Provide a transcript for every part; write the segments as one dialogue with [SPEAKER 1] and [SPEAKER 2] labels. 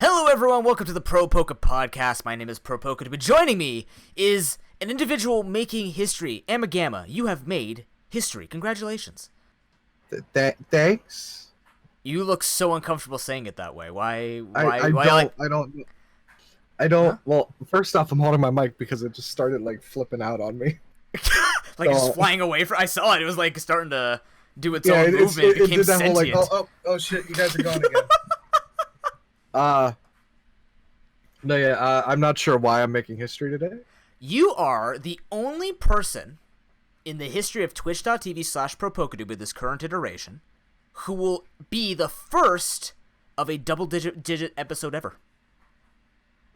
[SPEAKER 1] Hello everyone, welcome to the ProPokePodcast. My name is ProPokeNoob, but joining me is an individual making history. MuppetGamma, you have made history. Congratulations.
[SPEAKER 2] Thanks.
[SPEAKER 1] You look so uncomfortable saying it that way.
[SPEAKER 2] I don't. Huh? Well, first off, I'm holding my mic because it just started like flipping out on me.
[SPEAKER 1] Like just flying away from. I saw it. It was like starting to do its own movement. It became sentient.
[SPEAKER 2] Whole, like, oh shit! You guys are gone again. I'm not sure why I'm making history today.
[SPEAKER 1] You are the only person in the history of twitch.tv/ProPokeNoob in this current iteration who will be the first of a double-digit episode ever.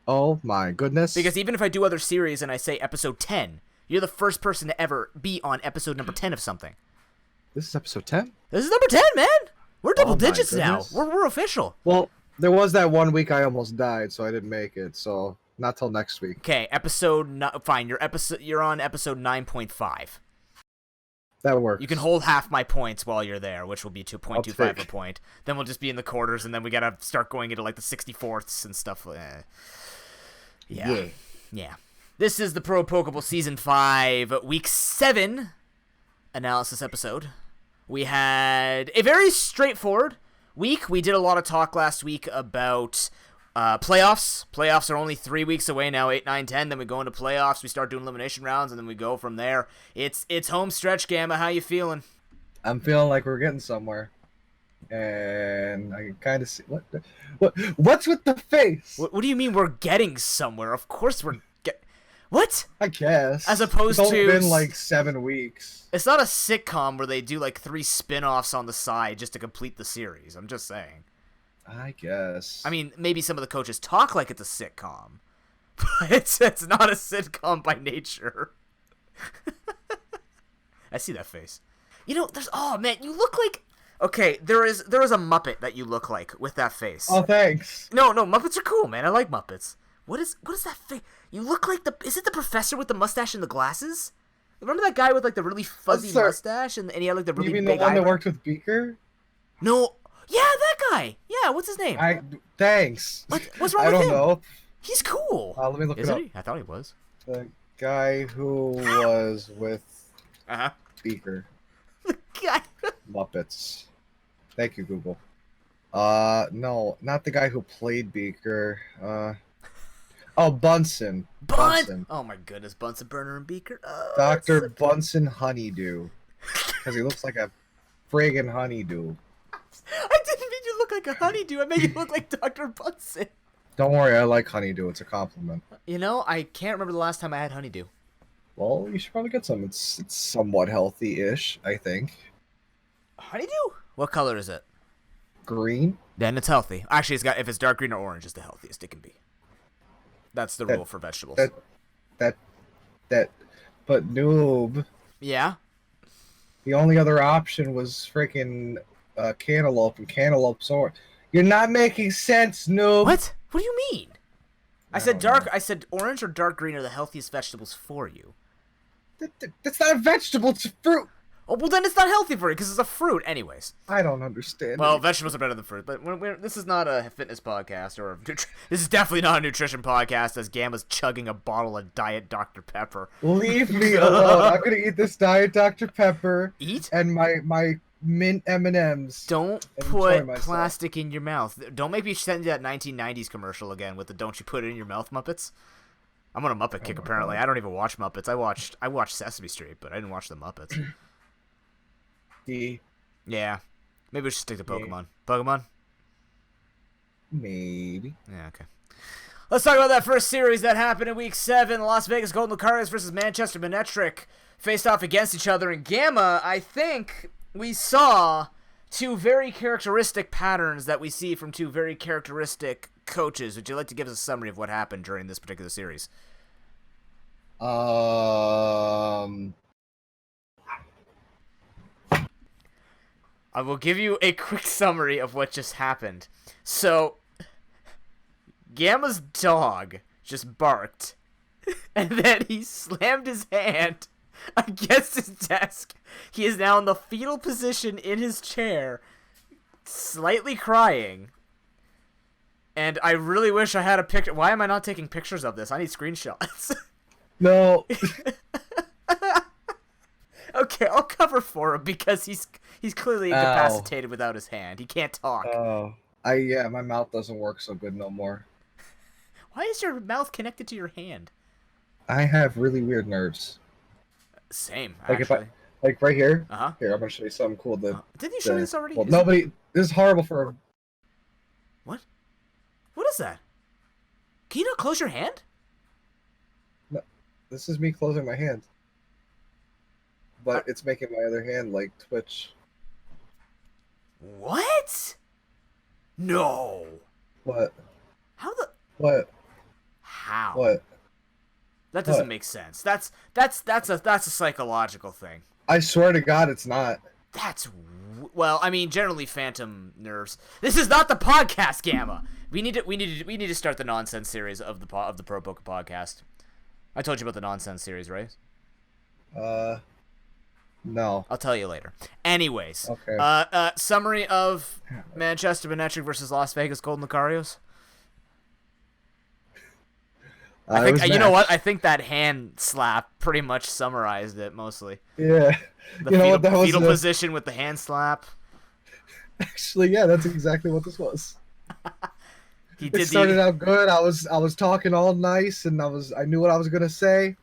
[SPEAKER 2] Oh my goodness.
[SPEAKER 1] Because even if I do other series and I say episode 10, you're the first person to ever be on episode number 10 of something.
[SPEAKER 2] This is episode 10?
[SPEAKER 1] This is number 10, man! We're double digits now. We're official.
[SPEAKER 2] Well, there was that 1 week I almost died, so I didn't make it, so not till next week.
[SPEAKER 1] Okay, fine, you're on episode 9.5.
[SPEAKER 2] That works.
[SPEAKER 1] You can hold half my points while you're there, which will be 2.25 a point. Then we'll just be in the quarters, and then we gotta start going into like the 64ths and stuff. Yeah. This is the Pro Pokeball Season 5, Week 7 analysis episode. We had a very straightforward week. We did a lot of talk last week about playoffs. Playoffs are only 3 weeks away now, 8, 9, 10. Then we go into playoffs. We start doing elimination rounds, and then we go from there. It's home stretch, Gamma. How you feeling?
[SPEAKER 2] I'm feeling like we're getting somewhere. And I can kind of see what's with the face.
[SPEAKER 1] What do you mean we're getting somewhere? Of course we're what?
[SPEAKER 2] I guess.
[SPEAKER 1] As opposed to
[SPEAKER 2] it's been like 7 weeks.
[SPEAKER 1] It's not a sitcom where they do like 3 spin-offs on the side just to complete the series. I'm just saying.
[SPEAKER 2] I guess.
[SPEAKER 1] I mean, maybe some of the coaches talk like it's a sitcom, but it's not a sitcom by nature. I see that face. You know, man, you look like. Okay, there is a Muppet that you look like with that face.
[SPEAKER 2] Oh, thanks.
[SPEAKER 1] No, Muppets are cool, man. I like Muppets. What is that face? You look like is it the professor with the mustache and the glasses? Remember that guy with like the really fuzzy mustache and he had like the really big eyebrows?
[SPEAKER 2] You mean the one that worked with Beaker?
[SPEAKER 1] No. Yeah, that guy. Yeah, what's his name?
[SPEAKER 2] Thanks.
[SPEAKER 1] What's wrong with him?
[SPEAKER 2] I don't know.
[SPEAKER 1] He's cool.
[SPEAKER 2] Let me look it up.
[SPEAKER 1] He? I thought he was.
[SPEAKER 2] The guy who was with Beaker.
[SPEAKER 1] The guy. Muppets.
[SPEAKER 2] Thank you, Google. No, not the guy who played Beaker. Bunsen. Bunsen.
[SPEAKER 1] Oh my goodness, Bunsen Burner and Beaker. Oh,
[SPEAKER 2] Dr. Bunsen Honeydew. Because he looks like a friggin' honeydew.
[SPEAKER 1] I didn't mean you look like a honeydew. I made you look like Dr. Bunsen.
[SPEAKER 2] Don't worry, I like honeydew. It's a compliment.
[SPEAKER 1] You know, I can't remember the last time I had honeydew.
[SPEAKER 2] Well, you should probably get some. It's somewhat healthy-ish, I think.
[SPEAKER 1] Honeydew? What color is it?
[SPEAKER 2] Green.
[SPEAKER 1] Then it's healthy. Actually, if it's dark green or orange, it's the healthiest it can be. That's the rule for vegetables.
[SPEAKER 2] But noob.
[SPEAKER 1] Yeah?
[SPEAKER 2] The only other option was freaking cantaloupe, and cantaloupe's orange. You're not making sense, noob.
[SPEAKER 1] What? What do you mean? I said orange or dark green are the healthiest vegetables for you.
[SPEAKER 2] That's not a vegetable, it's a fruit.
[SPEAKER 1] Oh, well then it's not healthy for you because it's a fruit anyways.
[SPEAKER 2] I don't understand.
[SPEAKER 1] Well, vegetables are better than fruit, but this is not a fitness podcast or this is definitely not a nutrition podcast as Gamma's chugging a bottle of Diet Dr. Pepper.
[SPEAKER 2] Leave me alone. I'm going to eat this Diet Dr. Pepper.
[SPEAKER 1] Eat?
[SPEAKER 2] And my mint M&Ms.
[SPEAKER 1] Don't put plastic in your mouth. Don't make me send you that 1990s commercial again with the "Don't you put it in your mouth" Muppets. I'm on a Muppet kick apparently. I don't even watch Muppets. I watched Sesame Street, but I didn't watch the Muppets. Yeah. Maybe we should stick to Pokemon. Pokemon?
[SPEAKER 2] Maybe.
[SPEAKER 1] Yeah, okay. Let's talk about that first series that happened in Week 7. The Las Vegas Golden Lucario versus Manchester Manectric faced off against each other. In Gamma, I think we saw 2 very characteristic patterns that we see from 2 very characteristic coaches. Would you like to give us a summary of what happened during this particular series? I will give you a quick summary of what just happened. So, Gamma's dog just barked, and then he slammed his hand against his desk. He is now in the fetal position in his chair, slightly crying. And I really wish I had a picture. Why am I not taking pictures of this? I need screenshots.
[SPEAKER 2] No.
[SPEAKER 1] Okay, I'll cover for him because he's clearly incapacitated without his hand. He can't talk.
[SPEAKER 2] Oh. My mouth doesn't work so good no more.
[SPEAKER 1] Why is your mouth connected to your hand?
[SPEAKER 2] I have really weird nerves.
[SPEAKER 1] Same,
[SPEAKER 2] like
[SPEAKER 1] actually.
[SPEAKER 2] Like right here.
[SPEAKER 1] Uh-huh.
[SPEAKER 2] Here, I'm gonna show you something cool.
[SPEAKER 1] Didn't you show me this already?
[SPEAKER 2] Well, nobody. This is horrible for.
[SPEAKER 1] What? What is that? Can you not close your hand?
[SPEAKER 2] No, this is me closing my hand. But it's making my other hand like twitch.
[SPEAKER 1] What? No.
[SPEAKER 2] What?
[SPEAKER 1] How the?
[SPEAKER 2] What?
[SPEAKER 1] How?
[SPEAKER 2] What?
[SPEAKER 1] That doesn't make sense. That's a psychological thing.
[SPEAKER 2] I swear to God, it's not.
[SPEAKER 1] Well, I mean, generally phantom nerves. This is not the podcast, Gamma. We need to start the nonsense series of the ProPokePodcast. I told you about the nonsense series, right?
[SPEAKER 2] No.
[SPEAKER 1] I'll tell you later. Anyways,
[SPEAKER 2] okay.
[SPEAKER 1] Summary of Manchester United versus Las Vegas Golden Lucarios. I think you know what? I think that hand slap pretty much summarized it mostly.
[SPEAKER 2] Yeah.
[SPEAKER 1] The fetal position with the hand slap.
[SPEAKER 2] Actually, yeah, that's exactly what this was.
[SPEAKER 1] It
[SPEAKER 2] started out good. I was talking all nice, and I knew what I was gonna say,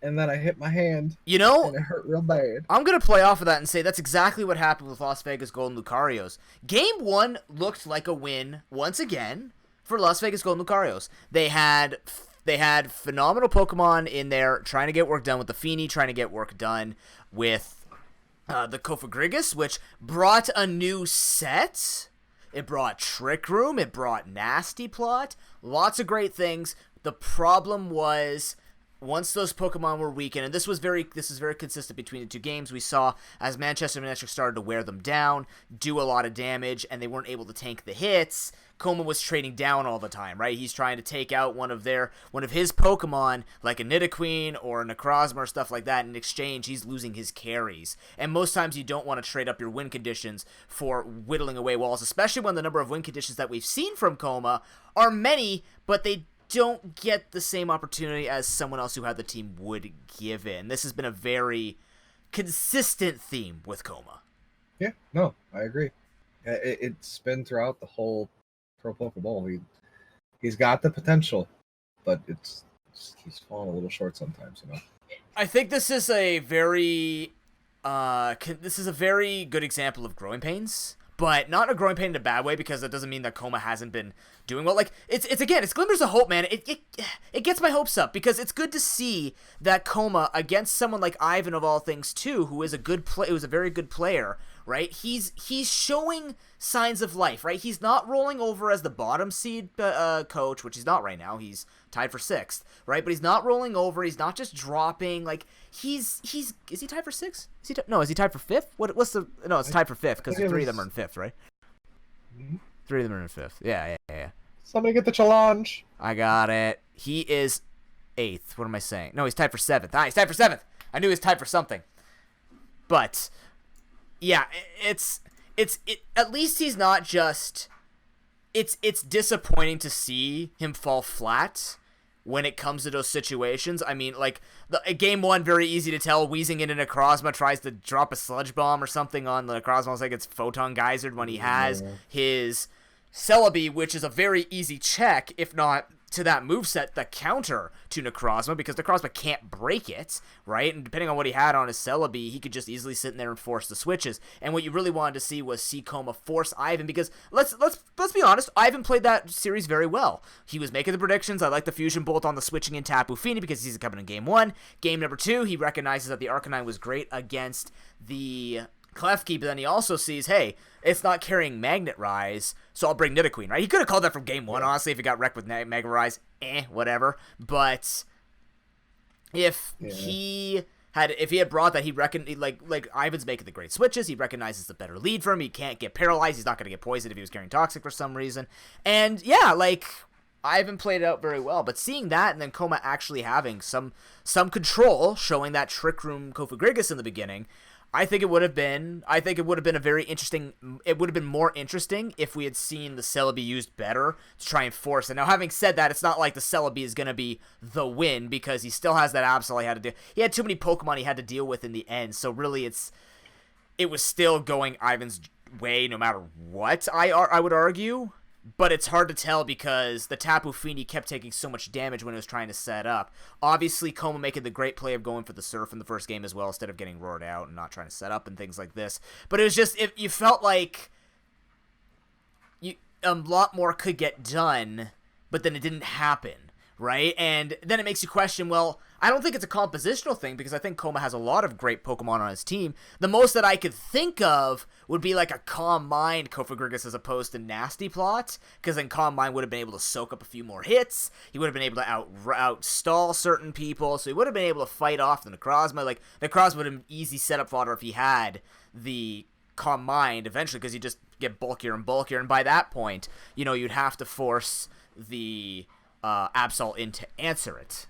[SPEAKER 2] and then I hit my hand.
[SPEAKER 1] You know,
[SPEAKER 2] and it hurt real bad.
[SPEAKER 1] I'm gonna play off of that and say that's exactly what happened with Las Vegas Golden Lucarios. Game 1 looked like a win once again for Las Vegas Golden Lucarios. They had phenomenal Pokemon in there, trying to get work done with the Feeny, trying to get work done with the Kofagrigus, which brought a new set. It brought Trick Room. It brought Nasty Plot. Lots of great things. The problem was, once those Pokemon were weakened, and this is very consistent between the two games, we saw as Manchester United started to wear them down, do a lot of damage, and they weren't able to tank the hits. Coma was trading down all the time, right? He's trying to take out one of his Pokemon, like a Nidoqueen or a Necrozma or stuff like that. In exchange, he's losing his carries. And most times you don't want to trade up your win conditions for whittling away walls, especially when the number of win conditions that we've seen from Coma are many, but they don't get the same opportunity as someone else who had the team would give in. This has been a very consistent theme with Coma.
[SPEAKER 2] Yeah, no, I agree. It's been throughout the whole Pro Pokeball. He's got the potential, but he's falling a little short sometimes, you know.
[SPEAKER 1] I think this is a very good example of growing pains, but not a growing pain in a bad way, because that doesn't mean that Coma hasn't been doing well. Like it's glimmers of hope, man. It gets my hopes up, because it's good to see that Coma, against someone like Ivan of all things too, who is a very good player, right? He's showing signs of life, right? He's not rolling over as the bottom seed coach, which he's not right now. He's tied for 6th, right? But he's not rolling over. He's not just dropping. Like is he tied for 6th? Is he tied for 5th? It's tied for 5th, because 3 of them are in 5th, right?
[SPEAKER 2] Mm-hmm.
[SPEAKER 1] 3 of them are in 5th. Yeah.
[SPEAKER 2] Somebody get the challenge.
[SPEAKER 1] I got it. He is 8th. What am I saying? No, he's tied for 7th. He's tied for 7th. I knew he was tied for something. But yeah, it's at least he's not just. It's disappointing to see him fall flat when it comes to those situations. I mean, like game 1, very easy to tell. Wheezing in a Necrozma tries to drop a Sludge Bomb or something on the Necrozma. It's like it's Photon Geysered when he has his Celebi, which is a very easy check, if not to that moveset, the counter to Necrozma, because Necrozma can't break it, right? And depending on what he had on his Celebi, he could just easily sit in there and force the switches. And what you really wanted to see was Coma force Ivan, because let's be honest, Ivan played that series very well. He was making the predictions. I like the Fusion Bolt on the switching in Tapu Fini because he's coming in game 1. Game number 2, he recognizes that the Arcanine was great against the Klefki, but then he also sees, hey, it's not carrying Magnet Rise, so I'll bring Nidoqueen, right? He could have called that from game 1, honestly, if he got wrecked with Magnet Rise, whatever. But if he had brought that, he reckoned, like Ivan's making the great switches, he recognizes the better lead for him, he can't get paralyzed, he's not going to get poisoned if he was carrying Toxic for some reason. And yeah, like, Ivan played it out very well, but seeing that and then Coma actually having some control, showing that Trick Room Kofagrigus in the beginning, I think it would have been a very interesting. It would have been more interesting if we had seen the Celebi used better to try and force it. Now, having said that, it's not like the Celebi is going to be the win because he still has that Absol he had to do. He had too many Pokemon he had to deal with in the end. So really, it was still going Ivan's way no matter what. I would argue. But it's hard to tell because the Tapu Fini kept taking so much damage when it was trying to set up. Obviously, Coma making the great play of going for the Surf in the first game as well instead of getting roared out and not trying to set up and things like this. But it was just, you felt like a lot more could get done, but then it didn't happen, right? And then it makes you question, well, I don't think it's a compositional thing because I think Coma has a lot of great Pokemon on his team. The most that I could think of would be like a Calm Mind Kofagrigus as opposed to Nasty Plot, because then Calm Mind would have been able to soak up a few more hits. He would have been able to outstall certain people, so he would have been able to fight off the Necrozma. Like, Necrozma would have been easy setup fodder if he had the Calm Mind eventually, because you just get bulkier and bulkier, and by that point, you'd have to force the Absol in to answer it.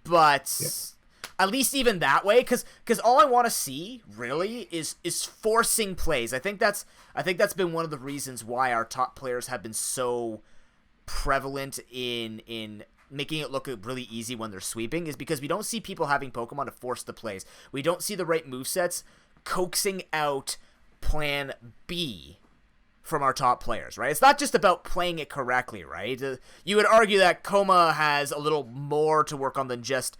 [SPEAKER 1] But at least even that way, because all I want to see really is forcing plays. I think that's been one of the reasons why our top players have been so prevalent in making it look really easy when they're sweeping, is because we don't see people having Pokemon to force the plays. We don't see the right movesets coaxing out Plan B from our top players, right? It's not just about playing it correctly, right? You would argue that Coma has a little more to work on than just,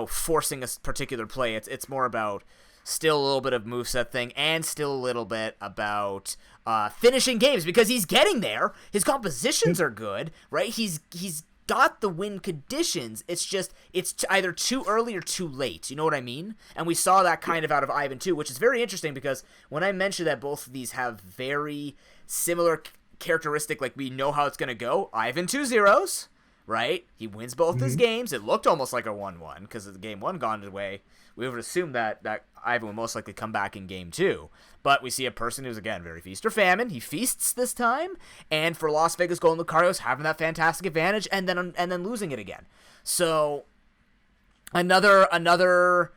[SPEAKER 1] forcing a particular play. It's more about still a little bit of moveset thing and still a little bit about finishing games, because he's getting there. His compositions are good, right? He's got the win conditions. It's just, it's either too early or too late. You know what I mean? And we saw that kind of out of Ivan too, which is very interesting because when I mentioned that both of these have very similar characteristic, like we know how it's going to go. Ivan 2-0s, right? He wins both his games. It looked almost like a 1-1 because of the game 1 gone away. We would assume that Ivan would most likely come back in game 2. But we see a person who's, again, very feast or famine. He feasts this time. And for Las Vegas Golden Lucario's having that fantastic advantage and then losing it again. So another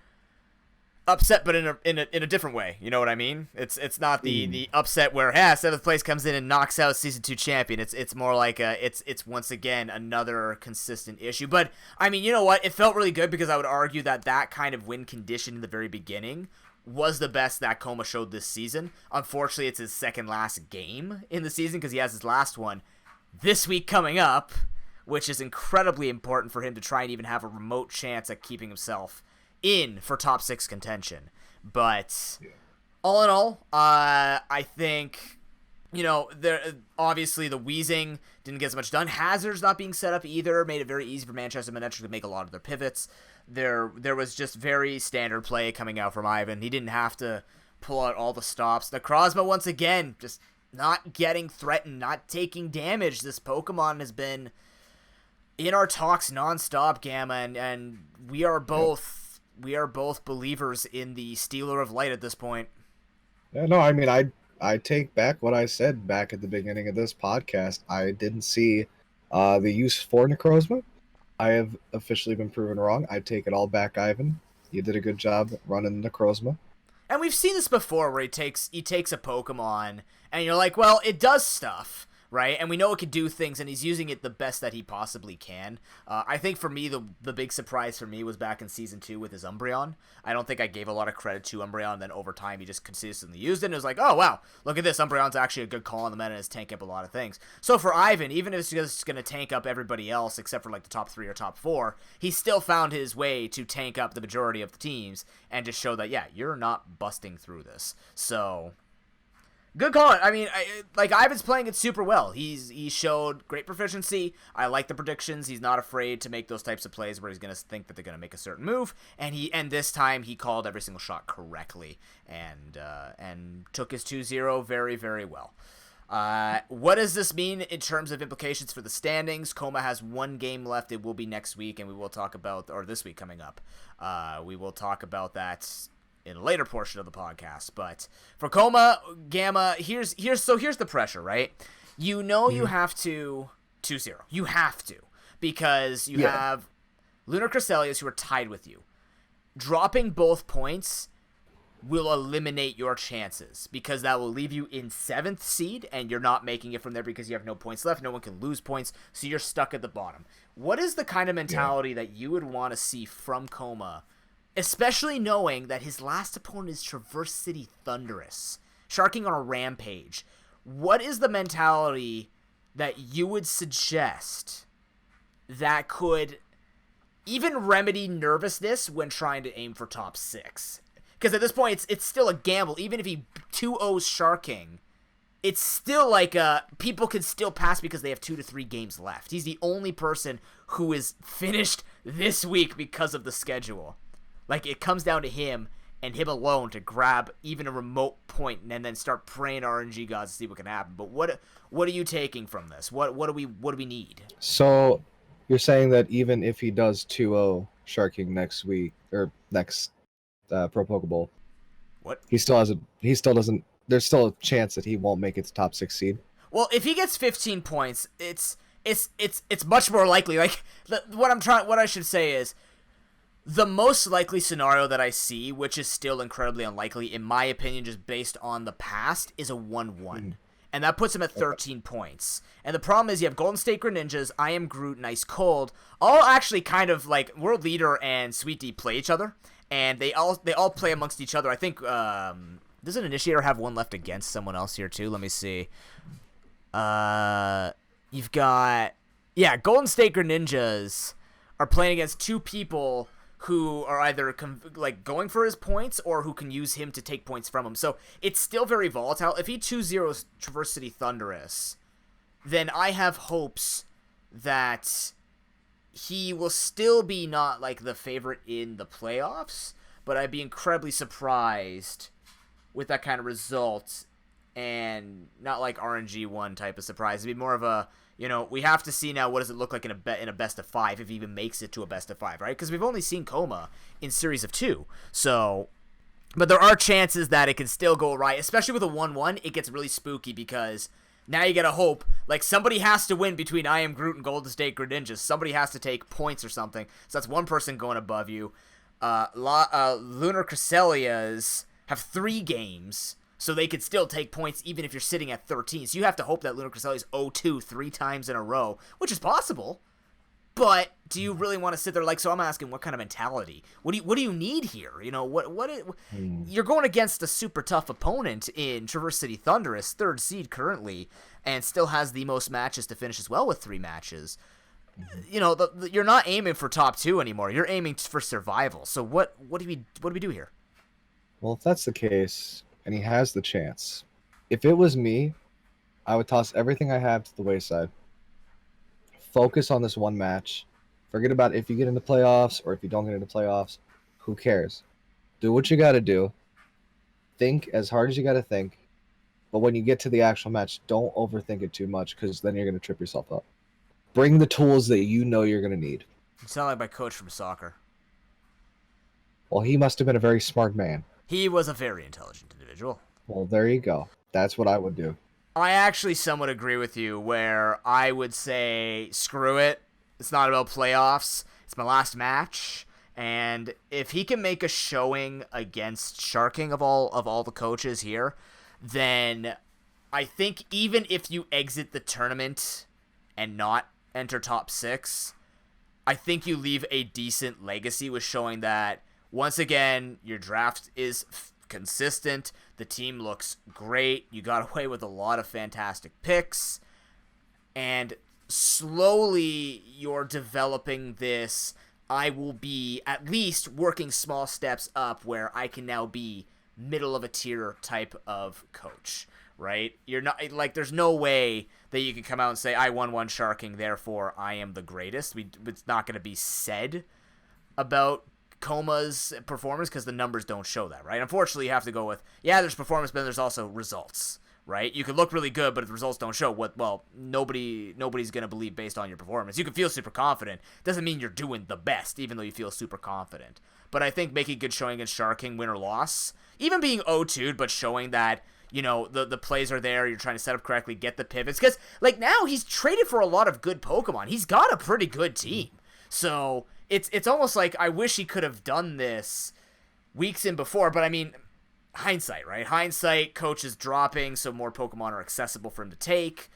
[SPEAKER 1] upset, but in a different way. You know what I mean? It's not the upset where 7th place comes in and knocks out Season 2 champion. It's more like it's once again another consistent issue. But I mean, you know what? It felt really good because I would argue that kind of win condition in the very beginning was the best that Coma showed this season. Unfortunately, it's his second last game in the season because he has his last one this week coming up, which is incredibly important for him to try and even have a remote chance at keeping himself in for top 6 contention. But all in all, I think, there obviously the Weezing didn't get as much done. Hazard's not being set up either made it very easy for Manchester United to make a lot of their pivots. There was just very standard play coming out from Ivan. He didn't have to pull out all the stops. Necrozma, once again, just not getting threatened, not taking damage. This Pokemon has been in our talks nonstop, Gamma, and we are both believers in the Stealer of Light at this point.
[SPEAKER 2] Yeah, no, I mean, I take back what I said back at the beginning of this podcast. I didn't see the use for Necrozma. I have officially been proven wrong. I take it all back, Ivan. You did a good job running Necrozma.
[SPEAKER 1] And we've seen this before where he takes a Pokemon and you're like, well, it does stuff, right? And we know it can do things, and he's using it the best that he possibly can. I think for me, the big surprise for me was back in Season 2 with his Umbreon. I don't think I gave a lot of credit to Umbreon, and then over time he just consistently used it, and it was like, oh, wow, look at this. Umbreon's actually a good call on the meta and is tanking up a lot of things. So for Ivan, even if it's just going to tank up everybody else except for like the top 3 or top 4, he still found his way to tank up the majority of the teams and just show that, yeah, you're not busting through this. So good call. I mean, Ivan's playing it super well. He showed great proficiency. I like the predictions. He's not afraid to make those types of plays where he's going to think that they're going to make a certain move. And this time he called every single shot correctly and took his 2-0 very, very well. What does this mean in terms of implications for the standings? Coma has 1 game left. It will be next week, and we will talk about, or this week coming up. We will talk about that in a later portion of the podcast. But for Coma, Gamma, here's the pressure, right? You have to 2-0. You have to, because you have Lunar Cresselia, who are tied with you. Dropping both points will eliminate your chances, because that will leave you in 7th seed, and you're not making it from there because you have no points left. No one can lose points, so you're stuck at the bottom. What is the kind of mentality that you would want to see from Coma, especially knowing that his last opponent is Traverse City Thunderous, sharking on a rampage? What is the mentality that you would suggest that could even remedy nervousness when trying to aim for top 6? Because at this point, it's still a gamble. Even if he 2-0s Sharking, it's still like people can still pass because they have 2 to 3 games left. He's the only person who is finished this week because of the schedule. Like, it comes down to him and him alone to grab even a remote point and then start praying to RNG gods to see what can happen. But what are you taking from this? What do we need?
[SPEAKER 2] So you're saying that even if he does 2-0 Sharking next week or next Pro Pokeball,
[SPEAKER 1] what
[SPEAKER 2] he still doesn't. There's still a chance that he won't make it to top 6 seed.
[SPEAKER 1] Well, if he gets 15 points, it's much more likely. Like, what I should say is, the most likely scenario that I see, which is still incredibly unlikely in my opinion, just based on the past, is a 1-1. And that puts him at 13 points. And the problem is you have Golden State Greninjas, I Am Groot, and Ice Cold, all actually kind of like World Leader and Sweet D play each other, and they all play amongst each other. I think does an Initiator have one left against someone else here too? Let me see. You've got Golden State Greninjas are playing against 2 people who are either going for his points or who can use him to take points from him. So it's still very volatile. If he 2-0s Traverse City Thunderous, then I have hopes that he will still be not like the favorite in the playoffs, but I'd be incredibly surprised with that kind of result, and not like RNG1 type of surprise. It'd be more of a, we have to see now what does it look like in a best of 5 if he even makes it to a best of 5, right? Because we've only seen Coma in series of 2. So, but there are chances that it can still go right, especially with a 1-1. It gets really spooky because now you gotta hope, like, somebody has to win between I Am Groot and Golden State Greninjas. Somebody has to take points or something. So that's one person going above you. Lunar Cresselias have 3 games, so they could still take points even if you're sitting at 13. So you have to hope that Lunar Cresselias 0-2 3 times in a row, which is possible. But do you really want to sit there? Like, so I'm asking, what kind of mentality? What do you need here? You're going against a super tough opponent in Traverse City Thunderous, 3rd seed currently, and still has the most matches to finish as well with 3 matches. You're not aiming for top 2 anymore. You're aiming for survival. So what do we do here?
[SPEAKER 2] Well, if that's the case, and he has the chance, if it was me, I would toss everything I have to the wayside. Focus on this one match. Forget about if you get into playoffs or if you don't get into playoffs. Who cares? Do what you got to do. Think as hard as you got to think. But when you get to the actual match, don't overthink it too much, because then you're going to trip yourself up. Bring the tools that you know you're going to need.
[SPEAKER 1] You sound like my coach from soccer.
[SPEAKER 2] Well, he must have been a very smart man.
[SPEAKER 1] He was a very intelligent individual.
[SPEAKER 2] Well, there you go. That's what I would do.
[SPEAKER 1] I actually somewhat agree with you, where I would say, screw it. It's not about playoffs. It's my last match. And if he can make a showing against Sharking of all the coaches here, then I think even if you exit the tournament and not enter top 6, I think you leave a decent legacy with showing that, once again, your draft is consistent. The team looks great. You got away with a lot of fantastic picks. And slowly you're developing this, I will be at least working small steps up where I can now be middle of a tier type of coach, right? You're not, like, there's no way that you can come out and say, I won one Sharking, therefore I am the greatest. It's not going to be said about Coma's performance because the numbers don't show that, right? Unfortunately, you have to go with, there's performance, but there's also results, right? You could look really good, but if the results don't show nobody's going to believe based on your performance. You can feel super confident. Doesn't mean you're doing the best, even though you feel super confident. But I think making good showing against Sharking, win or loss, even being 0-2'd, but showing that, the plays are there, you're trying to set up correctly, get the pivots. Because, like, now he's traded for a lot of good Pokemon. He's got a pretty good team. So it's almost like I wish he could have done this weeks in before. But, I mean, hindsight, right? Hindsight, coach is dropping, so more Pokemon are accessible for him to take.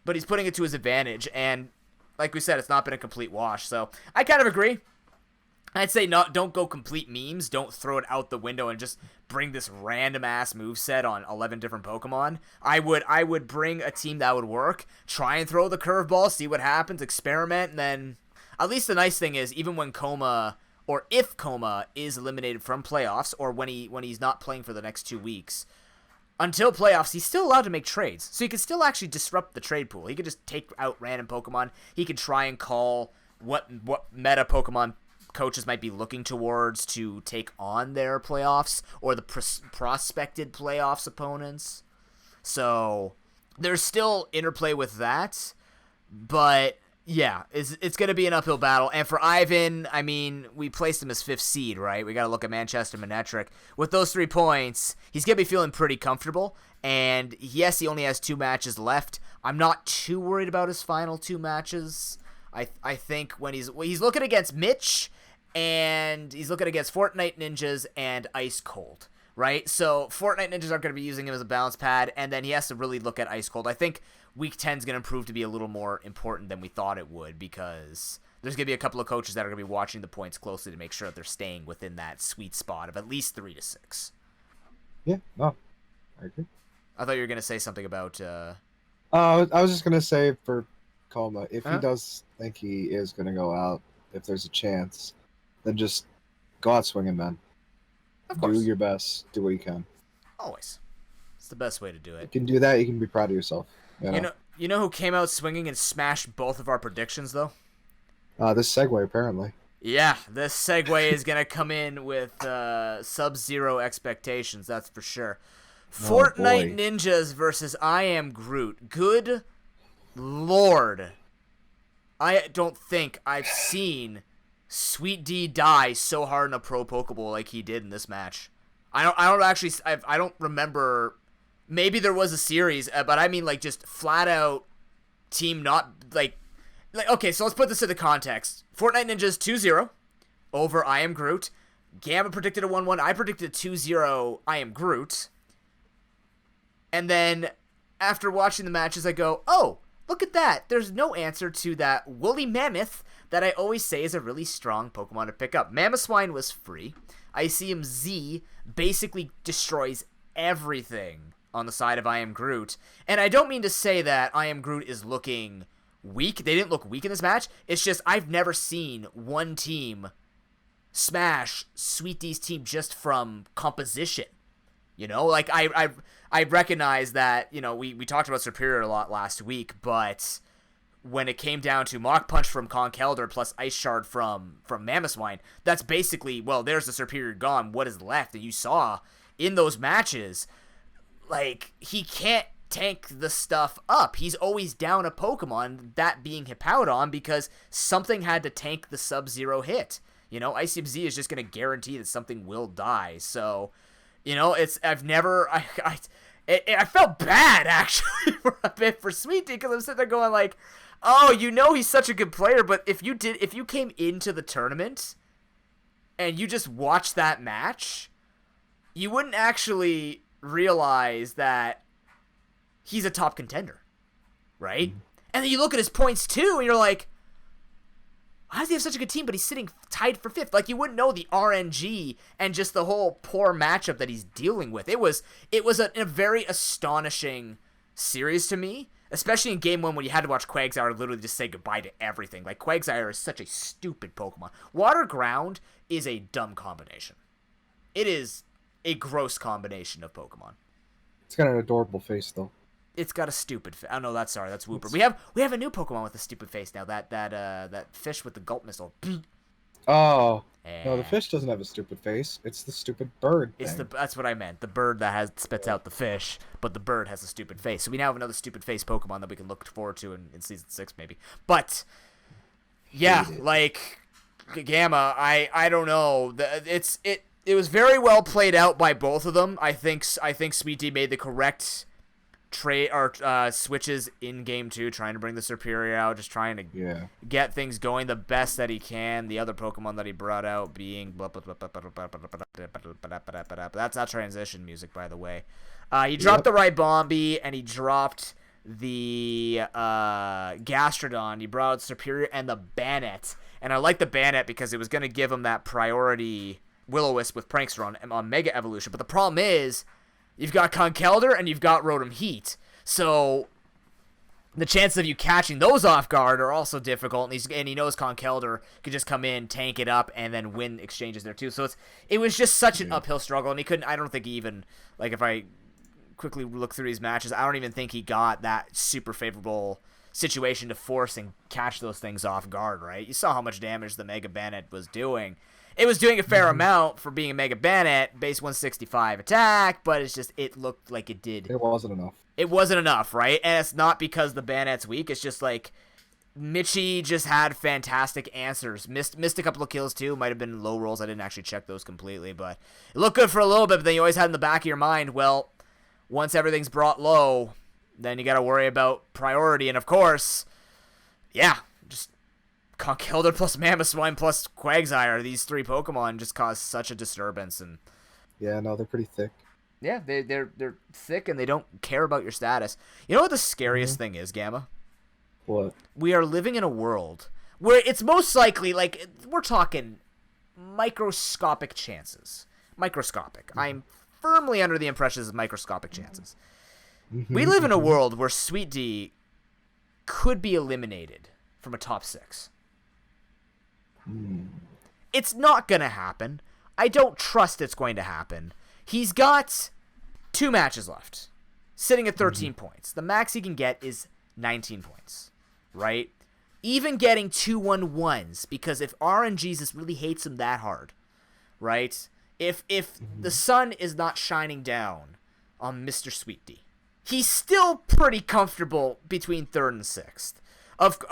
[SPEAKER 1] But he's putting it to his advantage, and like we said, it's not been a complete wash. So I kind of agree. I'd say don't go complete memes. Don't throw it out the window and just bring this random-ass moveset on 11 different Pokemon. I would bring a team that would work, try and throw the curveball, see what happens, experiment, and then at least the nice thing is, even when Coma... or if Coma is eliminated from playoffs, or when he's not playing for the next 2 weeks, until playoffs, he's still allowed to make trades. So he can still actually disrupt the trade pool. He could just take out random Pokemon. He could try and call what meta Pokemon coaches might be looking towards to take on their playoffs, or the prospected playoffs opponents. So there's still interplay with that, but... yeah, it's going to be an uphill battle. And for Ivan, I mean, we placed him as 5th seed, right? We got to look at Manchester Manetric. With those 3 points, he's going to be feeling pretty comfortable. And yes, he only has 2 matches left. I'm not too worried about his final 2 matches. I think when he's looking against Mitch, and he's looking against Fortnite Ninjas and Ice Cold, right? So Fortnite Ninjas aren't going to be using him as a balance pad, and then he has to really look at Ice Cold. I think Week 10 is going to prove to be a little more important than we thought it would, because there's going to be a couple of coaches that are going to be watching the points closely to make sure that they're staying within that sweet spot of at least 3 to 6.
[SPEAKER 2] Yeah, no, I agree.
[SPEAKER 1] I thought you were going to say something about...
[SPEAKER 2] I was just going to say for Coma, if he does think he is going to go out, if there's a chance, then just go out swinging, man.
[SPEAKER 1] Of course.
[SPEAKER 2] Do your best. Do what you can.
[SPEAKER 1] Always. It's the best way to do it.
[SPEAKER 2] You can do that, you can be proud of yourself.
[SPEAKER 1] You know who came out swinging and smashed both of our predictions, though?
[SPEAKER 2] This segue, apparently.
[SPEAKER 1] Yeah, this segue is going to come in with sub-zero expectations, that's for sure. Fortnite Ninjas versus I Am Groot. Good Lord. I don't think I've seen Sweet D die so hard in a Pro Pokeball like he did in this match. I don't remember... maybe there was a series, but I mean, like, just flat out team not, like, okay, so let's put this into context. Fortnite Ninjas 2-0 over I Am Groot. Gamma predicted a 1-1. I predicted a 2-0 I Am Groot. And then, after watching the matches, I go, oh, look at that. There's no answer to that woolly mammoth that I always say is a really strong Pokemon to pick up. Mamoswine was free. Icium Z basically destroys everything on the side of I Am Groot. And I don't mean to say that I Am Groot is looking weak. They didn't look weak in this match. It's just I've never seen one team smash Sweet D's team just from composition. You know, like I recognize that, you know, we talked about Superior a lot last week, but when it came down to Mach Punch from Conkeldurr plus Ice Shard from Mamoswine, that's basically, well, there's the Superior gone. What is left? And you saw in those matches, like, he can't tank the stuff up. He's always down a Pokemon, that being Hippowdon, because something had to tank the Sub-Zero hit. You know, Icium Z is just going to guarantee that something will die. So, you know, I felt bad, actually, for a bit for Sweet D, because I'm sitting there going, like, oh, you know he's such a good player, but if you came into the tournament and you just watched that match, you wouldn't actually realize that he's a top contender, right? And then you look at his points, too, and you're like, how does he have such a good team, but he's sitting tied for 5th? Like, you wouldn't know the RNG and just the whole poor matchup that he's dealing with. It was a very astonishing series to me, especially in Game 1 when you had to watch Quagsire literally just say goodbye to everything. Like, Quagsire is such a stupid Pokemon. Water Ground is a dumb combination. It is a gross combination of Pokemon.
[SPEAKER 2] It's got an adorable face, though.
[SPEAKER 1] It's got a stupid face. Oh, no, that's Wooper. We have a new Pokemon with a stupid face now. That fish with the gulp missile.
[SPEAKER 2] Oh. No, the fish doesn't have a stupid face. It's the stupid bird thing.
[SPEAKER 1] That's what I meant. The bird that spits out the fish, but the bird has a stupid face. So we now have another stupid face Pokemon that we can look forward to in Season 6, maybe. But, yeah, like, Gamma, I don't know. It was very well played out by both of them. I think Sweet D made the correct switches in game 2, trying to bring the Superior out, just trying to get things going the best that he can. The other Pokemon that he brought out being that's not transition music, by the way. He dropped the Ribombee, and he dropped the Gastrodon. He brought out Superior and the Banette, and I like the Banette because it was going to give him that priority Will-O-Wisp with Prankster on Mega Evolution. But the problem is, you've got Conkeldurr and you've got Rotom Heat. So the chances of you catching those off guard are also difficult. And he knows Conkeldurr could just come in, tank it up, and then win exchanges there too. So it was just such an uphill struggle. And I don't think he even, like, if I quickly look through these matches, I don't even think he got that super favorable situation to force and catch those things off guard, right? You saw how much damage the Mega Banette was doing. It was doing a fair amount for being a Mega Banette, base 165 attack, but it looked like it did.
[SPEAKER 2] It wasn't enough.
[SPEAKER 1] It wasn't enough, right? And it's not because the Banette's weak. It's just like Mitchie just had fantastic answers. Missed a couple of kills too. Might have been low rolls. I didn't actually check those completely, but it looked good for a little bit. But then you always had in the back of your mind, well, once everything's brought low, then you got to worry about priority. And of course, just Conkeldurr plus Mamoswine plus Quagsire, these 3 Pokemon just cause such a disturbance. And
[SPEAKER 2] yeah, no, they're pretty thick.
[SPEAKER 1] Yeah, they're thick and they don't care about your status. You know what the scariest thing is, Gamma?
[SPEAKER 2] What?
[SPEAKER 1] We are living in a world where it's most likely, like, we're talking microscopic chances. Microscopic. I'm firmly under the impression of microscopic chances. We live in a world where Sweet D could be eliminated from a top 6. It's not going to happen. I don't trust it's going to happen. He's got 2 matches left, sitting at 13 points. The max he can get is 19 points, right? Even getting 2-1-1s, because if RNGesus really hates him that hard, right? If the sun is not shining down on Mr. Sweet D, he's still pretty comfortable between 3rd and 6th.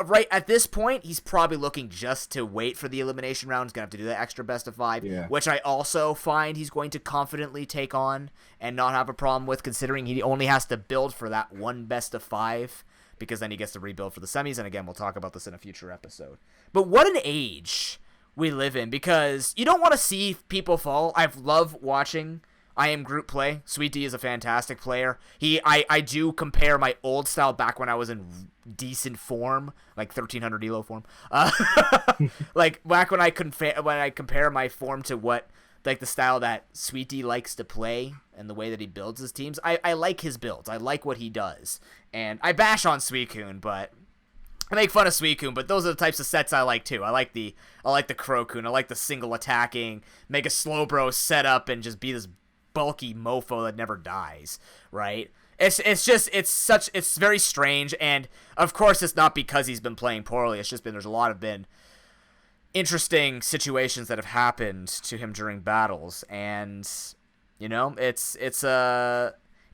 [SPEAKER 1] Right at this point, he's probably looking just to wait for the elimination round. He's going to have to do that extra best of 5, which I also find he's going to confidently take on and not have a problem with, considering he only has to build for that one best of 5, because then he gets to rebuild for the semis. And again, we'll talk about this in a future episode. But what an age we live in, because you don't want to see people fall. I love watching I am group play. Sweet D is a fantastic player. I do compare my old style back when I was in decent form, like 1300 elo form. Like back when I compare my form to what, like, the style that Sweet D likes to play and the way that he builds his teams. I like his builds. I like what he does. And I bash on Suicune, but I make fun of Suicune, but those are the types of sets I like too. I like the Crocune. I like the single attacking, make a Slowbro set up and just be this bulky mofo that never dies, right? It's very strange, and of course it's not because he's been playing poorly. It's just been, there's a lot of been interesting situations that have happened to him during battles, and you know, it's a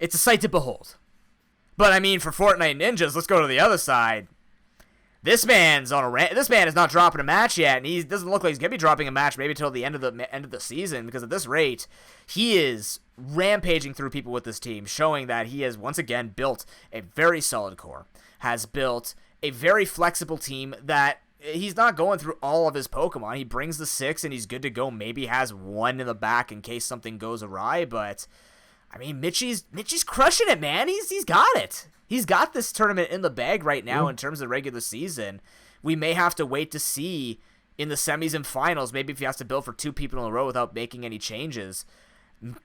[SPEAKER 1] sight to behold. But I mean, for Fortnite Ninjas, let's go to the other side. This man's on a this man is not dropping a match yet, and he doesn't look like he's gonna be dropping a match maybe until the end of the season, because at this rate, he is rampaging through people with this team, showing that he has once again built a very solid core, has built a very flexible team that he's not going through all of his Pokemon. He brings the 6 and he's good to go. Maybe has 1 in the back in case something goes awry, but I mean, Mitchie's crushing it, man. He's got it. He's got this tournament in the bag right now in terms of regular season. We may have to wait to see in the semis and finals, maybe if he has to build for 2 people in a row without making any changes,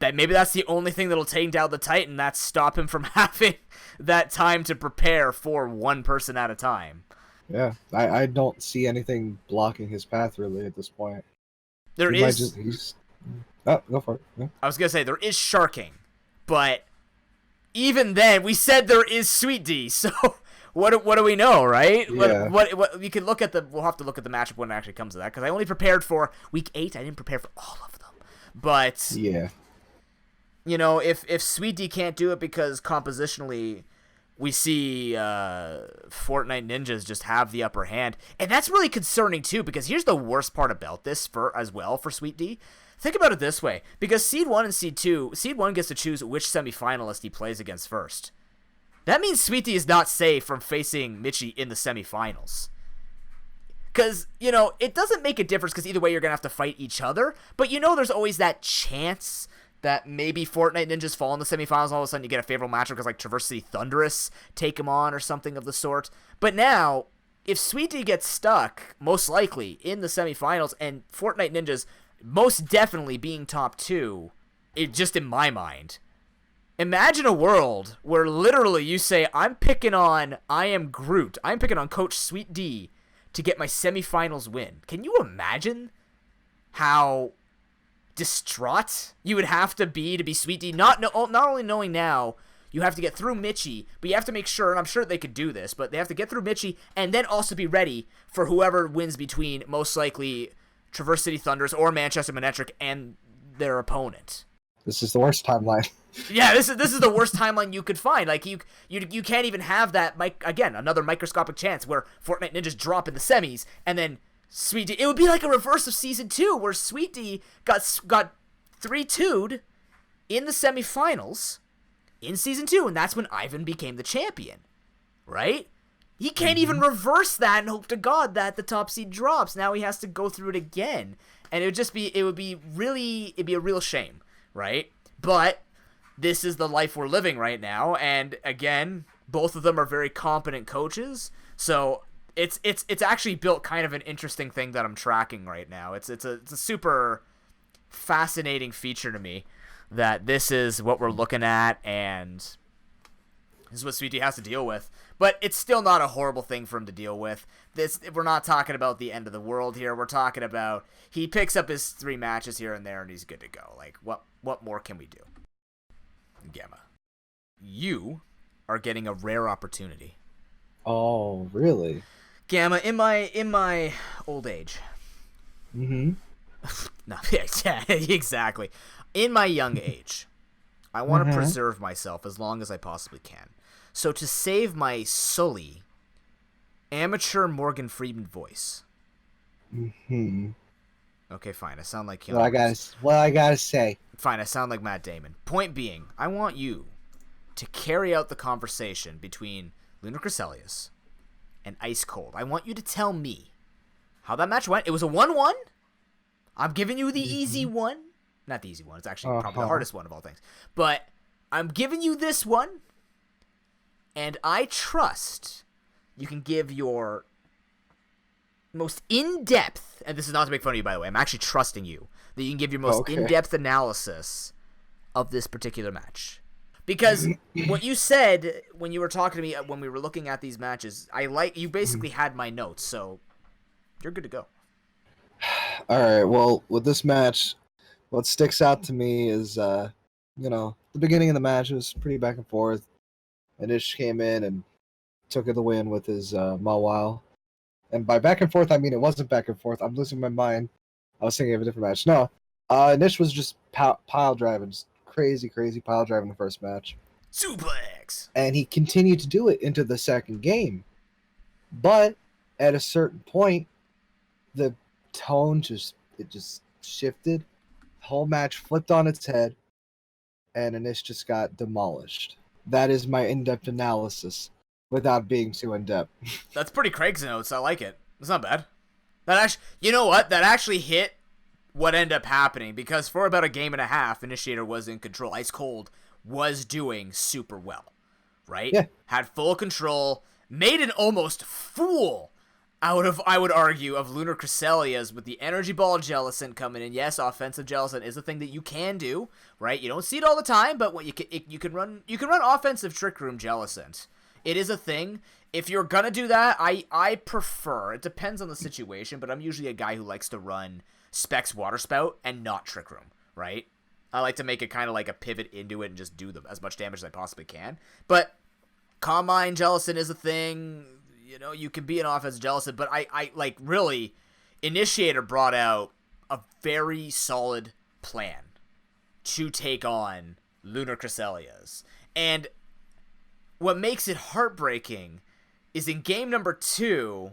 [SPEAKER 1] that maybe that's the only thing that'll take down the Titan, that's stop him from having that time to prepare for 1 person at a time. Yeah,
[SPEAKER 2] I don't see anything blocking his path really at this point.
[SPEAKER 1] Go for it. Yeah. I was going to say, there is Sharking, but even then, we said there is Sweet D, so what do we know, right?
[SPEAKER 2] Yeah.
[SPEAKER 1] What we can look at we'll have to look at the matchup when it actually comes to that, because I only prepared for week 8. I didn't prepare for all of them. But
[SPEAKER 2] yeah,
[SPEAKER 1] you know, if Sweet D can't do it because compositionally we see Fortnite Ninjas just have the upper hand, and that's really concerning too, because here's the worst part about this for Sweet D. Think about it this way, because Seed 1 and Seed 2, Seed 1 gets to choose which semifinalist he plays against first. that means Sweet Dee is not safe from facing Mitchie in the semifinals. Because, it doesn't make a difference because either way you're going to have to fight each other. But there's always that chance that maybe Fortnite Ninjas fall in the semifinals and all of a sudden you get a favorable matchup because like Traverse City Thunderous take him on or something of the sort. But now, if Sweet Dee gets stuck, most likely, in the semifinals and Fortnite Ninjas most definitely being top 2, just in my mind, imagine a world where literally you say, I'm picking on Coach Sweet Dee to get my semifinals win. Can you imagine how distraught you would have to be Sweet Dee? Not only knowing now you have to get through Mitchie, but you have to make sure, and I'm sure they could do this, but they have to get through Mitchie and then also be ready for whoever wins between most likely Traverse City Thunders or Manchester Manectric and their opponent.
[SPEAKER 2] This is the worst timeline.
[SPEAKER 1] Yeah, this is the worst timeline you could find. Like you can't even have that. Again, another microscopic chance where Fortnite Ninjas drop in the semis and then Sweet Dee. It would be like a reverse of Season 2 where Sweet Dee got 3-2'd in the semifinals in Season 2, and that's when Ivan became the champion, right? He can't even reverse that and hope to God that the top seed drops. Now he has to go through it it'd be a real shame, right? But this is the life we're living right now, and again, both of them are very competent coaches, so it's actually built kind of an interesting thing that I'm tracking right now. It's a super fascinating feature to me that this is what we're looking at, and this is what Sweet Dee has to deal with. But it's still not a horrible thing for him to deal with. We're not talking about the end of the world here. We're talking about he picks up his 3 matches here and there, and he's good to go. Like, what more can we do? Gamma, you are getting a rare opportunity.
[SPEAKER 2] Oh, really?
[SPEAKER 1] Gamma, in my old age.
[SPEAKER 2] Mm-hmm.
[SPEAKER 1] No, yeah, exactly. In my young age, I want to preserve myself as long as I possibly can. So to save my sully, amateur Morgan Freeman voice.
[SPEAKER 2] Mm-hmm.
[SPEAKER 1] Okay, fine. I sound like
[SPEAKER 2] What I gotta say.
[SPEAKER 1] Fine, I sound like Matt Damon. Point being, I want you to carry out the conversation between Lunar Crescelius and Ice Cold. I want you to tell me how that match went. It was a 1-1. I'm giving you the easy one. Not the easy one. It's actually probably the hardest one of all things. But I'm giving you this one. And I trust you can give your most in-depth, and this is not to make fun of you, by the way. I'm actually trusting you that you can give your most in-depth analysis of this particular match. Because what you said when you were talking to me when we were looking at these matches, you basically had my notes, so you're good to go.
[SPEAKER 2] All right. Well, with this match, what sticks out to me is, the beginning of the match was pretty back and forth. Anish came in and took it the win with his Mawile. And by back and forth, I mean it wasn't back and forth. I'm losing my mind. I was thinking of a different match. No, Anish was just pile driving, just crazy pile driving the first match.
[SPEAKER 1] Suplex!
[SPEAKER 2] And he continued to do it into the second game. But at a certain point, the tone just shifted. The whole match flipped on its head, and Anish just got demolished. That is my in-depth analysis, without being too in-depth.
[SPEAKER 1] That's pretty Craig's notes. I like it. It's not bad. You know what? That actually hit what ended up happening, because for about a game and a half, Initiator was in control. Ice Cold was doing super well, right?
[SPEAKER 2] Yeah.
[SPEAKER 1] Had full control, made an almost fool out of, I would argue, of Lunar Crescelius with the Energy Ball Jellicent coming in. Yes, offensive Jellicent is a thing that you can do, right? You don't see it all the time, but what you can run offensive Trick Room Jellicent. It is a thing. If you're gonna do that, I prefer, it depends on the situation, but I'm usually a guy who likes to run Specs Water Spout and not Trick Room, right? I like to make it kind of like a pivot into it and just do as much damage as I possibly can. But Combine Jellicent is a thing. You can be an offensive Jellicent, but I really, Initiator brought out a very solid plan to take on Lunar Crescelius. And what makes it heartbreaking is in game number 2,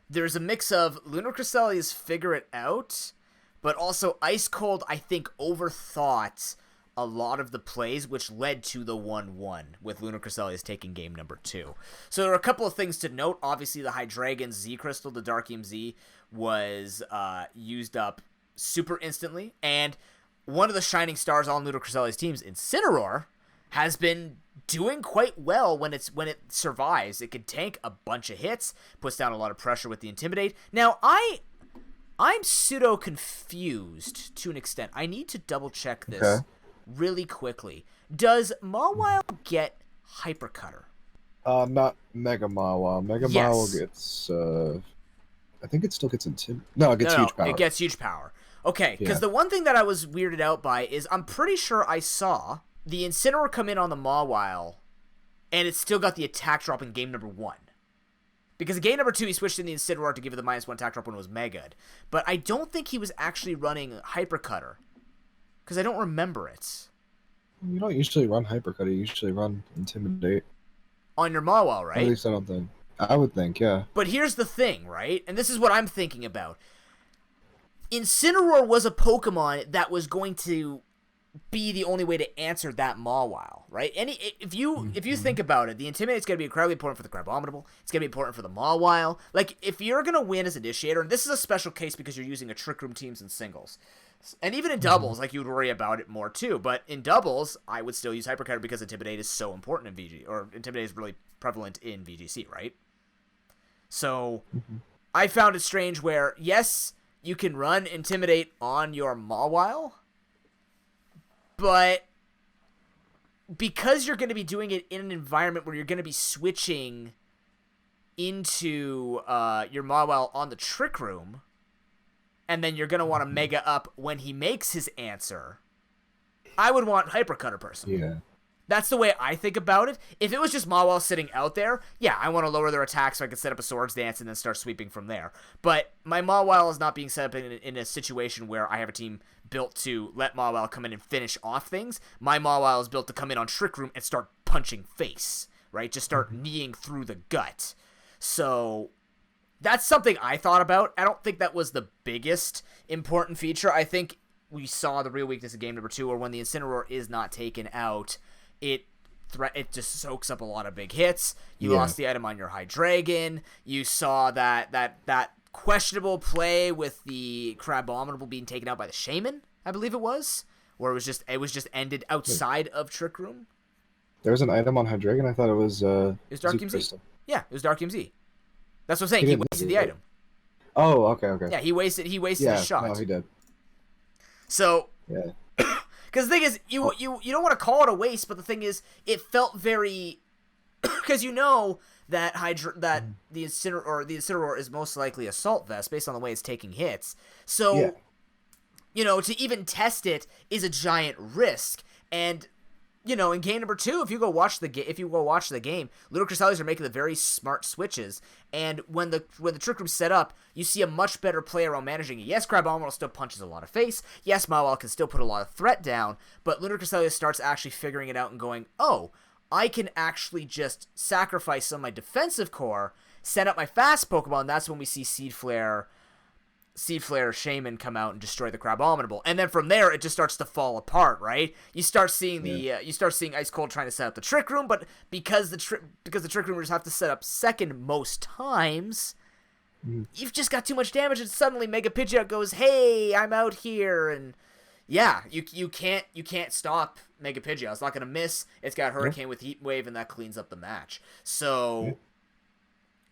[SPEAKER 1] there's a mix of Lunar Crescelius figure it out, but also Ice Cold, I think, overthought a lot of the plays, which led to the 1-1 with Lunar Cresselia taking game number 2. So there are a couple of things to note. Obviously, the Hydreigon's Z Crystal, the Darkium Z, was used up super instantly, and one of the shining stars on Lunar Cresselia's teams, Incineroar, has been doing quite well when it survives. It can tank a bunch of hits, puts down a lot of pressure with the Intimidate. Now, I'm pseudo confused to an extent. I need to double check this really quickly. Does Mawile get Hypercutter?
[SPEAKER 2] Not Mega Mawile. Mega Mawile gets I think it still gets No, it gets huge power.
[SPEAKER 1] It gets huge power. Okay, because the one thing that I was weirded out by is I'm pretty sure I saw the Incineroar come in on the Mawile, and it still got the attack drop in game number 1. Because in game number 2, he switched in the Incineroar to give it the -1 attack drop when it was Mega'd. But I don't think he was actually running Hypercutter, because I don't remember it.
[SPEAKER 2] You don't usually run Hypercutter, you usually run Intimidate.
[SPEAKER 1] On your Mawile, right?
[SPEAKER 2] At least I don't think. I would think, yeah.
[SPEAKER 1] But here's the thing, right? And this is what I'm thinking about. Incineroar was a Pokemon that was going to be the only way to answer that Mawile, right? If you think about it, the Intimidate's going to be incredibly important for the Crabominable. It's going to be important for the Mawile. Like, if you're going to win as Initiator, and this is a special case because you're using a Trick Room teams and singles, and even in doubles, like, you would worry about it more too. But in doubles, I would still use Hypercutter because Intimidate is so important in VG, or Intimidate is really prevalent in VGC, right? So, I found it strange where, yes, you can run Intimidate on your Mawile, but because you're going to be doing it in an environment where you're going to be switching into your Mawile on the Trick Room, and then you're going to want to Mega up when he makes his answer, I would want Hypercutter personally.
[SPEAKER 2] Yeah.
[SPEAKER 1] That's the way I think about it. If it was just Mawile sitting out there, yeah, I want to lower their attack so I can set up a Swords Dance and then start sweeping from there. But my Mawile is not being set up in a situation where I have a team built to let Mawile come in and finish off things. My Mawile is built to come in on Trick Room and start punching face, right? Just start kneeing through the gut. So that's something I thought about. I don't think that was the biggest important feature. I think we saw the real weakness of game number 2, or when the Incineroar is not taken out, it just soaks up a lot of big hits. You lost the item on your Hydreigon. You saw that questionable play with the Crabominable being taken out by the Shaman, I believe it was, where it was just ended outside of Trick Room.
[SPEAKER 2] There was an item on Hydreigon. I thought it was
[SPEAKER 1] it was Darkium Z. Yeah, it was Darkium Z. That's what I'm saying. He wasted the item.
[SPEAKER 2] Oh, okay.
[SPEAKER 1] Yeah, he wasted his shot.
[SPEAKER 2] No, he did.
[SPEAKER 1] So
[SPEAKER 2] yeah.
[SPEAKER 1] Because the thing is, you don't want to call it a waste, but the thing is, it felt very, because you know that the Incineroar is most likely Assault Vest based on the way it's taking hits. So, to even test it is a giant risk. And in game number 2, if you go watch the game, Lunar Cresselias are making the very smart switches. And when the Trick Room's set up, you see a much better play around managing it. Yes, Crabominable still punches a lot of face. Yes, Mawile can still put a lot of threat down. But Lunar Cresselias starts actually figuring it out and going, oh, I can actually just sacrifice some of my defensive core, set up my fast Pokemon. That's when we see Seed Flare, Shaman come out and destroy the Crabominable, and then from there it just starts to fall apart, right? You start seeing Ice Cold trying to set up the Trick Room, but because the Trick Roomers have to set up second most times, you've just got too much damage, and suddenly Mega Pidgeot goes, "Hey, I'm out here," and yeah, you can't stop Mega Pidgeot. It's not gonna miss. It's got Hurricane with Heat Wave, and that cleans up the match. So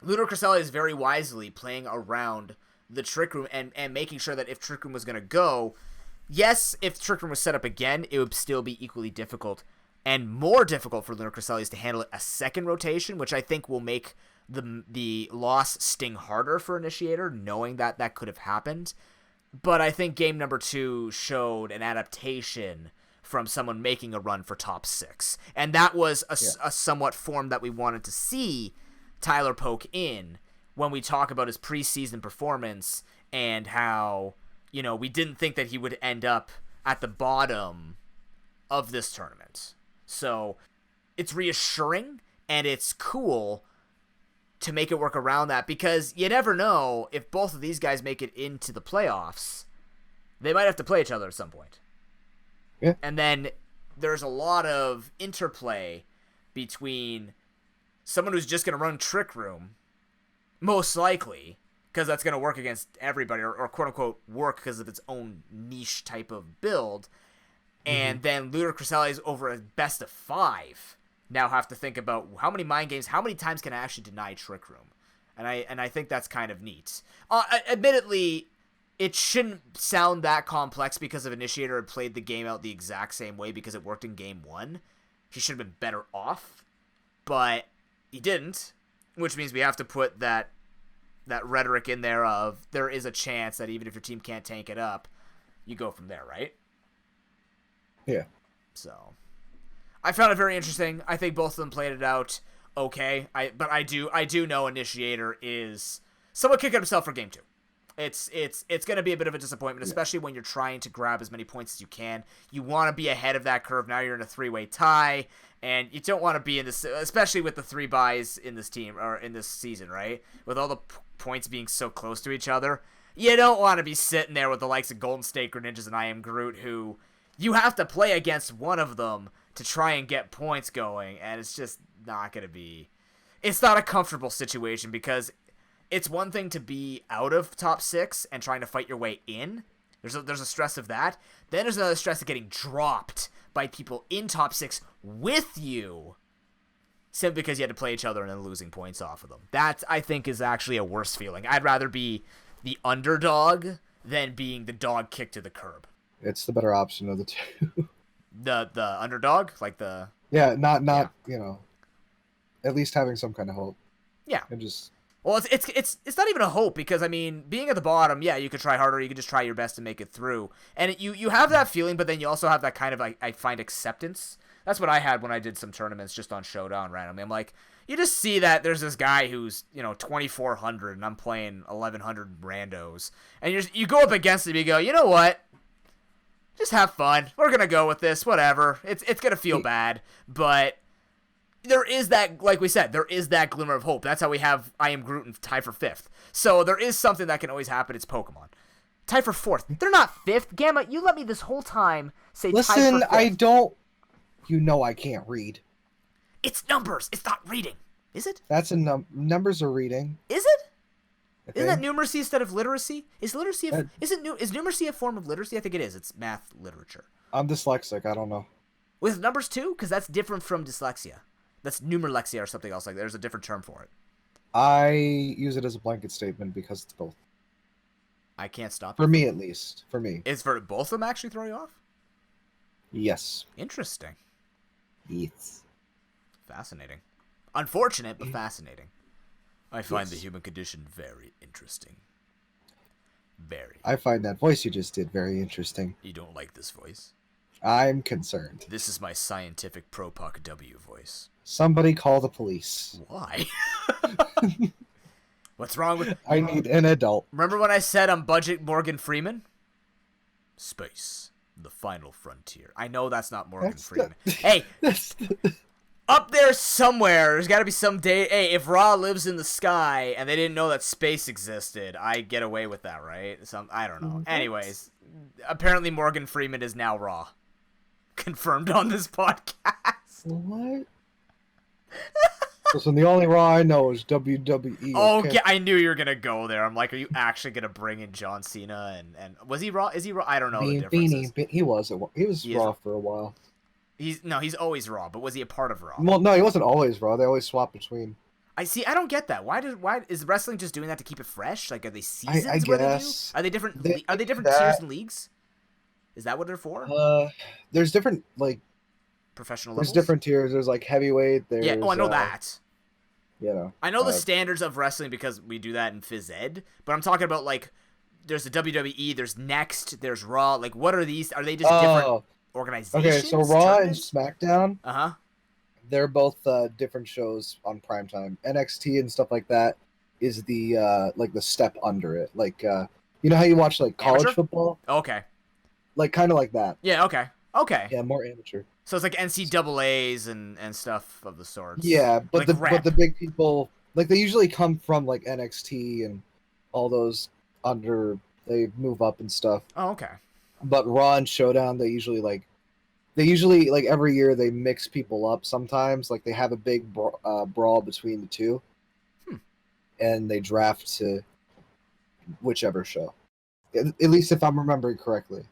[SPEAKER 1] Lunar Cresselia is very wisely playing around the Trick Room and making sure that if Trick Room was going to go, yes, if Trick Room was set up again, it would still be equally difficult and more difficult for Lunar Cresselias to handle it a second rotation, which I think will make the loss sting harder for Initiator, knowing that could have happened. But I think game number 2 showed an adaptation from someone making a run for top 6. And that was a somewhat form that we wanted to see Tyler Poke in, when we talk about his preseason performance and how, we didn't think that he would end up at the bottom of this tournament. So it's reassuring and it's cool to make it work around that, because you never know if both of these guys make it into the playoffs. They might have to play each other at some point.
[SPEAKER 2] Yeah.
[SPEAKER 1] And then there's a lot of interplay between someone who's just going to run Trick Room, most likely, because that's going to work against everybody, or quote-unquote work because of its own niche type of build, and then Lunar Chrysali's over a best of 5 now have to think about how many mind games, how many times can I actually deny Trick Room? And I think that's kind of neat. Admittedly, it shouldn't sound that complex because if Initiator had played the game out the exact same way because it worked in game 1. He should have been better off, but he didn't, which means we have to put that rhetoric in there of there is a chance that even if your team can't tank it up, you go from there, right?
[SPEAKER 2] Yeah.
[SPEAKER 1] So, I found it very interesting. I think both of them played it out okay. But I do know Initiator is somewhat kicking himself for game 2. It's going to be a bit of a disappointment, especially when you're trying to grab as many points as you can. You want to be ahead of that curve. Now you're in a 3-way tie, and you don't want to be in this, especially with the 3 buys in this team or in this season, right? With all the points being so close to each other, you don't want to be sitting there with the likes of Golden State Greninjas and I Am Groot, who you have to play against one of them to try and get points going, and it's just not going to be. It's not a comfortable situation because it's one thing to be out of top 6 and trying to fight your way in. There's a stress of that. Then there's another stress of getting dropped by people in top 6 with you simply because you had to play each other and then losing points off of them. That, I think, is actually a worse feeling. I'd rather be the underdog than being the dog kicked to the curb.
[SPEAKER 2] It's the better option of the two.
[SPEAKER 1] The underdog? Like the...
[SPEAKER 2] Yeah, not you know, at least having some kind of hope.
[SPEAKER 1] Yeah.
[SPEAKER 2] And just...
[SPEAKER 1] Well, it's not even a hope because, I mean, being at the bottom, yeah, you could try harder, you could just try your best to make it through. And you have that feeling, but then you also have that kind of, I find, acceptance. That's what I had when I did some tournaments just on Showdown randomly. I'm like, you just see that there's this guy who's, 2,400 and I'm playing 1,100 randos. And you go up against him and you go, you know what? Just have fun. We're going to go with this, whatever. It's going to feel bad, but... There is that, like we said, there is that glimmer of hope. That's how we have I Am Groot and tie for 5th. So there is something that can always happen. It's Pokemon. Tie for 4th. They're not 5th. Gamma, you let me this whole time say tie for 5th.
[SPEAKER 2] Listen, I don't... You know I can't read.
[SPEAKER 1] It's numbers. It's not reading. Is it?
[SPEAKER 2] That's a numbers are reading.
[SPEAKER 1] Is it? Isn't that numeracy instead of literacy? Is literacy... is numeracy a form of literacy? I think it is. It's math literature.
[SPEAKER 2] I'm dyslexic. I don't know.
[SPEAKER 1] With numbers too? Because that's different from dyslexia. That's numerlexia or something else like that. There's a different term for it.
[SPEAKER 2] I use it as a blanket statement because it's both.
[SPEAKER 1] I can't stop
[SPEAKER 2] For me, at least. For me.
[SPEAKER 1] Is for both of them actually throw you off?
[SPEAKER 2] Yes.
[SPEAKER 1] Interesting.
[SPEAKER 2] Yes.
[SPEAKER 1] Fascinating. Unfortunate, but fascinating. I find the human condition very interesting. Very.
[SPEAKER 2] I find that voice you just did very interesting.
[SPEAKER 1] You don't like this voice?
[SPEAKER 2] I'm concerned.
[SPEAKER 1] This is my scientific ProPokeW voice.
[SPEAKER 2] Somebody call the police.
[SPEAKER 1] Why? What's wrong with...
[SPEAKER 2] I need an adult.
[SPEAKER 1] Remember when I said I'm budget Morgan Freeman? Space. The final frontier. I know that's not Morgan Freeman. Hey! Up there somewhere, there's got to be some day... Hey, if Ra lives in the sky and they didn't know that space existed, I get away with that, right? I don't know. Anyways, apparently Morgan Freeman is now Ra. Confirmed on this podcast.
[SPEAKER 2] What? Listen, the only Raw I know is WWE.
[SPEAKER 1] Oh, okay? I knew you were gonna go there. I'm like, are you actually gonna bring in John Cena? And was he Raw? Is he Raw? I don't know the differences.
[SPEAKER 2] He was Raw for a while.
[SPEAKER 1] He's always Raw. But was he a part of Raw?
[SPEAKER 2] Well, no, he wasn't always Raw. They always swap between.
[SPEAKER 1] I see. I don't get that. Why is wrestling just doing that to keep it fresh? Like, are they seasons?
[SPEAKER 2] I guess.
[SPEAKER 1] Are they different? Are they different tiers and leagues? Is that what they're for?
[SPEAKER 2] There's different
[SPEAKER 1] professional levels?
[SPEAKER 2] There's different tiers. There's heavyweight. There's,
[SPEAKER 1] yeah. Oh, I know that.
[SPEAKER 2] I
[SPEAKER 1] know the standards of wrestling because we do that in phys ed. But I'm talking about there's the WWE. There's Next. There's Raw. Like, what are these? Are they just different organizations?
[SPEAKER 2] Okay, so Raw and SmackDown. They're both different shows on primetime. NXT and stuff like that is the the step under it. You know how you watch college
[SPEAKER 1] amateur?
[SPEAKER 2] Football?
[SPEAKER 1] Okay.
[SPEAKER 2] Kind of like that.
[SPEAKER 1] Yeah. Okay. Okay.
[SPEAKER 2] Yeah, more amateur.
[SPEAKER 1] So it's like NCAA's and stuff of the sorts.
[SPEAKER 2] Yeah, but the big people they usually come from NXT and all those they move up and stuff.
[SPEAKER 1] Oh, okay.
[SPEAKER 2] But Raw and Showdown, they usually they usually like every year they mix people up. Sometimes like they have a big brawl between the two, and they draft to whichever show. At least if I'm remembering correctly.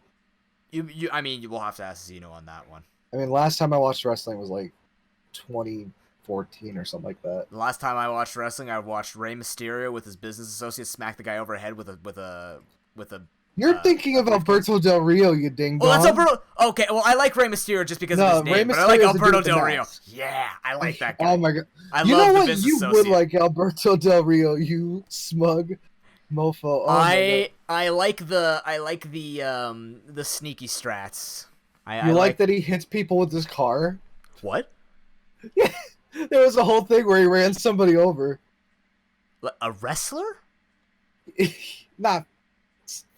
[SPEAKER 1] I mean, you will have to ask Zeno on that one.
[SPEAKER 2] I mean, last time I watched wrestling was like 2014 or something like that.
[SPEAKER 1] The last time I watched wrestling, I watched Rey Mysterio with his business associate smack the guy over the head with a.
[SPEAKER 2] You're thinking of Alberto Del Rio, you ding dong.
[SPEAKER 1] Oh, that's Alberto. Okay, well, I like Rey Mysterio just because of his name, but I like Alberto Del Rio. Yeah, I like that guy.
[SPEAKER 2] Oh my god!
[SPEAKER 1] I
[SPEAKER 2] you
[SPEAKER 1] love
[SPEAKER 2] know
[SPEAKER 1] the
[SPEAKER 2] what?
[SPEAKER 1] business
[SPEAKER 2] You
[SPEAKER 1] associate.
[SPEAKER 2] would like Alberto Del Rio, you smug mofo. Oh
[SPEAKER 1] I like the sneaky strats. I
[SPEAKER 2] like that he hits people with his car.
[SPEAKER 1] What?
[SPEAKER 2] There was a whole thing where he ran somebody over.
[SPEAKER 1] A wrestler?
[SPEAKER 2] Not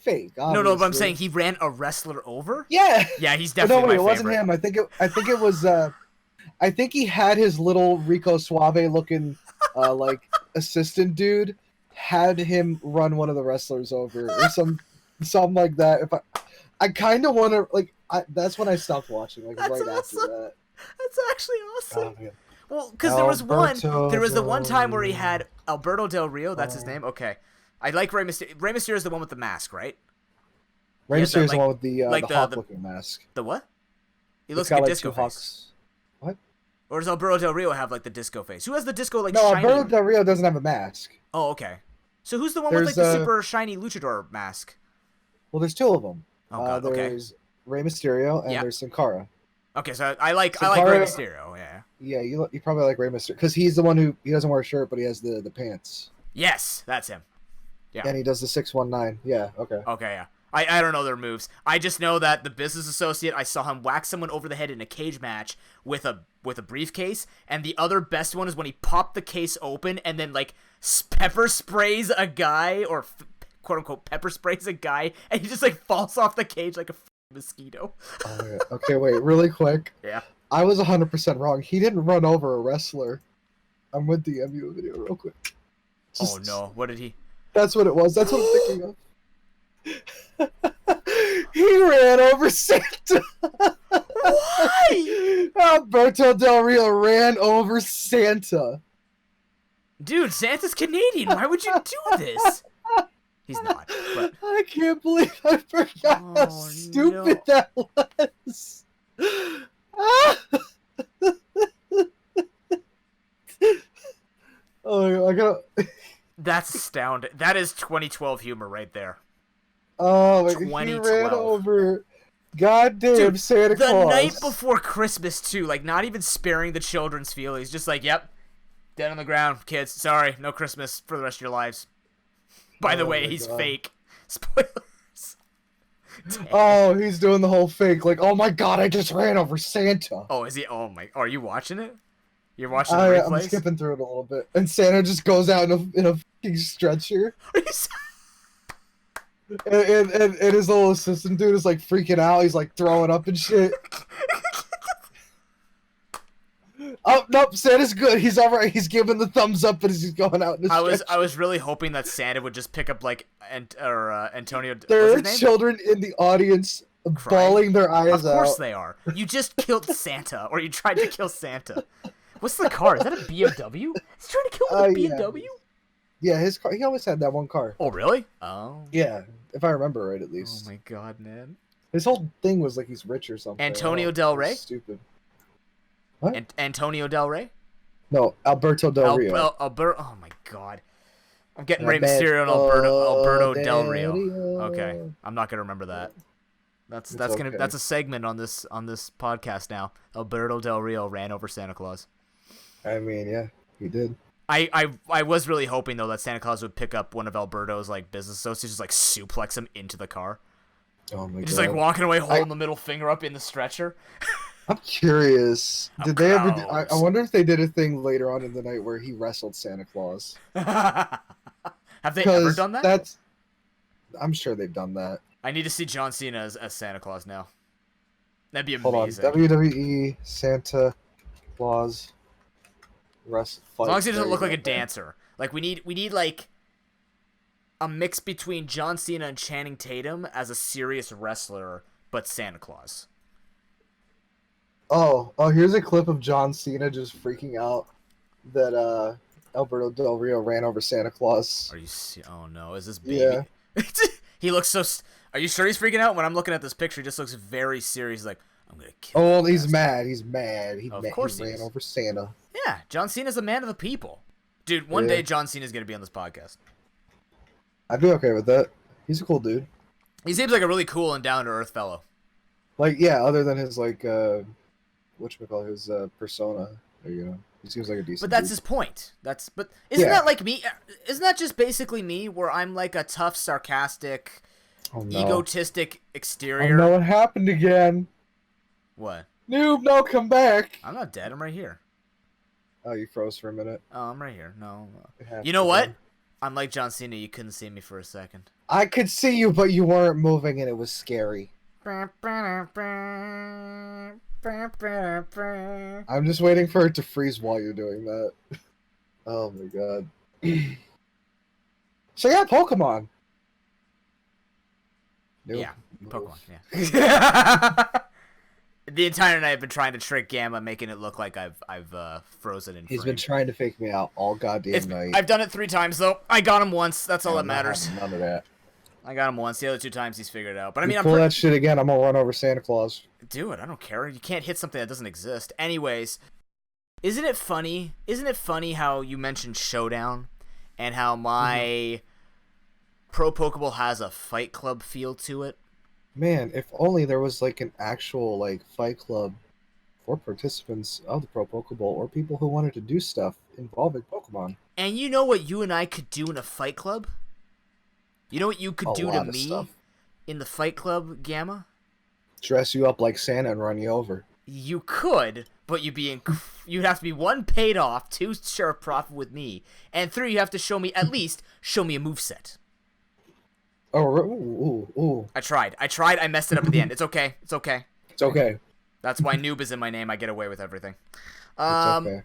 [SPEAKER 2] fake. Obviously.
[SPEAKER 1] No, but I'm saying he ran a wrestler over.
[SPEAKER 2] Yeah.
[SPEAKER 1] Yeah, he's definitely my
[SPEAKER 2] it wasn't
[SPEAKER 1] favorite.
[SPEAKER 2] him. I think it was. I think he had his little Rico Suave looking like assistant dude had him run one of the wrestlers over or something like that. If I kind of want to like. That's when I stopped watching. Like
[SPEAKER 1] That's
[SPEAKER 2] right
[SPEAKER 1] awesome.
[SPEAKER 2] after that.
[SPEAKER 1] That's actually awesome.
[SPEAKER 2] Oh,
[SPEAKER 1] well, because there was the one time where he had Alberto Del Rio. That's his name. Okay, I like Rey Mysterio. Rey Mysterio is the one with the mask, right?
[SPEAKER 2] Rey Mysterio is the one with the
[SPEAKER 1] the
[SPEAKER 2] hawk-looking mask.
[SPEAKER 1] The what? He looks
[SPEAKER 2] got,
[SPEAKER 1] like a
[SPEAKER 2] like,
[SPEAKER 1] disco
[SPEAKER 2] two
[SPEAKER 1] face.
[SPEAKER 2] hawks. What?
[SPEAKER 1] Or does Alberto Del Rio have like the disco face? Who has the disco like
[SPEAKER 2] No,
[SPEAKER 1] shiny?
[SPEAKER 2] Alberto Del Rio doesn't have a mask.
[SPEAKER 1] Oh, okay. So who's the one with like the super shiny luchador mask?
[SPEAKER 2] Well, there's two of them.
[SPEAKER 1] Oh god. Okay.
[SPEAKER 2] There's Rey Mysterio and there's Sin Cara.
[SPEAKER 1] Okay, so I like Rey Mysterio. Yeah.
[SPEAKER 2] Yeah, you probably like Rey Mysterio because he's the one who he doesn't wear a shirt, but he has the pants.
[SPEAKER 1] Yes, that's him. Yeah.
[SPEAKER 2] And he does the 619. Yeah. Okay.
[SPEAKER 1] Okay. Yeah. I don't know their moves. I just know that the business associate, I saw him whack someone over the head in a cage match with a briefcase, and the other best one is when he popped the case open and then like pepper sprays a guy or quote unquote pepper sprays a guy, and he just like falls off the cage like a mosquito.
[SPEAKER 2] Oh, yeah. Okay, wait, really quick.
[SPEAKER 1] Yeah.
[SPEAKER 2] I was 100% wrong. He didn't run over a wrestler. I'm with the MU video real quick.
[SPEAKER 1] Oh no, what did he?
[SPEAKER 2] That's what it was. That's what I'm thinking of. He ran over Santa.
[SPEAKER 1] Why?
[SPEAKER 2] Alberto Del Rio ran over Santa.
[SPEAKER 1] Dude, Santa's Canadian. Why would you do this? He's not. But...
[SPEAKER 2] I can't believe I forgot how stupid that was. Oh, I gotta.
[SPEAKER 1] That's astounding. That is 2012 humor right there.
[SPEAKER 2] Oh, he ran over goddamn Santa Claus.
[SPEAKER 1] The night before Christmas, too. Like, not even sparing the children's feelings. Just like, yep, dead on the ground, kids. Sorry, no Christmas for the rest of your lives. By the way, he's fake. Spoilers.
[SPEAKER 2] Oh, he's doing the whole fake. Like, oh my god, I just ran over Santa.
[SPEAKER 1] Oh, is he? Oh my. Are you watching it? You're watching the replays?
[SPEAKER 2] I'm skipping through it a little bit. And Santa just goes out in a fucking stretcher. And his little assistant dude is like freaking out. He's like throwing up and shit. Oh nope, Santa's good. He's all right. He's giving the thumbs up, but he's going out in the stretcher.
[SPEAKER 1] I was really hoping that Santa would just pick up like Antonio.
[SPEAKER 2] There are children in the audience bawling their eyes out.
[SPEAKER 1] Of course they are. You just killed Santa, or you tried to kill Santa. What's the car? Is that a BMW? He's trying to kill him with a BMW?
[SPEAKER 2] Yeah, his car. He always had that one car.
[SPEAKER 1] Oh, really? Oh.
[SPEAKER 2] Yeah, if I remember right, at least.
[SPEAKER 1] Oh my god, man.
[SPEAKER 2] His whole thing was like he's rich or something.
[SPEAKER 1] Antonio Del Rey?
[SPEAKER 2] Stupid. What?
[SPEAKER 1] Antonio Del Rey?
[SPEAKER 2] No, Alberto Del Rio.
[SPEAKER 1] Alberto. Oh my god. I'm getting Rey Mysterio and Alberto Del Rio. Okay, I'm not gonna remember that. That's a segment on this podcast now. Alberto Del Rio ran over Santa Claus.
[SPEAKER 2] I mean, yeah, he did.
[SPEAKER 1] I was really hoping though that Santa Claus would pick up one of Alberto's like business associates, just like suplex him into the car.
[SPEAKER 2] Oh my god!
[SPEAKER 1] Just like walking away, holding the middle finger up in the stretcher.
[SPEAKER 2] I'm curious. Did they ever? I wonder if they did a thing later on in the night where he wrestled Santa Claus.
[SPEAKER 1] Have they ever done that?
[SPEAKER 2] I'm sure they've done that.
[SPEAKER 1] I need to see John Cena as Santa Claus now. That'd be
[SPEAKER 2] Hold
[SPEAKER 1] amazing.
[SPEAKER 2] on, WWE Santa Claus wrestle fight.
[SPEAKER 1] As long as he doesn't look like a dancer. Like we need like a mix between John Cena and Channing Tatum as a serious wrestler, but Santa Claus.
[SPEAKER 2] Oh, here's a clip of John Cena just freaking out that Alberto Del Rio ran over Santa Claus.
[SPEAKER 1] Are you? Oh no, is this baby?
[SPEAKER 2] Yeah.
[SPEAKER 1] He looks so. Are you sure he's freaking out? When I'm looking at this picture, he just looks very serious. He's like, I'm gonna kill.
[SPEAKER 2] Oh, well,
[SPEAKER 1] that
[SPEAKER 2] he's
[SPEAKER 1] bastard.
[SPEAKER 2] mad. He's mad. He
[SPEAKER 1] He
[SPEAKER 2] ran over Santa.
[SPEAKER 1] Yeah, John Cena's a man of the people. Dude, one day John Cena's gonna be on this podcast.
[SPEAKER 2] I'd be okay with that. He's a cool dude.
[SPEAKER 1] He seems like a really cool and down to earth fellow.
[SPEAKER 2] Like, yeah, other than his whatchamacallit, his persona. You know, he seems like a decent.
[SPEAKER 1] But that's
[SPEAKER 2] dude.
[SPEAKER 1] his point. Isn't that like me? Isn't that just basically me, where I'm like a tough, sarcastic, egotistic exterior?
[SPEAKER 2] Oh no, what happened again?
[SPEAKER 1] What?
[SPEAKER 2] Noob, no, come back.
[SPEAKER 1] I'm not dead. I'm right here.
[SPEAKER 2] Oh, you froze for a minute.
[SPEAKER 1] Oh, I'm right here. No. You know what? I'm like John Cena. You couldn't see me for a second.
[SPEAKER 2] I could see you, but you weren't moving, and it was scary. I'm just waiting for it to freeze while you're doing that. Oh my god. So yeah, Pokemon. Nope.
[SPEAKER 1] Yeah, Pokemon. Yeah. The entire night I've been trying to trick Gamma, making it look like I've frozen in.
[SPEAKER 2] He's been trying to fake me out all goddamn night.
[SPEAKER 1] I've done it 3 times though. I got him once. That's all that matters.
[SPEAKER 2] None of that.
[SPEAKER 1] I got him once. The other 2 times he's figured it out. But I mean,
[SPEAKER 2] pull that shit again, I'm gonna run over Santa Claus.
[SPEAKER 1] Do it. I don't care. You can't hit something that doesn't exist. Anyways, isn't it funny? Isn't it funny how you mentioned Showdown, and how my Pro Pokeball has a Fight Club feel to it?
[SPEAKER 2] Man, if only there was like an actual like fight club for participants of the Pro Pokeball or people who wanted to do stuff involving Pokemon.
[SPEAKER 1] And you know what you and I could do in a fight club? You know what you could do to me in the fight club, Gamma?
[SPEAKER 2] Dress you up like Santa and run you over.
[SPEAKER 1] You could, but you'd have to be 1, paid off, 2, share a profit with me, and 3, you have to show me a moveset.
[SPEAKER 2] Oh, ooh.
[SPEAKER 1] I tried. I messed it up at the end. It's okay.
[SPEAKER 2] It's okay.
[SPEAKER 1] That's why Noob is in my name. I get away with everything.
[SPEAKER 2] It's okay.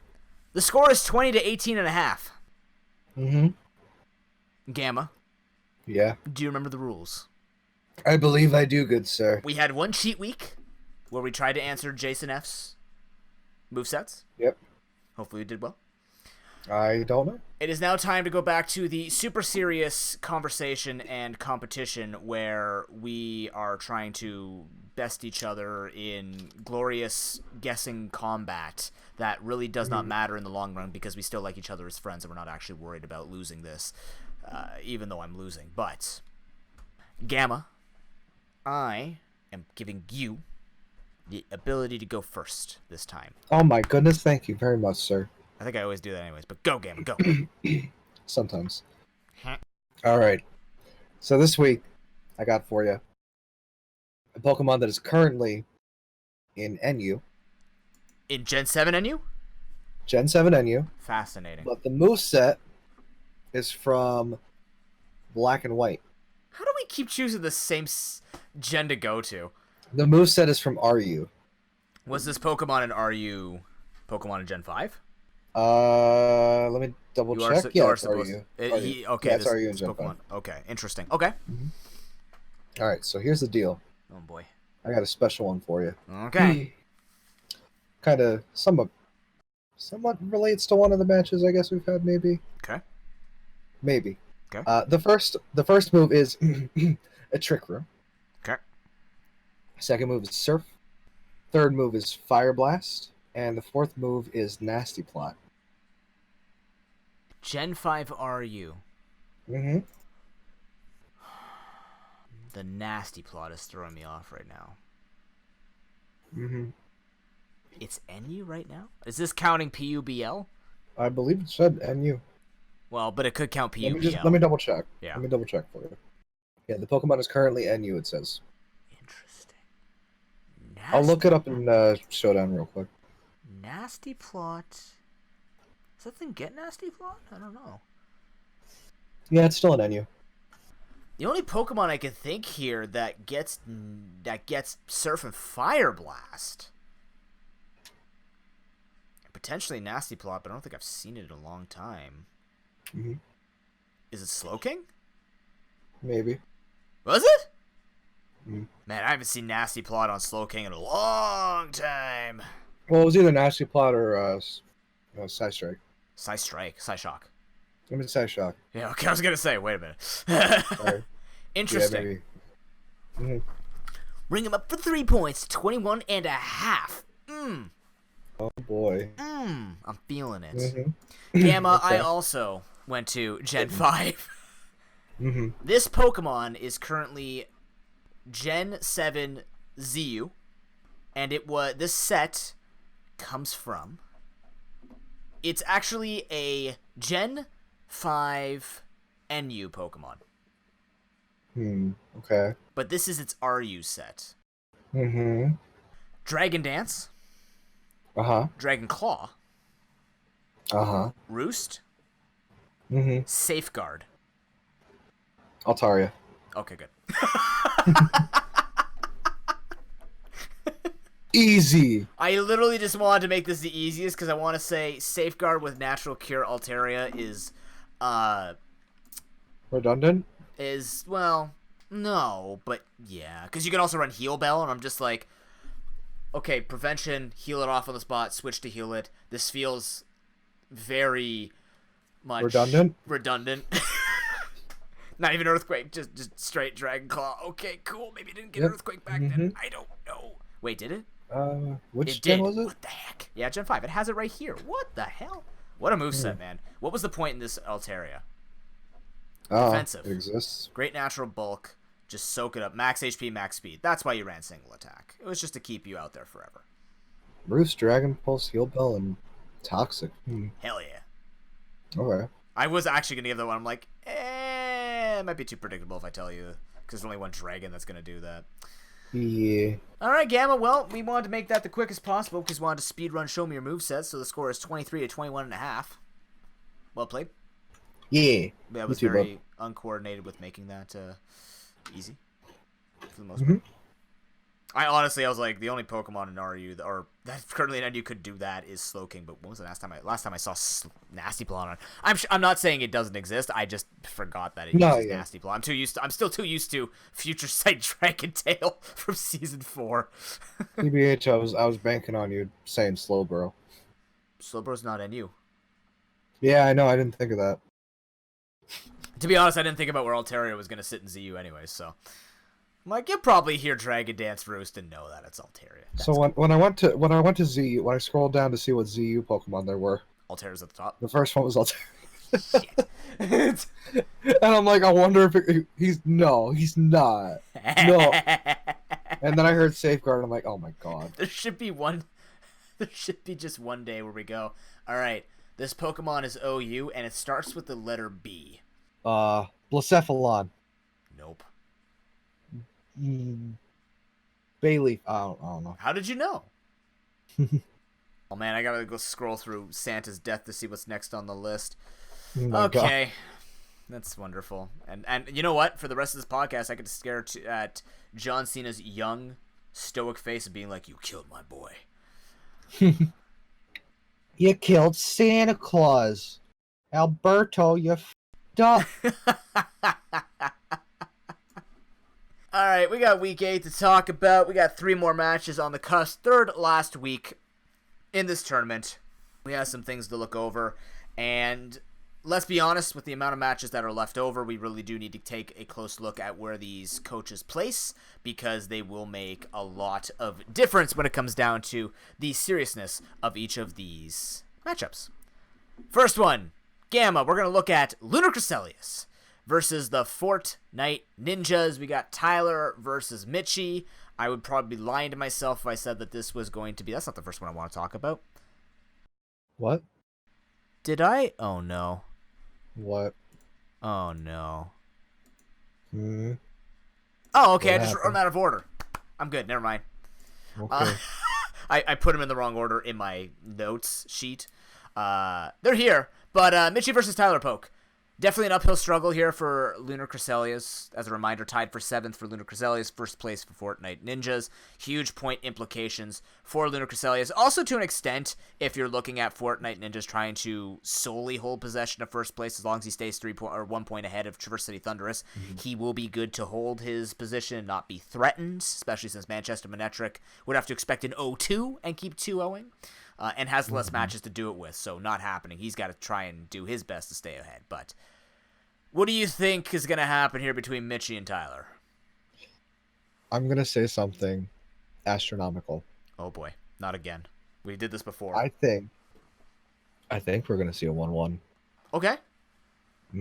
[SPEAKER 1] The score is 20 to 18.5. Gamma.
[SPEAKER 2] Yeah.
[SPEAKER 1] Do you remember the rules?
[SPEAKER 2] I believe I do, good sir.
[SPEAKER 1] We had 1 cheat week where we tried to answer Jason F's movesets.
[SPEAKER 2] Yep.
[SPEAKER 1] Hopefully we did well.
[SPEAKER 2] I don't know.
[SPEAKER 1] It is now time to go back to the super serious conversation and competition where we are trying to best each other in glorious guessing combat that really does not matter in the long run because we still like each other as friends and we're not actually worried about losing this, even though I'm losing. But, Gamma, I am giving you the ability to go first this time.
[SPEAKER 2] Oh my goodness, thank you very much, sir.
[SPEAKER 1] I think I always do that anyways, but go, Gamma, go.
[SPEAKER 2] Sometimes. Alright. So this week, I got for you a Pokemon that is currently in NU.
[SPEAKER 1] In Gen 7 NU?
[SPEAKER 2] Gen 7 NU.
[SPEAKER 1] Fascinating.
[SPEAKER 2] But the moveset is from Black and White.
[SPEAKER 1] How do we keep choosing the same gen to go to?
[SPEAKER 2] The moveset is from RU.
[SPEAKER 1] Was this Pokemon in RU Pokemon in Gen 5?
[SPEAKER 2] Let me double check.
[SPEAKER 1] You are
[SPEAKER 2] it's
[SPEAKER 1] supposed
[SPEAKER 2] RU.
[SPEAKER 1] to. Okay,
[SPEAKER 2] yeah, it's RU in Gen
[SPEAKER 1] Pokemon.
[SPEAKER 2] 5.
[SPEAKER 1] Okay, interesting. Okay.
[SPEAKER 2] Alright, so here's the deal.
[SPEAKER 1] Oh boy.
[SPEAKER 2] I got a special one for you.
[SPEAKER 1] Okay.
[SPEAKER 2] Kind of somewhat relates to one of the matches I guess we've had, maybe.
[SPEAKER 1] Okay.
[SPEAKER 2] Maybe.
[SPEAKER 1] Okay.
[SPEAKER 2] The first move is a Trick Room.
[SPEAKER 1] Okay.
[SPEAKER 2] Second move is Surf. Third move is Fire Blast. And the fourth move is Nasty Plot.
[SPEAKER 1] Gen 5 RU.
[SPEAKER 2] Mm-hmm.
[SPEAKER 1] The Nasty Plot is throwing me off right now.
[SPEAKER 2] Mm-hmm.
[SPEAKER 1] It's NU right now? Is this counting PUBL?
[SPEAKER 2] I believe it said NU.
[SPEAKER 1] Well, but it could count PUBL.
[SPEAKER 2] Let me double check.
[SPEAKER 1] Yeah.
[SPEAKER 2] Let me double check for you. Yeah, the Pokemon is currently NU, it says.
[SPEAKER 1] Interesting.
[SPEAKER 2] I'll look it up in Showdown real quick.
[SPEAKER 1] Nasty Plot. Does that thing get Nasty Plot? I don't know.
[SPEAKER 2] Yeah, it's still an NU.
[SPEAKER 1] The only Pokemon I can think here that gets Surf and Fire Blast. Potentially Nasty Plot, but I don't think I've seen it in a long time.
[SPEAKER 2] Mm-hmm.
[SPEAKER 1] Is it Slowking?
[SPEAKER 2] Maybe.
[SPEAKER 1] Was it?
[SPEAKER 2] Mm.
[SPEAKER 1] Man, I haven't seen Nasty Plot on Slowking in a long time.
[SPEAKER 2] Well, it was either Nasty Plot or Side Strike.
[SPEAKER 1] Side Shock.
[SPEAKER 2] I mean, Side Shock.
[SPEAKER 1] Yeah, okay, I was gonna say, wait a minute.
[SPEAKER 2] Sorry.
[SPEAKER 1] Interesting.
[SPEAKER 2] Yeah, maybe.
[SPEAKER 1] Ring him up for 3 points, 21 and a half.
[SPEAKER 2] Oh boy.
[SPEAKER 1] I'm feeling it.
[SPEAKER 2] Mm-hmm.
[SPEAKER 1] Gamma,
[SPEAKER 2] Okay.
[SPEAKER 1] I also went to Gen 5.
[SPEAKER 2] Mm-hmm.
[SPEAKER 1] This Pokemon is currently Gen 7 ZU, and this set comes from. It's actually a Gen 5 NU Pokemon.
[SPEAKER 2] Okay.
[SPEAKER 1] But this is its RU set.
[SPEAKER 2] Mm-hmm.
[SPEAKER 1] Dragon Dance,
[SPEAKER 2] Uh-huh.
[SPEAKER 1] Dragon Claw,
[SPEAKER 2] Uh-huh.
[SPEAKER 1] Roost,
[SPEAKER 2] Mm-hmm.
[SPEAKER 1] Safeguard.
[SPEAKER 2] Altaria.
[SPEAKER 1] Okay, good.
[SPEAKER 2] Easy.
[SPEAKER 1] I literally just wanted to make this the easiest because I want to say Safeguard with Natural Cure Altaria is,
[SPEAKER 2] Redundant?
[SPEAKER 1] well, no, but yeah. Because you can also run Heal Bell, and I'm just like, okay, prevention, heal it off on the spot, switch to heal it. This feels very much redundant. Not even Earthquake, just straight Dragon Claw. Okay, cool. Maybe it didn't get Earthquake back then. I don't know. Wait, did it?
[SPEAKER 2] Which
[SPEAKER 1] It
[SPEAKER 2] gen
[SPEAKER 1] did.
[SPEAKER 2] was it?
[SPEAKER 1] What the heck? Yeah, Gen 5. It has it right here. What the hell? What a moveset, man. What was the point in this Altaria? Defensive.
[SPEAKER 2] It exists.
[SPEAKER 1] Great natural bulk. Just soak it up. Max HP, max speed. That's why you ran single attack. It was just to keep you out there forever.
[SPEAKER 2] Roost, Dragon Pulse, Heal Bell, and Toxic.
[SPEAKER 1] Hell yeah.
[SPEAKER 2] Okay.
[SPEAKER 1] I was actually going to give that one. I'm like, it might be too predictable if I tell you. Because there's only one dragon that's going to do that.
[SPEAKER 2] Yeah.
[SPEAKER 1] Alright, Gamma. Well, we wanted to make that the quickest possible because we wanted to speedrun Show Me Your Moveset. So the score is 23 to 21.5. Well played.
[SPEAKER 2] Yeah.
[SPEAKER 1] I was
[SPEAKER 2] too,
[SPEAKER 1] very uncoordinated with making that easy for the most
[SPEAKER 2] Mm-hmm.
[SPEAKER 1] part. I was like, the only Pokemon in RU or that currently in NU could do that is Slowking. But when was the last time I saw Nasty Plot on? I'm not saying it doesn't exist. I just forgot that it uses Nasty Plot. I'm still too used to Future Sight Dragon Tail from season 4.
[SPEAKER 2] TBH, I was banking on you saying Slowbro.
[SPEAKER 1] Slowbro's not NU.
[SPEAKER 2] Yeah, I know. I didn't think of that.
[SPEAKER 1] To be honest, I didn't think about where Altaria was going to sit in ZU anyway, so I'm like, you'll probably hear Dragon Dance Roost and know that it's Altaria. That's
[SPEAKER 2] So when I went to ZU, when I scrolled down to see what ZU Pokemon there were,
[SPEAKER 1] Altaria's at the top.
[SPEAKER 2] the first one was Altaria.
[SPEAKER 1] Shit.
[SPEAKER 2] And I'm like, I wonder if he's not. No. And then I heard Safeguard, and I'm like, oh my god.
[SPEAKER 1] There should be just one day where we go, all right, this Pokemon is OU, and it starts with the letter B.
[SPEAKER 2] Blacephalon.
[SPEAKER 1] Nope.
[SPEAKER 2] Bayleaf. I don't know.
[SPEAKER 1] How did you know? Oh man, I gotta go scroll through Santa's Death to see what's next on the list.
[SPEAKER 2] Oh my
[SPEAKER 1] Okay.
[SPEAKER 2] God.
[SPEAKER 1] That's wonderful. And you know what? For the rest of this podcast, I get to stare at John Cena's young, stoic face of being like, you killed my boy.
[SPEAKER 2] You killed Santa Claus. Alberto, you f***ed up.
[SPEAKER 1] All right, we got week 8 to talk about. We got 3 more matches on the cusp. Third last week in this tournament. We have some things to look over. And let's be honest, with the amount of matches that are left over, we really do need to take a close look at where these coaches place, because they will make a lot of difference when it comes down to the seriousness of each of these matchups. First one, Gamma, we're going to look at Lunar Cresselia versus the Fortnite Ninjas. We got Tyler versus Mitchie. I would probably be lying to myself if I said that this was going to be... That's not the first one I want to talk about.
[SPEAKER 2] What?
[SPEAKER 1] Did I? Oh, no.
[SPEAKER 2] What?
[SPEAKER 1] Oh, no.
[SPEAKER 2] Oh,
[SPEAKER 1] okay, I just run out of order. I'm good, never mind.
[SPEAKER 2] Okay.
[SPEAKER 1] I put them in the wrong order in my notes sheet. They're here, but Mitchie versus Tyler Poke. Definitely an uphill struggle here for Lunar Cresselia. As a reminder, tied for 7th for Lunar Cresselia, first place for Fortnite Ninjas. Huge point implications for Lunar Cresselia. Also, to an extent, if you're looking at Fortnite Ninjas trying to solely hold possession of first place, as long as he stays 1 point ahead of Traverse City Thunderous, he will be good to hold his position and not be threatened, especially since Manchester Manetric would have to expect an 0-2 and keep 2-0ing. And has less matches to do it with, so not happening. He's got to try and do his best to stay ahead. But what do you think is going to happen here between Mitchie and Tyler?
[SPEAKER 2] I'm going to say something astronomical.
[SPEAKER 1] Oh boy, not again. We did this before.
[SPEAKER 2] I think we're going to see a 1-1.
[SPEAKER 1] Okay.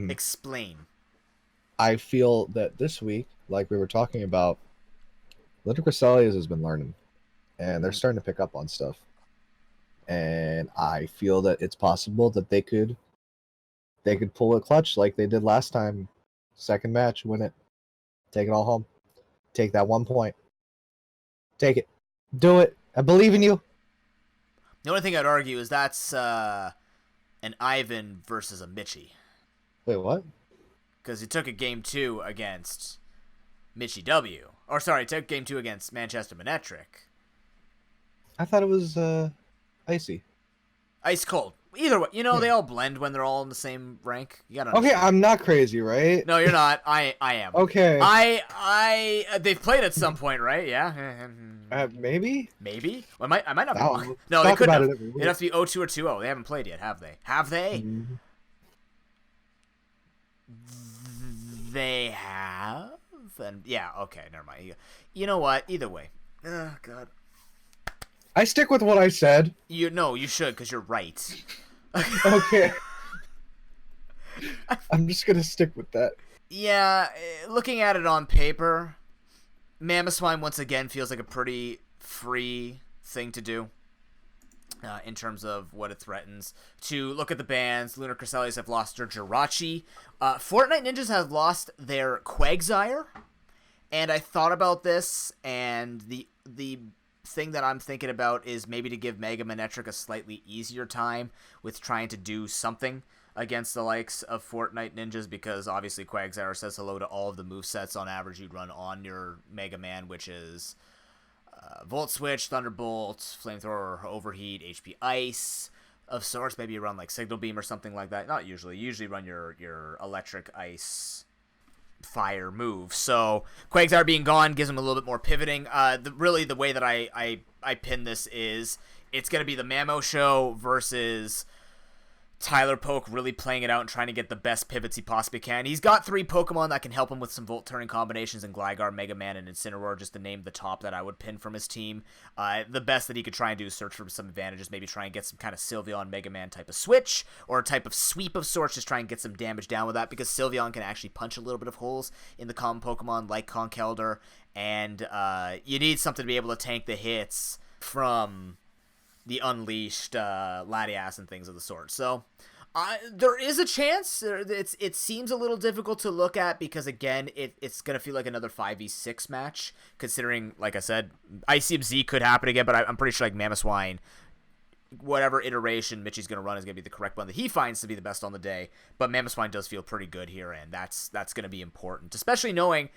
[SPEAKER 1] Explain.
[SPEAKER 2] I feel that this week, like we were talking about, Lunar Cresselia has been learning, and they're starting to pick up on stuff. And I feel that it's possible that they could pull a clutch like they did last time. Second match, win it. Take it all home. Take that 1 point. Take it. Do it. I believe in you.
[SPEAKER 1] The only thing I'd argue is that's an Ivan versus a Mitchie.
[SPEAKER 2] Wait, what?
[SPEAKER 1] Because he took a game 2 against Mitchie W. Or sorry, took game 2 against Manchester Manetric.
[SPEAKER 2] I thought it was icy.
[SPEAKER 1] Ice cold. Either way, they all blend when they're all in the same rank. You gotta
[SPEAKER 2] understand. Okay, I'm not crazy, right?
[SPEAKER 1] No, you're not. I am.
[SPEAKER 2] Okay.
[SPEAKER 1] They've played at some point, right? Yeah.
[SPEAKER 2] Maybe.
[SPEAKER 1] Maybe. I might not. No, they couldn't. It has to be 0-2 or 2-0. They haven't played yet, have they? Have they? Mm-hmm. They have. And yeah. Okay. Never mind. You know what? Either way. Oh God.
[SPEAKER 2] I stick with what I said.
[SPEAKER 1] You should, because you're right.
[SPEAKER 2] Okay. I'm just going to stick with that.
[SPEAKER 1] Yeah, looking at it on paper, Mamoswine once again feels like a pretty free thing to do in terms of what it threatens. To look at the bans, Lunar Cresselia have lost their Jirachi. Fortnite Ninjas have lost their Quagsire. And I thought about this, and the thing that I'm thinking about is maybe to give Mega Manetric a slightly easier time with trying to do something against the likes of Fortnite Ninjas, because obviously Quagsire says hello to all of the movesets on average you'd run on your Mega Man, which is Volt Switch, Thunderbolt, Flamethrower, Overheat, HP Ice, of sorts. Maybe you run like Signal Beam or something like that. Not usually. You usually run your Electric, Ice, Fire move. So Quagsire being gone gives him a little bit more pivoting. Really the way that I pin this is it's going to be the Mamo show versus Tyler Poke really playing it out and trying to get the best pivots he possibly can. He's got 3 Pokemon that can help him with some Volt turning combinations, and Gligar, Mega Man, and Incineroar, just to name the top that I would pin from his team. The best that he could try and do is search for some advantages, maybe try and get some kind of Sylveon Mega Man type of switch, or a type of sweep of sorts, just try and get some damage down with that, because Sylveon can actually punch a little bit of holes in the common Pokemon like Conkeldurr, and you need something to be able to tank the hits from the Unleashed, Latias, and things of the sort. So there is a chance. It seems a little difficult to look at because, again, it's going to feel like another 5v6 match, considering, like I said, ICMZ could happen again, but I'm pretty sure like Mamoswine, whatever iteration Mitchie's going to run is going to be the correct one that he finds to be the best on the day. But Mamoswine does feel pretty good here, and that's going to be important, especially knowing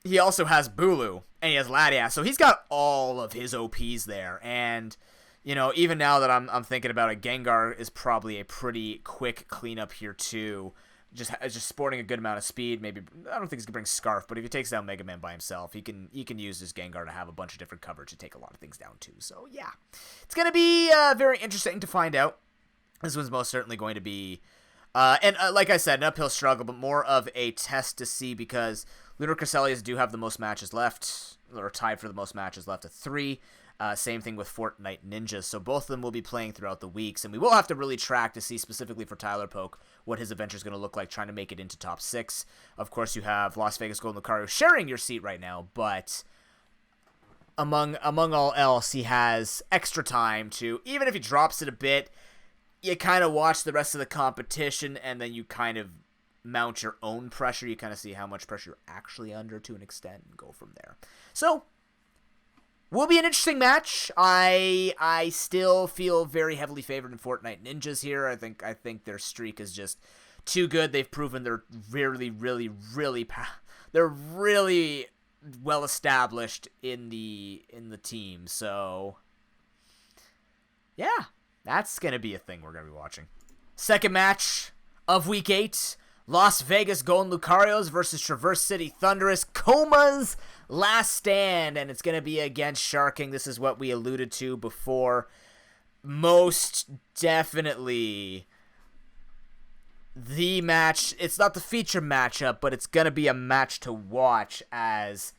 [SPEAKER 1] he also has Bulu and he has Latias, so he's got all of his OPs there. And even now that I'm thinking about it, Gengar is probably a pretty quick cleanup here too. Just sporting a good amount of speed. Maybe I don't think he's gonna bring Scarf, but if he takes down Mega Man by himself, he can use his Gengar to have a bunch of different coverage to take a lot of things down too. So yeah, it's gonna be very interesting to find out. This one's most certainly going to be, like I said, an uphill struggle, but more of a test to see, because Lunar Cresselia do have the most matches left, or tied for the most matches left at 3. Same thing with Fortnite Ninjas. So both of them will be playing throughout the weeks, and we will have to really track to see specifically for Tyler Poke what his adventure is going to look like, trying to make it into top 6. Of course, you have Las Vegas Golden Lucario sharing your seat right now, but among all else, he has extra time to, even if he drops it a bit, you kind of watch the rest of the competition, and then you kind of mount your own pressure. You kind of see how much pressure you're actually under to an extent and go from there. So will be an interesting match. I still feel very heavily favored in Fortnite Ninjas here. I think their streak is just too good. They've proven they're really, really, really they're really well established in the team. So yeah, that's gonna be a thing we're gonna be watching. Second match of Week 8. Las Vegas Golden Lucarios versus Traverse City Thunderous, Coma's last stand, and it's going to be against Sharking. This is what we alluded to before. Most definitely the match. It's not the feature matchup, but it's going to be a match to watch as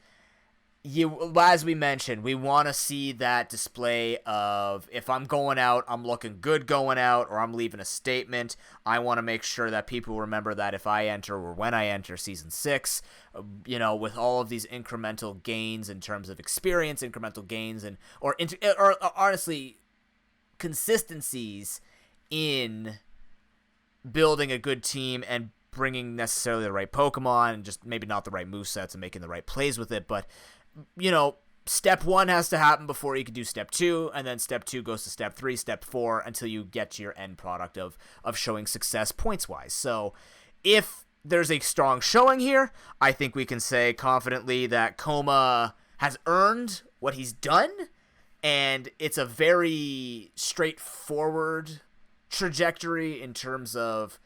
[SPEAKER 1] we mentioned, we want to see that display of if I'm going out, I'm looking good going out, or I'm leaving a statement. I want to make sure that people remember that if I enter or when I enter Season 6, with all of these incremental gains in terms of experience, incremental gains, or honestly, consistencies in building a good team and bringing necessarily the right Pokemon and just maybe not the right movesets and making the right plays with it, but step 1 has to happen before you can do step 2, and then step 2 goes to step 3, step 4, until you get to your end product of showing success points-wise. So if there's a strong showing here, I think we can say confidently that Coma has earned what he's done, and it's a very straightforward trajectory in terms of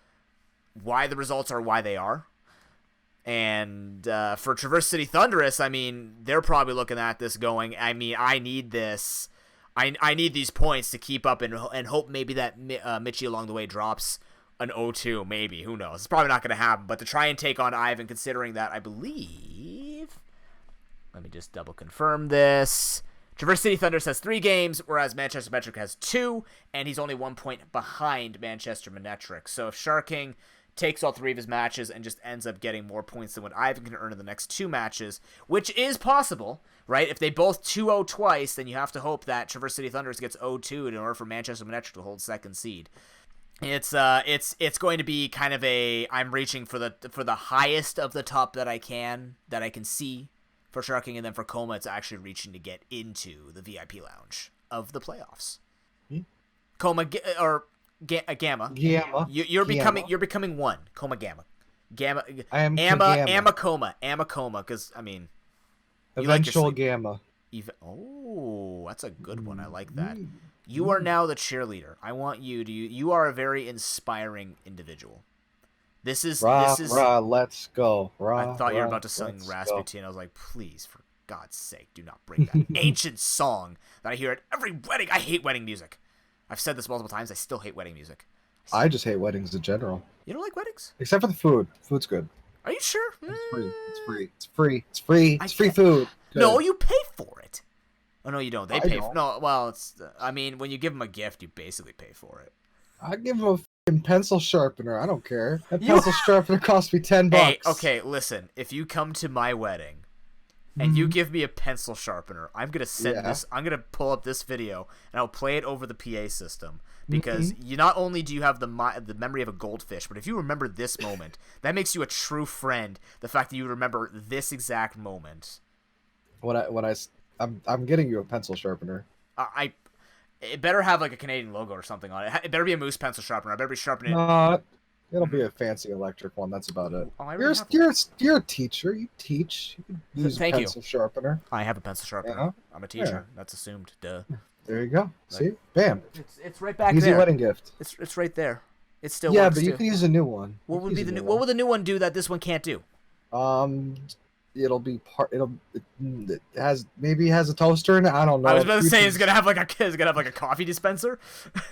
[SPEAKER 1] why the results are why they are. And for Traverse City Thunderous, I mean, they're probably looking at this going, I mean, I need this. I need these points to keep up and hope maybe that Mitchie along the way drops an 0-2, maybe. Who knows? It's probably not going to happen. But to try and take on Ivan, considering that, I believe... Let me just double confirm this. Traverse City Thunderous has 3 games, whereas Manchester Metric has 2, and he's only 1 point behind Manchester Metric. So if Sharking takes all 3 of his matches and just ends up getting more points than what Ivan can earn in the next 2 matches, which is possible, right? If they both 2-0 twice, then you have to hope that Traverse City Thunderous gets 0-2 in order for Manchester Metric to hold second seed. It's going to be kind of a I'm reaching for the highest of the top that I can see for Sharking, and then for Coma it's actually reaching to get into the VIP lounge of the playoffs. Coma Gamma. You're becoming one. Coma Gamma. Gamma.
[SPEAKER 2] I am
[SPEAKER 1] Amma Coma, because I mean,
[SPEAKER 2] eventual Gamma.
[SPEAKER 1] Oh, that's a good one. I like that. You are now the cheerleader. I want you to. You are a very inspiring individual. This is.
[SPEAKER 2] Let's go.
[SPEAKER 1] I thought you were about to sing Rasputin. I was like, please, for God's sake, do not bring that ancient song that I hear at every wedding. I hate wedding music. I've said this multiple times. I still hate wedding music.
[SPEAKER 2] I just hate weddings in general.
[SPEAKER 1] You don't like weddings?
[SPEAKER 2] Except for the food. Food's good.
[SPEAKER 1] Are you sure?
[SPEAKER 2] It's free food. Good.
[SPEAKER 1] No, you pay for it. Oh, no, you don't. They pay for no, well, it's... I mean, when you give them a gift, you basically pay for it.
[SPEAKER 2] I give them a fucking pencil sharpener. I don't care. That pencil sharpener cost me $10.
[SPEAKER 1] Hey, okay, listen. If you come to my wedding and you give me a pencil sharpener, I'm going to send this... I'm going to pull up this video, and I'll play it over the PA system. Because you not only do you have the memory of a goldfish, but if you remember this moment, that makes you a true friend. The fact that you remember this exact moment.
[SPEAKER 2] I'm getting you a pencil sharpener.
[SPEAKER 1] It better have like a Canadian logo or something on it. It better be a Moose pencil sharpener. I better be sharpening it.
[SPEAKER 2] It'll be a fancy electric one. That's about it.
[SPEAKER 1] Oh,
[SPEAKER 2] you're a teacher. You teach. You can use a pencil sharpener.
[SPEAKER 1] I have a pencil sharpener. Yeah. I'm a teacher. Yeah. That's assumed. Duh.
[SPEAKER 2] There you go. See? Bam.
[SPEAKER 1] It's right back
[SPEAKER 2] Easy
[SPEAKER 1] there.
[SPEAKER 2] wedding gift.
[SPEAKER 1] It's right there. It still
[SPEAKER 2] works.
[SPEAKER 1] works.
[SPEAKER 2] Yeah, but you can use a new one.
[SPEAKER 1] What would be what would the new one do that this one can't do?
[SPEAKER 2] It'll be it has a toaster in it. I don't know.
[SPEAKER 1] I was about to say it's gonna have like a coffee dispenser.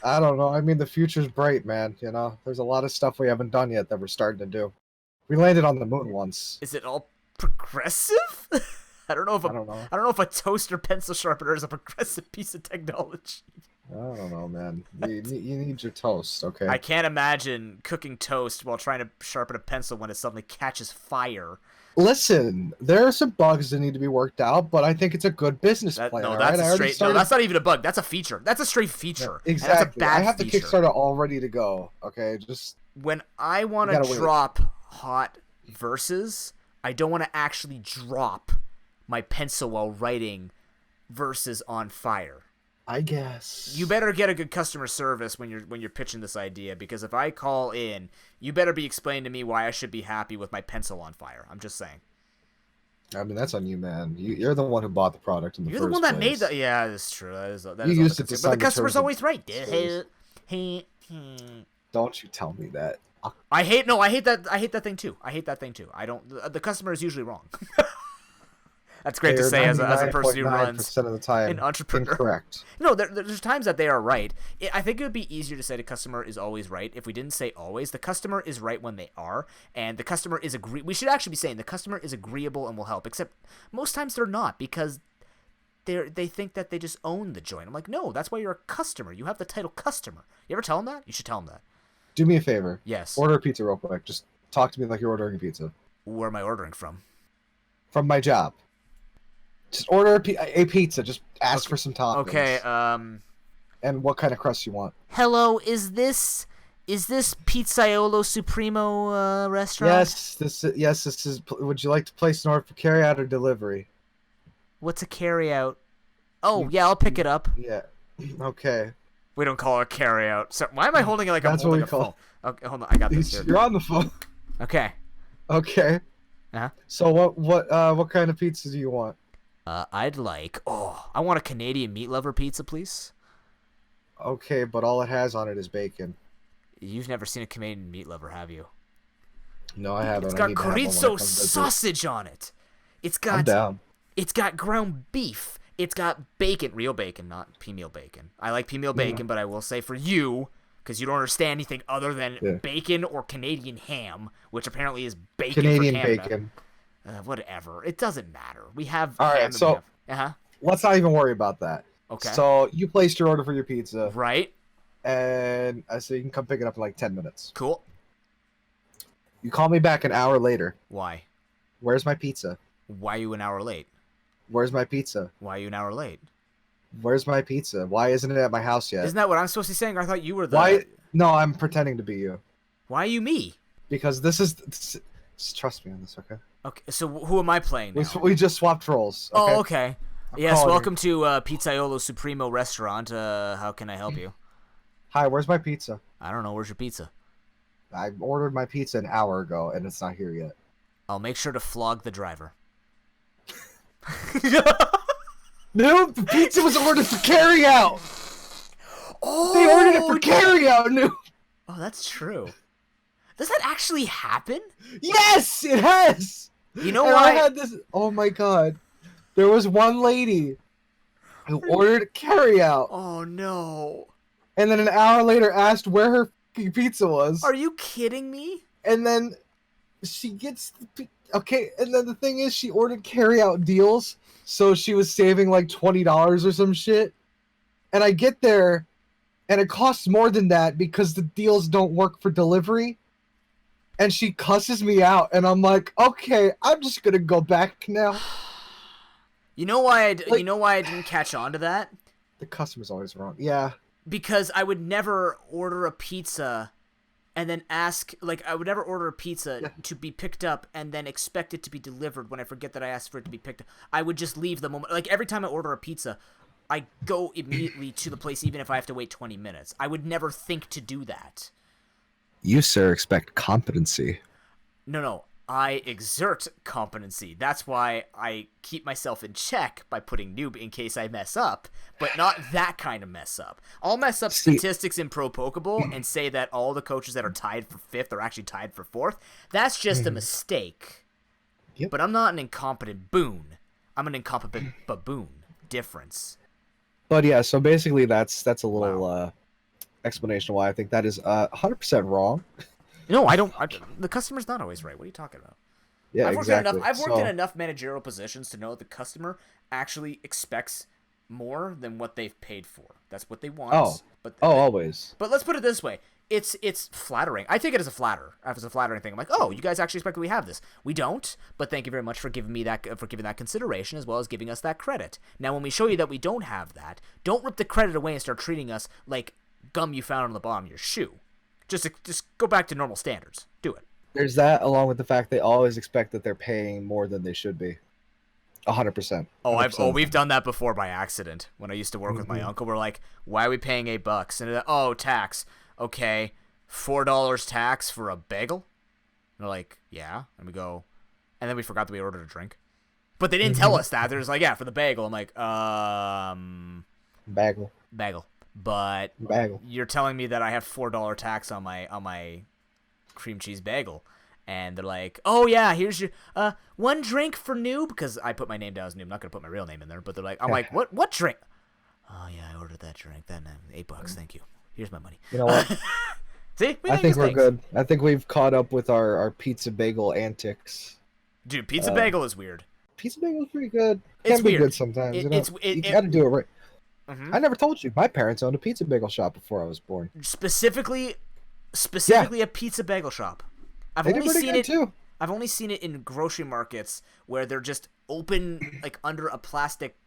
[SPEAKER 2] I don't know. I mean, the future's bright, man. You know, there's a lot of stuff we haven't done yet that we're starting to do. We landed on the moon once.
[SPEAKER 1] Is it all progressive? I don't know if a toaster pencil sharpener is a progressive piece of technology.
[SPEAKER 2] I don't know, man. You need your toast, okay?
[SPEAKER 1] I can't imagine cooking toast while trying to sharpen a pencil when it suddenly catches fire.
[SPEAKER 2] Listen, there are some bugs that need to be worked out, but I think it's a good business plan.
[SPEAKER 1] No, that's not even a bug. That's a feature. That's a straight feature.
[SPEAKER 2] Yeah, exactly.
[SPEAKER 1] That's a bad
[SPEAKER 2] I have the
[SPEAKER 1] feature.
[SPEAKER 2] Kickstarter all ready to go. Okay, just
[SPEAKER 1] when I want to drop hot verses, I don't want to actually drop my pencil while writing verses on fire.
[SPEAKER 2] I guess.
[SPEAKER 1] You better get a good customer service when you're pitching this idea, because if I call in, you better be explaining to me why I should be happy with my pencil on fire. I'm just saying.
[SPEAKER 2] I mean, that's on you, man. You're the one who bought the product in the
[SPEAKER 1] You're
[SPEAKER 2] first
[SPEAKER 1] the one that
[SPEAKER 2] place.
[SPEAKER 1] made the. Yeah, that's true. That is
[SPEAKER 2] You used it to sign
[SPEAKER 1] but the customer's
[SPEAKER 2] terms
[SPEAKER 1] always right.
[SPEAKER 2] Don't you tell me that.
[SPEAKER 1] I hate that. I hate that thing too. I don't. The customer is usually wrong. That's great to say as a person who runs
[SPEAKER 2] of the time
[SPEAKER 1] an entrepreneur.
[SPEAKER 2] Incorrect.
[SPEAKER 1] No, there's times that they are right. I think it would be easier to say the customer is always right if we didn't say always. The customer is right when they are, and the customer is We should actually be saying the customer is agreeable and will help. Except most times they're not, because they think that they just own the joint. I'm like, no, that's why you're a customer. You have the title customer. You ever tell them that? You should tell them that.
[SPEAKER 2] Do me a favor.
[SPEAKER 1] Yes.
[SPEAKER 2] Order a pizza real quick. Just talk to me like you're ordering a pizza.
[SPEAKER 1] Where am I ordering from?
[SPEAKER 2] From my job. Just order a pizza. Just ask for some toppings.
[SPEAKER 1] Okay.
[SPEAKER 2] And what kind of crust you want?
[SPEAKER 1] Hello, is this Pizzaiolo Supremo restaurant?
[SPEAKER 2] Yes, this is. Would you like to place an order for carryout or delivery?
[SPEAKER 1] What's a carryout? Oh, yeah, I'll pick it up.
[SPEAKER 2] Yeah. Okay.
[SPEAKER 1] We don't call it a carryout. So why am I holding it like
[SPEAKER 2] That's
[SPEAKER 1] I'm holding
[SPEAKER 2] what we call
[SPEAKER 1] phone? Okay, hold on, I got this here.
[SPEAKER 2] You're on the phone.
[SPEAKER 1] Okay.
[SPEAKER 2] Okay.
[SPEAKER 1] Uh-huh.
[SPEAKER 2] So what kind of pizza do you want?
[SPEAKER 1] I want a Canadian meat lover pizza, please.
[SPEAKER 2] Okay, but all it has on it is bacon.
[SPEAKER 1] You've never seen a Canadian meat lover, have you?
[SPEAKER 2] No, I haven't.
[SPEAKER 1] It's got chorizo sausage on it.
[SPEAKER 2] I'm down.
[SPEAKER 1] It's got ground beef. It's got bacon, real bacon, not pea-meal bacon. I like pea-meal bacon, but I will say for you, because you don't understand anything other than bacon or Canadian ham, which apparently is bacon
[SPEAKER 2] Canadian
[SPEAKER 1] for Canada.
[SPEAKER 2] bacon.
[SPEAKER 1] Whatever. It doesn't matter. We have
[SPEAKER 2] all right. So let's not even worry about that.
[SPEAKER 1] Okay.
[SPEAKER 2] So you placed your order for your pizza,
[SPEAKER 1] right?
[SPEAKER 2] And so you can come pick it up in like 10 minutes.
[SPEAKER 1] Cool.
[SPEAKER 2] You call me back an hour later.
[SPEAKER 1] Why?
[SPEAKER 2] Where's my pizza?
[SPEAKER 1] Why are you an hour late?
[SPEAKER 2] Where's my pizza?
[SPEAKER 1] Why are you an hour late?
[SPEAKER 2] Where's my pizza? Why isn't it at my house yet?
[SPEAKER 1] Isn't that what I'm supposed to be saying? I thought you were the.
[SPEAKER 2] Why? No, I'm pretending to be you.
[SPEAKER 1] Why are you me?
[SPEAKER 2] Because just trust me on this, okay?
[SPEAKER 1] Okay, so who am I playing now?
[SPEAKER 2] We just swapped roles. Okay?
[SPEAKER 1] Oh, okay. Yes, welcome to Pizzaiolo Supremo restaurant. How can I help you?
[SPEAKER 2] Hi, where's my pizza?
[SPEAKER 1] I don't know. Where's your pizza?
[SPEAKER 2] I ordered my pizza an hour ago, and it's not here yet.
[SPEAKER 1] I'll make sure to flog the driver.
[SPEAKER 2] No, the pizza was ordered for carryout.
[SPEAKER 1] Oh,
[SPEAKER 2] they ordered it for carryout. No.
[SPEAKER 1] Oh, that's true. Does that actually happen?
[SPEAKER 2] Yes, it has.
[SPEAKER 1] You know
[SPEAKER 2] and
[SPEAKER 1] why?
[SPEAKER 2] I had this. Oh my god, there was one lady who ordered carryout.
[SPEAKER 1] Oh no.
[SPEAKER 2] And then an hour later asked where her pizza was.
[SPEAKER 1] Are you kidding me?
[SPEAKER 2] And then she gets okay. And then the thing is, she ordered carryout deals, so she was saving like $20 or some shit. And I get there, and it costs more than that because the deals don't work for delivery. And she cusses me out, and I'm like, okay, I'm just gonna go back now.
[SPEAKER 1] You know why I didn't catch on to that?
[SPEAKER 2] The customer's always wrong. Yeah.
[SPEAKER 1] Because I would never order a pizza and then I would never order a pizza to be picked up and then expect it to be delivered when I forget that I asked for it to be picked up. I would just leave the moment. Like, every time I order a pizza, I go immediately to the place even if I have to wait 20 minutes. I would never think to do that.
[SPEAKER 2] You, sir, expect competency.
[SPEAKER 1] No. I exert competency. That's why I keep myself in check by putting noob in case I mess up, but not that kind of mess up. I'll mess up statistics in ProPokeball and say that all the coaches that are tied for 5th are actually tied for 4th. That's just a mistake.
[SPEAKER 2] Yep.
[SPEAKER 1] But I'm not an incompetent boon. I'm an incompetent baboon. Difference.
[SPEAKER 2] But yeah, so basically that's a little explanation why I think that is 100% wrong.
[SPEAKER 1] No, I don't. The customer's not always right. What are you talking about?
[SPEAKER 2] Yeah, exactly.
[SPEAKER 1] I've worked in enough managerial positions to know that the customer actually expects more than what they've paid for. That's what they want.
[SPEAKER 2] Always.
[SPEAKER 1] But let's put it this way: it's flattering. I take it as a flattering thing. I'm like, oh, you guys actually expect that we have this. We don't, but thank you very much for giving that consideration as well as giving us that credit. Now, when we show you that we don't have that, don't rip the credit away and start treating us like gum you found on the bottom of your shoe. Just go back to normal standards. Do it.
[SPEAKER 2] There's that, along with the fact they always expect that they're paying more than they should be. 100%.
[SPEAKER 1] We've done that before by accident. When I used to work with my uncle, we're like, "Why are we paying $8?" And they're like, tax. Okay, $4 tax for a bagel. And they're like, "Yeah," and we go, and then we forgot that we ordered a drink, but they didn't tell us that. They're just like, "Yeah, for the bagel." I'm like,
[SPEAKER 2] Bagel.
[SPEAKER 1] But
[SPEAKER 2] Bagel.
[SPEAKER 1] you're telling me that I have $4 tax on my cream cheese bagel. And they're like, "Oh yeah, here's your one drink for Noob," because I put my name down as Noob. I'm not gonna put my real name in there, but they're like, I'm like, what drink? Oh yeah, I ordered that drink. That $8. Thank you. Here's my money.
[SPEAKER 2] You know what?
[SPEAKER 1] See,
[SPEAKER 2] I think we're good. I think we've caught up with our pizza bagel antics.
[SPEAKER 1] Dude, pizza bagel is weird.
[SPEAKER 2] Pizza bagel is pretty good.
[SPEAKER 1] It's
[SPEAKER 2] Can be
[SPEAKER 1] weird.
[SPEAKER 2] good sometimes. You got to do it right. I never told you. My parents owned a pizza bagel shop before I was born.
[SPEAKER 1] Specifically a pizza bagel shop. I've only seen it too. I've only seen it in grocery markets where they're just open like under a plastic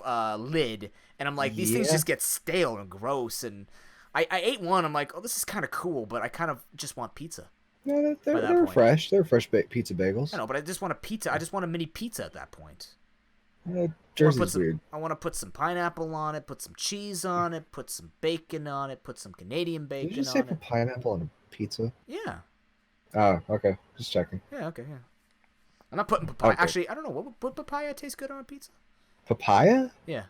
[SPEAKER 1] lid, and I'm like, these things just get stale and gross. And I ate one. I'm like, oh, this is kind of cool, but I kind of just want pizza.
[SPEAKER 2] No, they're fresh. They're fresh pizza bagels.
[SPEAKER 1] I know, but I just want a pizza. I just want a mini pizza at that point.
[SPEAKER 2] Jersey's weird.
[SPEAKER 1] I want to put some pineapple on it, put some cheese on it, put some bacon on it, put some Canadian bacon on it.
[SPEAKER 2] Did you say put pineapple on a pizza?
[SPEAKER 1] Yeah.
[SPEAKER 2] Oh, okay. Just checking.
[SPEAKER 1] Yeah, okay, yeah. I'm not putting papaya. Okay. Actually, I don't know. Would papaya taste good on a pizza?
[SPEAKER 2] Papaya?
[SPEAKER 1] Yeah.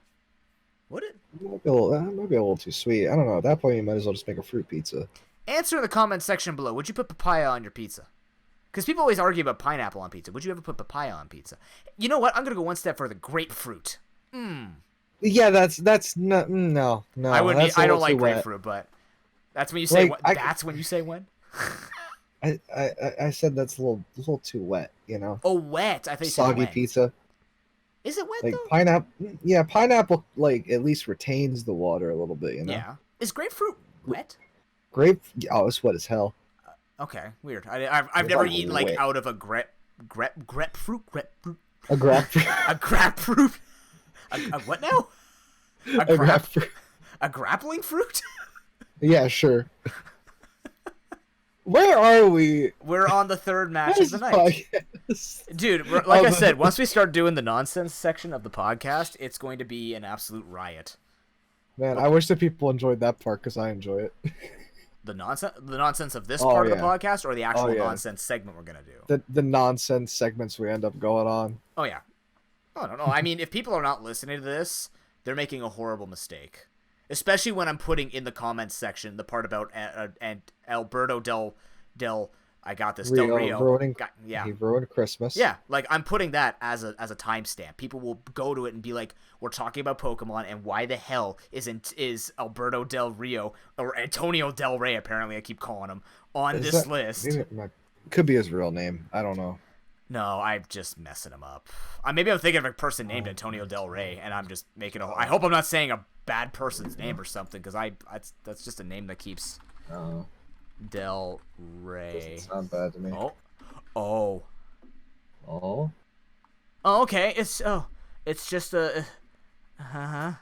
[SPEAKER 1] Would it?
[SPEAKER 2] Might be a little too sweet. I don't know. At that point, you might as well just make a fruit pizza.
[SPEAKER 1] Answer in the comments section below. Would you put papaya on your pizza? Because people always argue about pineapple on pizza. Would you ever put papaya on pizza? You know what? I'm going to go one step further. Grapefruit.
[SPEAKER 2] Yeah, that's not... No.
[SPEAKER 1] I don't like grapefruit, but that's when you say that's when you say when?
[SPEAKER 2] I said that's a little too wet, you know.
[SPEAKER 1] Oh, wet! I think
[SPEAKER 2] soggy pizza.
[SPEAKER 1] Is it wet
[SPEAKER 2] like
[SPEAKER 1] though?
[SPEAKER 2] Pineapple? Yeah, pineapple like at least retains the water a little bit, you know.
[SPEAKER 1] Yeah. Is grapefruit wet?
[SPEAKER 2] It's wet as hell.
[SPEAKER 1] Okay, weird. I've never eaten like out of a grapefruit.
[SPEAKER 2] A grapefruit.
[SPEAKER 1] A grapefruit. A what now?
[SPEAKER 2] A grapefruit.
[SPEAKER 1] A grappling fruit?
[SPEAKER 2] Yeah, sure. Where are we?
[SPEAKER 1] We're on the third match of the night. Dude, like I said, once we start doing the nonsense section of the podcast, it's going to be an absolute riot.
[SPEAKER 2] Man, I wish that people enjoyed that part because I enjoy it.
[SPEAKER 1] The nonsense of this part of the podcast, or the actual nonsense segment we're going to do?
[SPEAKER 2] The nonsense segments we end up going on.
[SPEAKER 1] Oh, yeah. Oh, no. I mean, if people are not listening to this, they're making a horrible mistake. Especially when I'm putting in the comments section the part about Alberto Del I got this Del Rio.
[SPEAKER 2] He ruined Christmas.
[SPEAKER 1] Yeah, like I'm putting that as a timestamp. People will go to it and be like, "We're talking about Pokemon, and why the hell is Alberto Del Rio or Antonio Del Rey? Apparently, I keep calling him on this list.
[SPEAKER 2] Could be his real name. I don't know.
[SPEAKER 1] No, I'm just messing him up. Maybe I'm thinking of a person named Antonio Del Rey, and I'm just making a. I hope I'm not saying a bad person's name or something, because that's just a name that keeps. Del Rey.
[SPEAKER 2] Doesn't sound bad to me.
[SPEAKER 1] Oh. Okay. It's just a. Oh,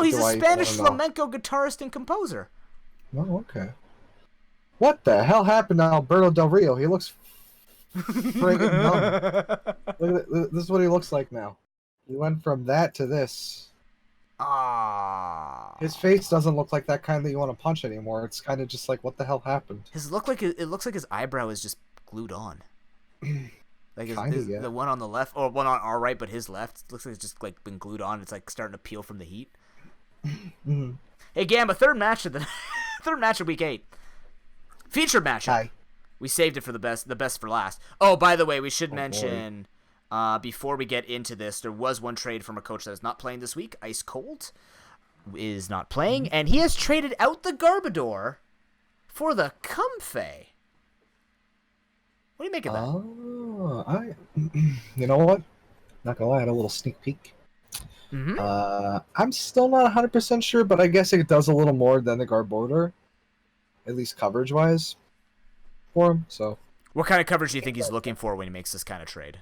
[SPEAKER 1] he's a Spanish flamenco guitarist and composer.
[SPEAKER 2] Oh, okay. What the hell happened to Alberto Del Rio? He looks friggin' dumb. Look at this is what he looks like now. He went from that to this. His face doesn't look like that kind that you want to punch anymore. It's kind of just like, what the hell happened?
[SPEAKER 1] It looks like his eyebrow is just glued on. Like the one on the left, or one on our right, but his left looks like it's just like been glued on. It's like starting to peel from the heat. Hey, Gamma, third match of week 8, featured matchup.
[SPEAKER 2] Hi.
[SPEAKER 1] We saved it for the best for last. Oh, by the way, we should mention. Before we get into this, there was one trade from a coach that is not playing this week. Ice Cold is not playing, and he has traded out the Garbodor for the Comfey. What do you make of that?
[SPEAKER 2] Oh, you know what? Not gonna lie, I had a little sneak peek. I'm still not 100% sure, but I guess it does a little more than the Garbodor, at least coverage-wise, for him. So,
[SPEAKER 1] what kind of coverage do you think he's looking for when he makes this kind of trade?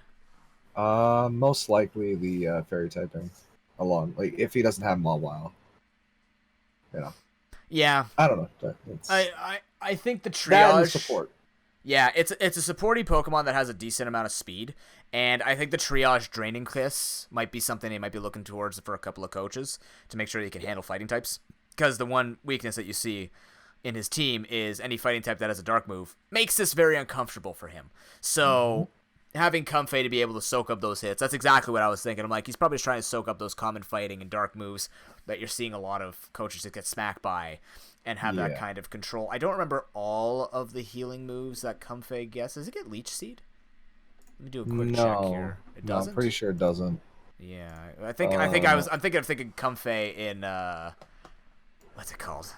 [SPEAKER 2] Most likely the fairy typing, along if he doesn't have them all while. You know.
[SPEAKER 1] Yeah.
[SPEAKER 2] I don't know.
[SPEAKER 1] I think the triage.
[SPEAKER 2] That and support.
[SPEAKER 1] Yeah, it's a supporting Pokemon that has a decent amount of speed, and I think the Triage Draining Kiss might be something they might be looking towards for a couple of coaches to make sure they can handle fighting types. Because the one weakness that you see in his team is any fighting type that has a dark move makes this very uncomfortable for him. So having Comfey to be able to soak up those hits, that's exactly what I was thinking. I'm like, he's probably just trying to soak up those common fighting and dark moves that you're seeing a lot of coaches that get smacked by and have that kind of control. I don't remember all of the healing moves that Comfey gets. Does it get Leech Seed? Let me do a quick check here. It doesn't?
[SPEAKER 2] I'm pretty sure it doesn't.
[SPEAKER 1] Yeah, I'm thinking of Comfey in what's it called?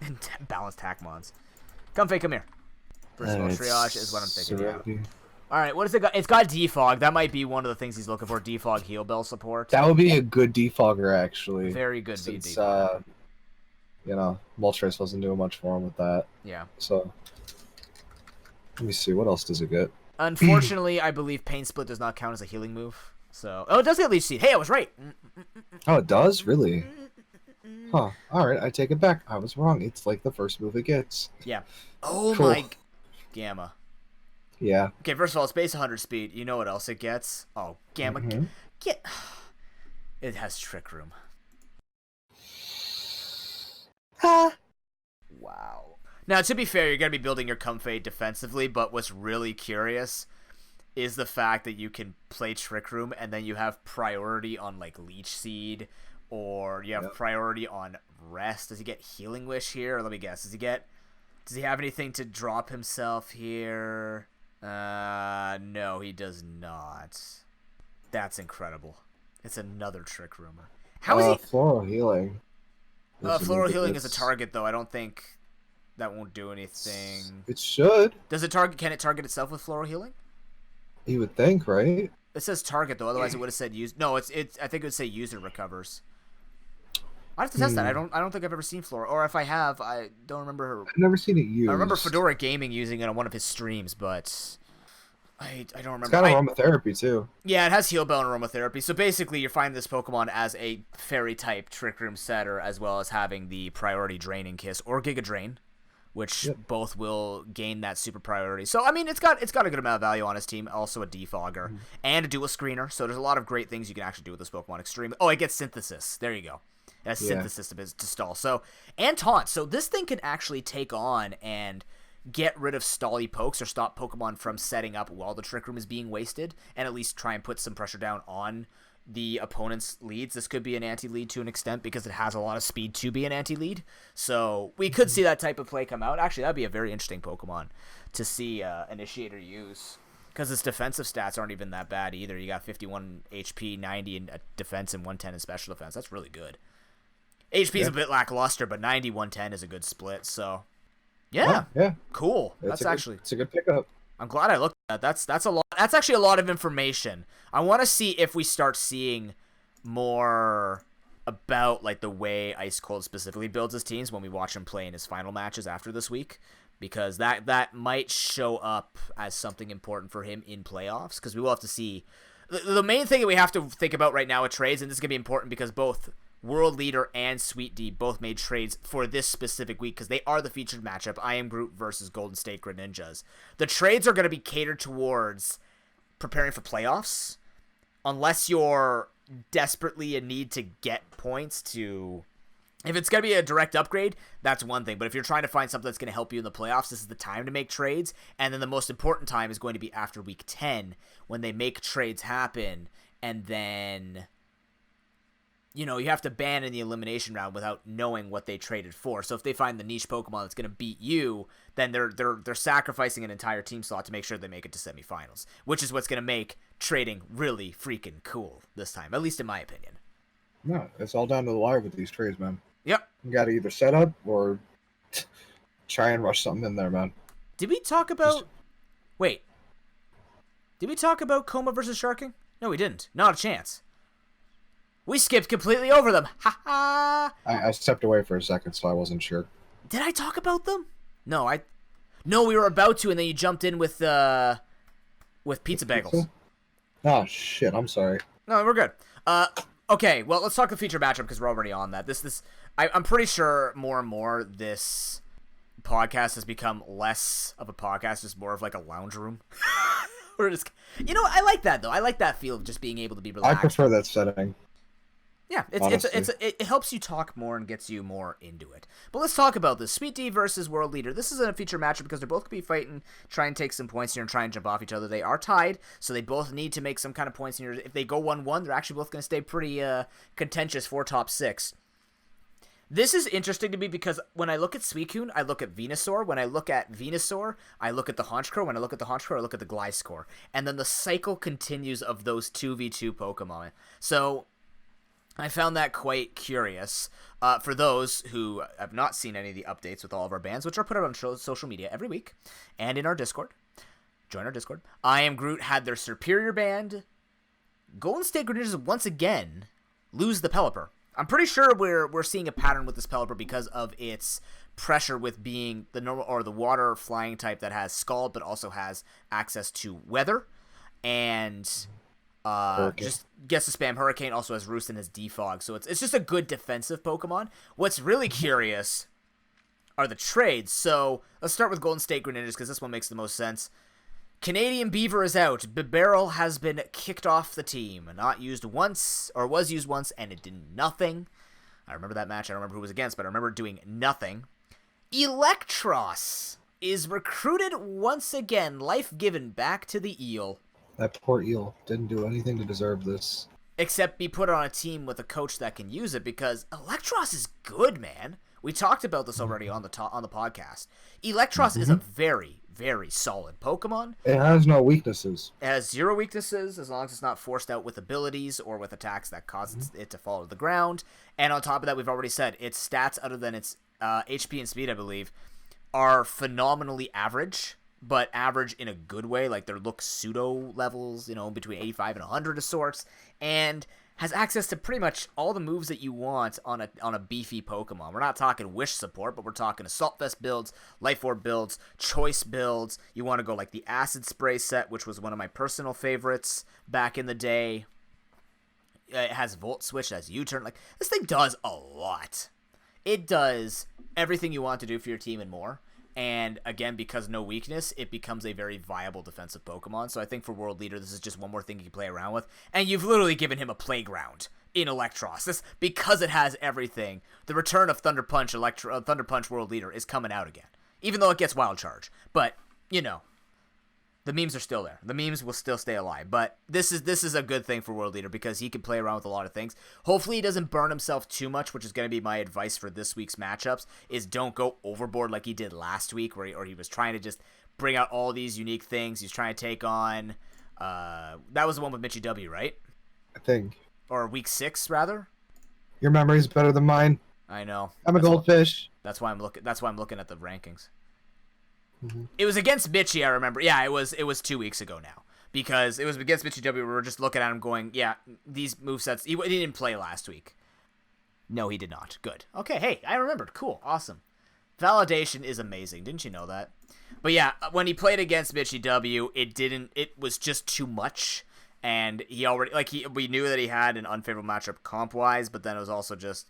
[SPEAKER 1] In Balanced Hackmons. Comfey, come here. First of all, Triage is what I'm thinking of. Alright, what is it got? It's got Defog. That might be one of the things he's looking for. Defog Heal Bell support.
[SPEAKER 2] That would be a good defogger, actually.
[SPEAKER 1] Very good
[SPEAKER 2] defogger. Moltres wasn't doing much for him with that.
[SPEAKER 1] Yeah.
[SPEAKER 2] So, let me see. What else does it get?
[SPEAKER 1] Unfortunately, I believe Pain Split does not count as a healing move. So, it does get Leech Seed. Hey, I was right.
[SPEAKER 2] Oh, it does? Really? Huh. Alright, I take it back. I was wrong. It's like the first move it gets.
[SPEAKER 1] Yeah. Oh cool. My Gamma.
[SPEAKER 2] Yeah.
[SPEAKER 1] Okay, first of all, it's base 100 speed. You know what else it gets? Oh, Gamma. It has Trick Room. Wow. Now, to be fair, you're going to be building your Comfey defensively, but what's really curious is the fact that you can play Trick Room and then you have priority on, like, Leech Seed, or you have priority on Rest. Does he get Healing Wish here? Or let me guess. Does he have anything to drop himself here? No, he does not. That's incredible. It's another Trick Room. How is he?
[SPEAKER 2] Floral Healing.
[SPEAKER 1] Floral Healing is a target, though. I don't think that won't do anything.
[SPEAKER 2] It should.
[SPEAKER 1] Does it target? Can it target itself with Floral Healing?
[SPEAKER 2] You would think, right?
[SPEAKER 1] It says target, though. Otherwise, it would have said use. No, it's. I think it would say user recovers. I have to test that. I don't think I've ever seen Floral, or if I have, I don't remember her.
[SPEAKER 2] I've never seen it used.
[SPEAKER 1] I remember Fedora Gaming using it on one of his streams, but I don't remember.
[SPEAKER 2] It's got aromatherapy too.
[SPEAKER 1] Yeah, it has Heal Bell and aromatherapy. So basically, you're finding this Pokemon as a Fairy type Trick Room setter, as well as having the Priority Draining Kiss or Giga Drain, which both will gain that super priority. So I mean, it's got a good amount of value on his team. Also a defogger and a dual screener. So there's a lot of great things you can actually do with this Pokemon. Extremely. Oh, it gets Synthesis. There you go. It has Synthesis to stall. So and Taunt. So this thing can actually take on and get rid of stally pokes or stop Pokemon from setting up while the Trick Room is being wasted, and at least try and put some pressure down on the opponent's leads. This could be an anti-lead to an extent because it has a lot of speed to be an anti-lead. So we could see that type of play come out. Actually, that'd be a very interesting Pokemon to see Initiator use, because its defensive stats aren't even that bad either. You got 51 HP, 90 in defense, and 110 in special defense. That's really good. HP is a bit lackluster, but 90, 110 is a good split. So yeah, cool. It's
[SPEAKER 2] a good pickup.
[SPEAKER 1] I'm glad I looked at that. That's a lot. That's actually a lot of information. I want to see if we start seeing more about like the way Ice Cold specifically builds his teams when we watch him play in his final matches after this week, because that might show up as something important for him in playoffs, because we will have to see. The main thing that we have to think about right now with trades, and this is going to be important because both World Leader and Sweet D both made trades for this specific week because they are the featured matchup. I Am Groot versus Golden State Greninjas. The trades are going to be catered towards preparing for playoffs, unless you're desperately in need to get points to. If it's going to be a direct upgrade, that's one thing. But if you're trying to find something that's going to help you in the playoffs, this is the time to make trades. And then the most important time is going to be after week 10 when they make trades happen. And then, you know, you have to ban in the elimination round without knowing what they traded for. So if they find the niche Pokemon that's going to beat you, then they're sacrificing an entire team slot to make sure they make it to semifinals, which is what's going to make trading really freaking cool this time, at least in my opinion.
[SPEAKER 2] No, it's all down to the wire with these trades, man.
[SPEAKER 1] Yep.
[SPEAKER 2] You got to either set up or try and rush something in there, man.
[SPEAKER 1] Did we talk about... Wait. Did we talk about Coma versus Sharking? No, we didn't. Not a chance. We skipped completely over them. Ha ha!
[SPEAKER 2] I stepped away for a second, so I wasn't sure.
[SPEAKER 1] Did I talk about them? No, we were about to, and then you jumped in with Pizza Bagels.
[SPEAKER 2] Oh, shit. I'm sorry.
[SPEAKER 1] No, we're good. Okay, well, let's talk the feature matchup because we're already on that. I'm pretty sure more and more this podcast has become less of a podcast, just more of like a lounge room. Or just, I like that though. I like that feel of just being able to be relaxed.
[SPEAKER 2] I prefer that setting.
[SPEAKER 1] Yeah, it helps you talk more and gets you more into it. But let's talk about this. Sweet D versus World Leader. This is a feature matchup because they're both going to be fighting, try and take some points here and try and jump off each other. They are tied, so they both need to make some kind of points here. If they go 1-1, they're actually both going to stay pretty contentious for top 6. This is interesting to me because when I look at Suicune, I look at Venusaur. When I look at Venusaur, I look at the Honchkrow. When I look at the Honchkrow, I look at the Gliscor. And then the cycle continues of those 2v2 Pokemon. So I found that quite curious. For those who have not seen any of the updates with all of our bands, which are put out on social media every week and in our Discord. Join our Discord. I Am Groot had their superior band. Golden State Greninjas once again lose the Pelipper. I'm pretty sure we're seeing a pattern with this Pelipper because of its pressure with being the normal or the water flying type that has Scald but also has access to weather and just gets to spam Hurricane, also has Roost and has Defog. So it's just a good defensive Pokemon. What's really curious are the trades. So let's start with Golden State Greninjas because this one makes the most sense. Canadian Beaver is out. Bibarel has been kicked off the team. Not used once, or was used once, and it did nothing. I remember that match. I don't remember who it was against, but I remember doing nothing. Electros is recruited once again. Life given back to the Eel.
[SPEAKER 2] That poor Eel didn't do anything to deserve this.
[SPEAKER 1] Except be put on a team with a coach that can use it because Electros is good, man. We talked about this already on the podcast. Electros is a very, very solid Pokemon.
[SPEAKER 2] It has no weaknesses.
[SPEAKER 1] It has 0 weaknesses as long as it's not forced out with abilities or with attacks that cause it to fall to the ground. And on top of that, we've already said its stats, other than its HP and speed, I believe, are phenomenally average, but average in a good way. Like, they look pseudo levels, between 85 and 100 of sorts, and has access to pretty much all the moves that you want on a beefy Pokemon. We're not talking Wish support, but we're talking Assault Vest builds, Life Orb builds, Choice builds. You want to go like the Acid Spray set, which was one of my personal favorites back in the day. It has Volt Switch, it has U-Turn. Like, this thing does a lot. It does everything you want to do for your team and more. And again, because no weakness, it becomes a very viable defensive Pokemon. So I think for World Leader, this is just one more thing you can play around with. And you've literally given him a playground in Electros. This, because it has everything, the return of Thunder Punch Thunder Punch World Leader is coming out again. Even though it gets Wild Charge. But, the memes are still there. The memes will still stay alive. But this is a good thing for World Leader because he can play around with a lot of things. Hopefully he doesn't burn himself too much, which is going to be my advice for this week's matchups, is don't go overboard like he did last week where he was trying to just bring out all these unique things. He's trying to take on... that was the one with Mitchie W, right?
[SPEAKER 2] I think.
[SPEAKER 1] Or week 6, rather?
[SPEAKER 2] Your memory's better than mine.
[SPEAKER 1] I know.
[SPEAKER 2] I'm a goldfish.
[SPEAKER 1] That's why I'm looking at the rankings. It was against Mitchie, I remember. Yeah, it was 2 weeks ago now. Because it was against Mitchie W. We were just looking at him going, yeah, these movesets... He didn't play last week. No, he did not. Good. Okay, hey, I remembered. Cool. Awesome. Validation is amazing. Didn't you know that? But yeah, when he played against Mitchie W, it was just too much. And he already... we knew that he had an unfavorable matchup comp-wise, but then it was also just,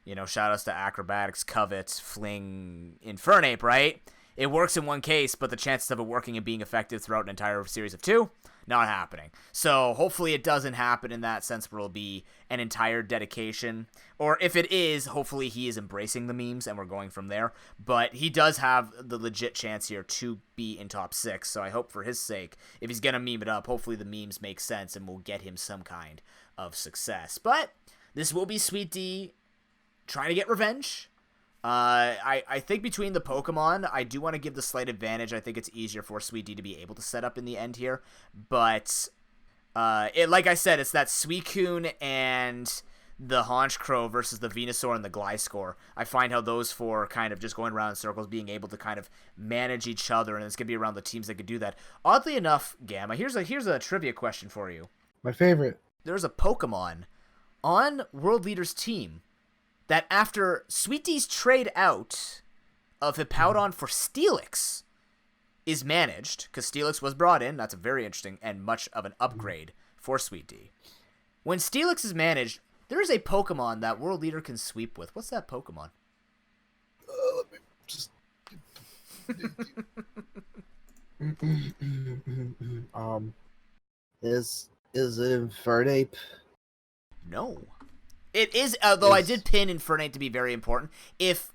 [SPEAKER 1] shout-outs to Acrobatics, Covet, Fling, Infernape, right? It works in one case, but the chances of it working and being effective throughout an entire series of 2, not happening. So hopefully it doesn't happen in that sense where it'll be an entire dedication. Or if it is, hopefully he is embracing the memes and we're going from there. But he does have the legit chance here to be in top 6. So I hope for his sake, if he's going to meme it up, hopefully the memes make sense and will get him some kind of success. But this will be Sweet D trying to get revenge. I think between the Pokemon, I do want to give the slight advantage. I think it's easier for Sweet D to be able to set up in the end here. But, like I said, it's that Suicune and the Honchkrow versus the Venusaur and the Gliscor. I find how those 4 kind of just going around in circles, being able to kind of manage each other, and it's going to be around the teams that could do that. Oddly enough, Gamma, here's a trivia question for you.
[SPEAKER 2] My favorite.
[SPEAKER 1] There's a Pokemon on World Leader's team that after Sweet D's trade out of Hippowdon for Steelix is managed, because Steelix was brought in, that's a very interesting and much of an upgrade for Sweet D. When Steelix is managed, there is a Pokemon that World Leader can sweep with. What's that Pokemon?
[SPEAKER 2] Let me just Is it Infernape?
[SPEAKER 1] No. It is, though I
[SPEAKER 2] Is-
[SPEAKER 1] did pin Infernape to be very important. If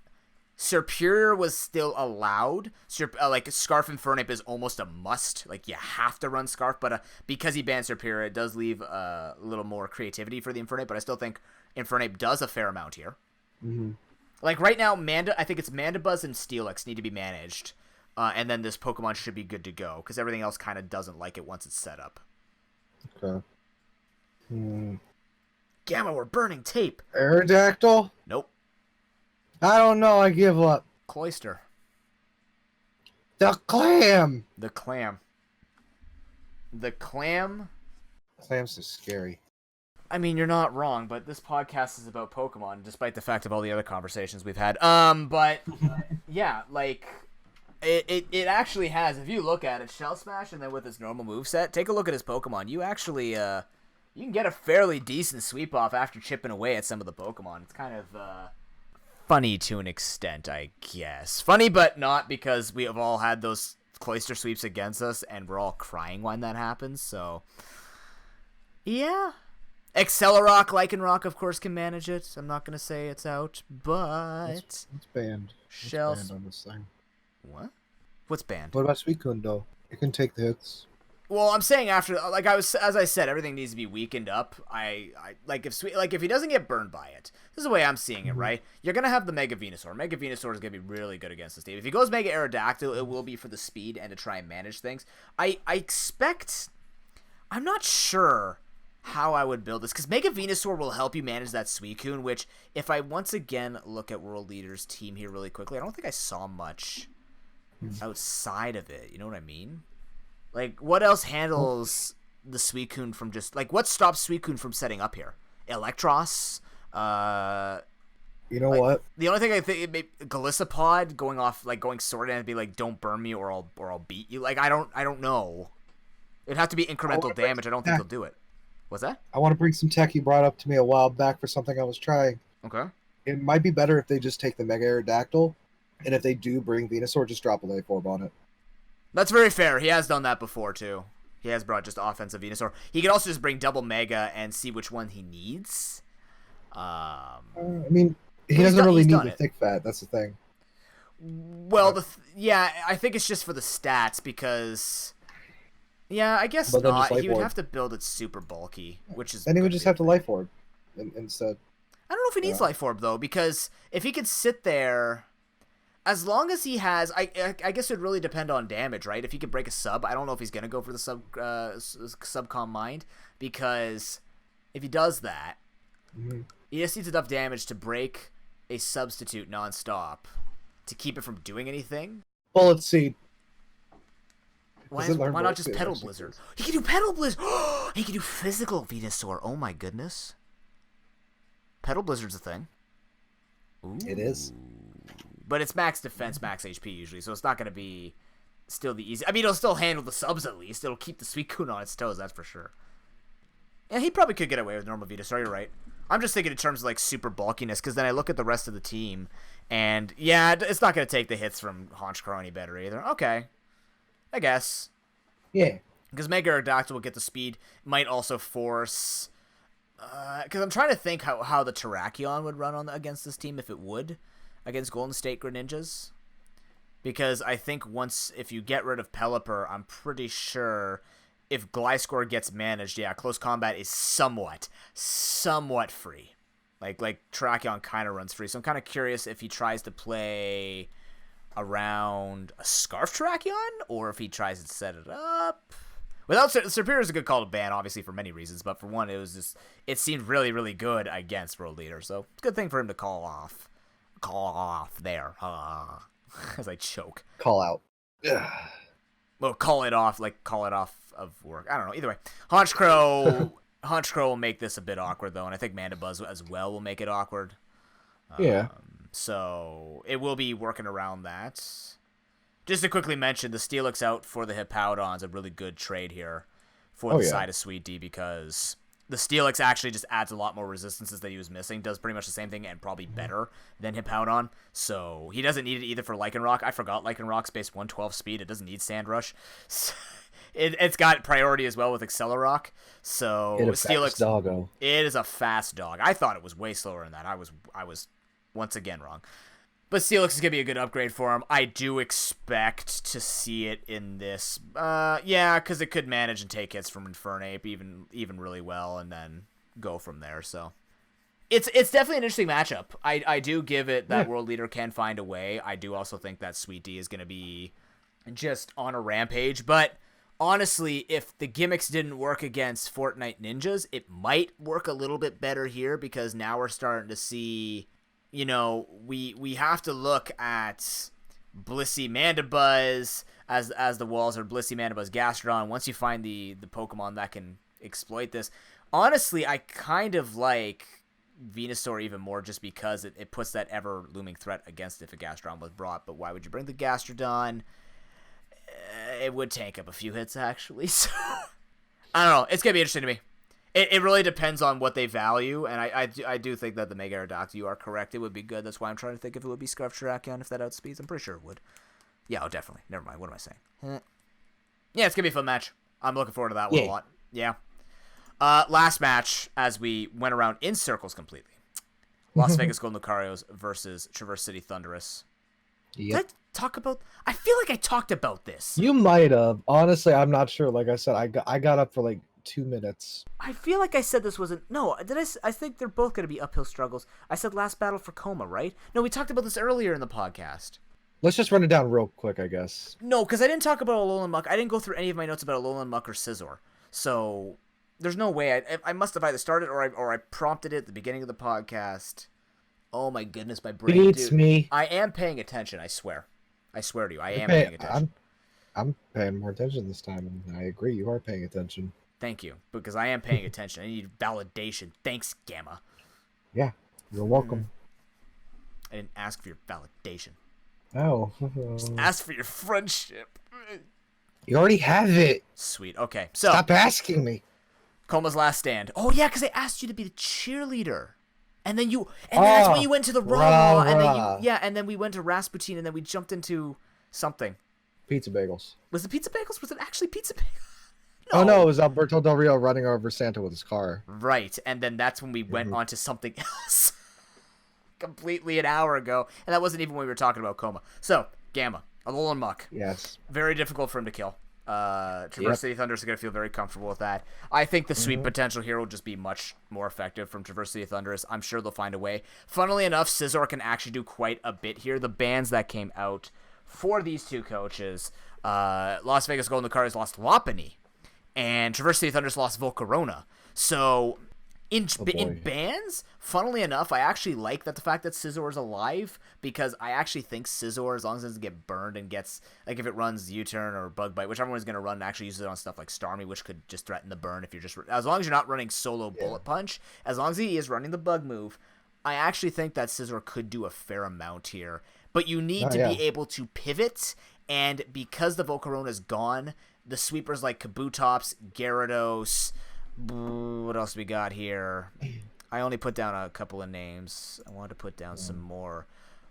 [SPEAKER 1] Serperior was still allowed, like Scarf Infernape is almost a must. Like you have to run Scarf, but because he banned Serperior, it does leave a little more creativity for the Infernape. But I still think Infernape does a fair amount here.
[SPEAKER 2] Mm-hmm.
[SPEAKER 1] Like right now, I think it's Mandibuzz and Steelix need to be managed, and then this Pokemon should be good to go because everything else kind of doesn't like it once it's set up.
[SPEAKER 2] Okay.
[SPEAKER 1] Gamma, we're burning tape.
[SPEAKER 2] Aerodactyl?
[SPEAKER 1] Nope.
[SPEAKER 2] I don't know. I give up.
[SPEAKER 1] Cloyster.
[SPEAKER 2] The clam.
[SPEAKER 1] The Clam. The Clam.
[SPEAKER 2] Clam's so scary.
[SPEAKER 1] I mean, you're not wrong, but this podcast is about Pokemon, despite the fact of all the other conversations we've had. But yeah, like it actually has. If you look at it, Shell Smash, and then with its normal moveset, take a look at his Pokemon. You actually you can get a fairly decent sweep off after chipping away at some of the Pokemon. It's kind of funny to an extent, I guess. Funny, but not, because we have all had those Cloyster sweeps against us, and we're all crying when that happens. So yeah. Accelerock, Lycanroc, of course, can manage it. I'm not going to say it's out, but...
[SPEAKER 2] It's banned.
[SPEAKER 1] Shells...
[SPEAKER 2] It's banned on this thing.
[SPEAKER 1] What? What's banned?
[SPEAKER 2] What about Suicune, though? It can take the hits.
[SPEAKER 1] Well, I'm saying after... Like, as I said, everything needs to be weakened up. If he doesn't get burned by it, this is the way I'm seeing it, right? You're going to have the Mega Venusaur. Mega Venusaur is going to be really good against this team. If he goes Mega Aerodactyl, it will be for the speed and to try and manage things. I expect... I'm not sure how I would build this, because Mega Venusaur will help you manage that Suicune, which, if I once again look at World Leader's team here really quickly, I don't think I saw much outside of it. You know what I mean? Like, what else handles the Suicune from just... Like, what stops Suicune from setting up here? Electros?
[SPEAKER 2] You know what?
[SPEAKER 1] The only thing I think... Galissapod going Sword and be like, don't burn me or I'll beat you. Like, I don't know. It'd have to be incremental damage. I don't think he'll do it. What's that?
[SPEAKER 2] I want to bring some tech you brought up to me a while back for something I was trying.
[SPEAKER 1] Okay.
[SPEAKER 2] It might be better if they just take the Mega Aerodactyl, and if they do bring Venusaur, just drop a Life Orb on it.
[SPEAKER 1] That's very fair. He has done that before, too. He has brought just offensive Venusaur. He could also just bring double Mega and see which one he needs.
[SPEAKER 2] I mean, he doesn't really need the thick fat. That's the thing.
[SPEAKER 1] Well, yeah, I think it's just for the stats, because... Yeah, I guess not. He would have to build it super bulky, which is...
[SPEAKER 2] Then he would just have to Life Orb instead.
[SPEAKER 1] I don't know if he needs Life Orb, though, because if he could sit there... As long as he has... I guess it would really depend on damage, right? If he could break a sub, I don't know if he's going to go for the Subcom Mind, because if he does that, he just needs enough damage to break a substitute nonstop to keep it from doing anything.
[SPEAKER 2] Bullet Seed.
[SPEAKER 1] Why not just Petal Blizzard? He can do Petal Blizzard! He can do Physical Venusaur. Oh my goodness. Petal Blizzard's a thing. Ooh.
[SPEAKER 2] It is.
[SPEAKER 1] But it's max defense, max HP usually, so it's not going to be still the easy... I mean, it'll still handle the subs at least. It'll keep the Suicune on its toes, that's for sure. Yeah, he probably could get away with normal Venusaur, you're right. I'm just thinking in terms of, like, super bulkiness, because then I look at the rest of the team, and, yeah, it's not going to take the hits from Honchkrow any better either. Okay. I guess.
[SPEAKER 2] Yeah.
[SPEAKER 1] Because Mega Aerodactyl will get the speed. Might also force... Because I'm trying to think how the Terrakion would run against this team, if it would, against Golden State Greninjas. Because I think if you get rid of Pelipper, I'm pretty sure if Gliscor gets managed, yeah, close combat is somewhat free. Like Terrakion kind of runs free. So I'm kind of curious if he tries to play around a Scarf Terrakion, or if he tries to set it up. Without Serperior is a good call to ban, obviously, for many reasons, but for one, it seemed really, really good against World Leader, so it's a good thing for him to call off there, as I choke.
[SPEAKER 2] Call out.
[SPEAKER 1] Well, call it off of work. I don't know. Either way, Honchkrow will make this a bit awkward, though, and I think Mandibuzz as well will make it awkward.
[SPEAKER 2] Yeah.
[SPEAKER 1] So it will be working around that. Just to quickly mention, the Steelix out for the Hippowdon is a really good trade here for the side of Sweet D, because The Steelix actually just adds a lot more resistances that he was missing. Does pretty much the same thing and probably better than Hippowdon. So he doesn't need it either for Lycanroc. I forgot Lycanroc's base 112 speed. It doesn't need Sand Rush. So it's got priority as well with Accelerock. So Steelix,
[SPEAKER 2] doggo.
[SPEAKER 1] It is a fast dog. I thought it was way slower than that. I was once again wrong. But Steelix is going to be a good upgrade for him. I do expect to see it in this. Yeah, because it could manage and take hits from Infernape even really well and then go from there. So it's definitely an interesting matchup. I do give it that World Leader can find a way. I do also think that Sweet D is going to be just on a rampage. But honestly, if the gimmicks didn't work against Fortnite Ninjas, it might work a little bit better here because now we're starting to see... You know, we have to look at Blissey Mandibuzz as the walls are Blissey Mandibuzz Gastrodon. Once you find the Pokemon that can exploit this, honestly, I kind of like Venusaur even more just because it puts that ever looming threat against if a Gastrodon was brought. But why would you bring the Gastrodon? It would tank up a few hits actually. So I don't know. It's gonna be interesting to me. It really depends on what they value, and I do think that the Mega Aerodactyl, you are correct. It would be good. That's why I'm trying to think if it would be Scarf Terrakion if that outspeeds. I'm pretty sure it would. Yeah, oh, definitely. Never mind. What am I saying? Yeah, it's going to be a fun match. I'm looking forward to that one a lot. Yeah. Last match, as we went around in circles completely. Las Vegas Golden Lucarios versus Traverse City Thundurus.
[SPEAKER 2] Yep.
[SPEAKER 1] Did I talk about... I feel like I talked about this.
[SPEAKER 2] You might have. Honestly, I'm not sure. Like I said, I got up for like 2 minutes.
[SPEAKER 1] I feel like I said this wasn't... No, I think they're both going to be uphill struggles. I said last battle for Coma, right? No, we talked about this earlier in the podcast.
[SPEAKER 2] Let's just run it down real quick, I guess.
[SPEAKER 1] No, because I didn't talk about Alolan Muck. I didn't go through any of my notes about Alolan Muck or Scizor. So, there's no way. I must have either started or I prompted it at the beginning of the podcast. Oh my goodness, my brain...
[SPEAKER 2] Beats me.
[SPEAKER 1] I am paying attention, I swear. I swear to you, I am paying attention.
[SPEAKER 2] I'm paying more attention this time, and I agree, you are paying attention.
[SPEAKER 1] Thank you, because I am paying attention. I need validation. Thanks, Gamma.
[SPEAKER 2] Yeah, you're welcome.
[SPEAKER 1] I didn't ask for your validation.
[SPEAKER 2] Oh.
[SPEAKER 1] Just ask for your friendship.
[SPEAKER 2] You already have it.
[SPEAKER 1] Sweet. Okay, so...
[SPEAKER 2] Stop asking me.
[SPEAKER 1] Coma's last stand. Oh, yeah, because I asked you to be the cheerleader. And then that's when you went to the Raw, and then we went to Rasputin, and then we jumped into something.
[SPEAKER 2] Pizza Bagels.
[SPEAKER 1] Was it Pizza Bagels? Was it actually Pizza Bagels?
[SPEAKER 2] No. Oh no, it was Alberto Del Rio running over Santa with his car.
[SPEAKER 1] Right, and then that's when we went on to something else. Completely an hour ago, and that wasn't even when we were talking about Coma. So, Gamma, Alolan Muck.
[SPEAKER 2] Yes.
[SPEAKER 1] Very difficult for him to kill. Traverse City Thunder is going to feel very comfortable with that. I think the sweep potential here will just be much more effective from Traverse City Thundurus. I'm sure they'll find a way. Funnily enough, Scizor can actually do quite a bit here. The bans that came out for these two coaches, Las Vegas Golden Lucarios lost Lopunny, and Traverse City Thundurus lost Volcarona. So... In bans, funnily enough, I actually like the fact that Scizor is alive, because I actually think Scizor, as long as it doesn't get burned and gets, like if it runs U-turn or Bug Bite, whichever one is going to run, and actually uses it on stuff like Starmie, which could just threaten the burn if you're just, as long as you're not running solo Bullet Punch, as long as he is running the Bug move, I actually think that Scizor could do a fair amount here. But you need to be able to pivot, and because the Volcarona is gone, the sweepers like Kabutops, Gyarados... What else we got here? I only put down a couple of names. I wanted to put down some more.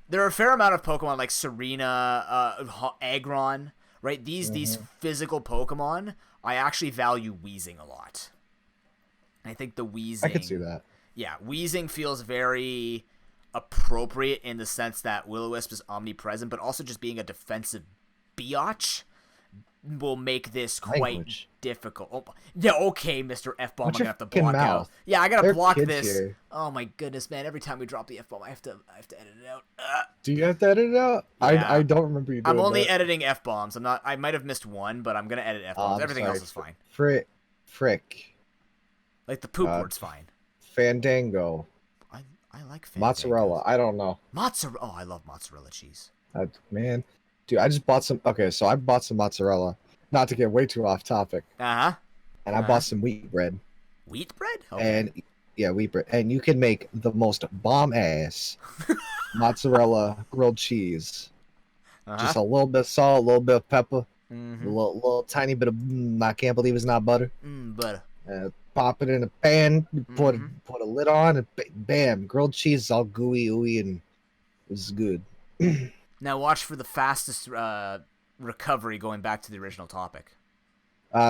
[SPEAKER 1] There are a fair amount of Pokemon like Serena, Aggron, right? These physical Pokemon, I actually value Weezing a lot. I think the Weezing...
[SPEAKER 2] I could see that.
[SPEAKER 1] Yeah, Weezing feels very appropriate in the sense that Will-O-Wisp is omnipresent, but also just being a defensive biatch will make this quite difficult. Oh, yeah, okay, Mr. F-Bomb, I'm gonna have to block out. Yeah, I gotta block this. Here. Oh my goodness, man! Every time we drop the F-Bomb, I have to edit it out.
[SPEAKER 2] Do you have to edit it out? Yeah. I don't remember you doing
[SPEAKER 1] I'm only editing F-Bombs. I might have missed one, but I'm gonna edit F-Bombs. Everything else is fine.
[SPEAKER 2] Frick.
[SPEAKER 1] Like the poop word's fine.
[SPEAKER 2] Fandango.
[SPEAKER 1] I like Fandango.
[SPEAKER 2] Mozzarella. I don't know.
[SPEAKER 1] Mozzarella. Oh, I love mozzarella cheese.
[SPEAKER 2] Man. Dude, I just bought some... Okay, so I bought some mozzarella. Not to get way too off topic.
[SPEAKER 1] Uh-huh.
[SPEAKER 2] And I bought some wheat bread.
[SPEAKER 1] Wheat bread? Okay.
[SPEAKER 2] And, yeah, wheat bread. And you can make the most bomb-ass mozzarella grilled cheese. Just a little bit of salt, a little bit of pepper, a little tiny bit of... I can't believe it's not butter.
[SPEAKER 1] Butter.
[SPEAKER 2] pop it in a pan, put
[SPEAKER 1] Mhm.
[SPEAKER 2] a lid on, and bam, grilled cheese is all gooey, ooey, and it's good.
[SPEAKER 1] Now watch for the fastest recovery going back to the original topic.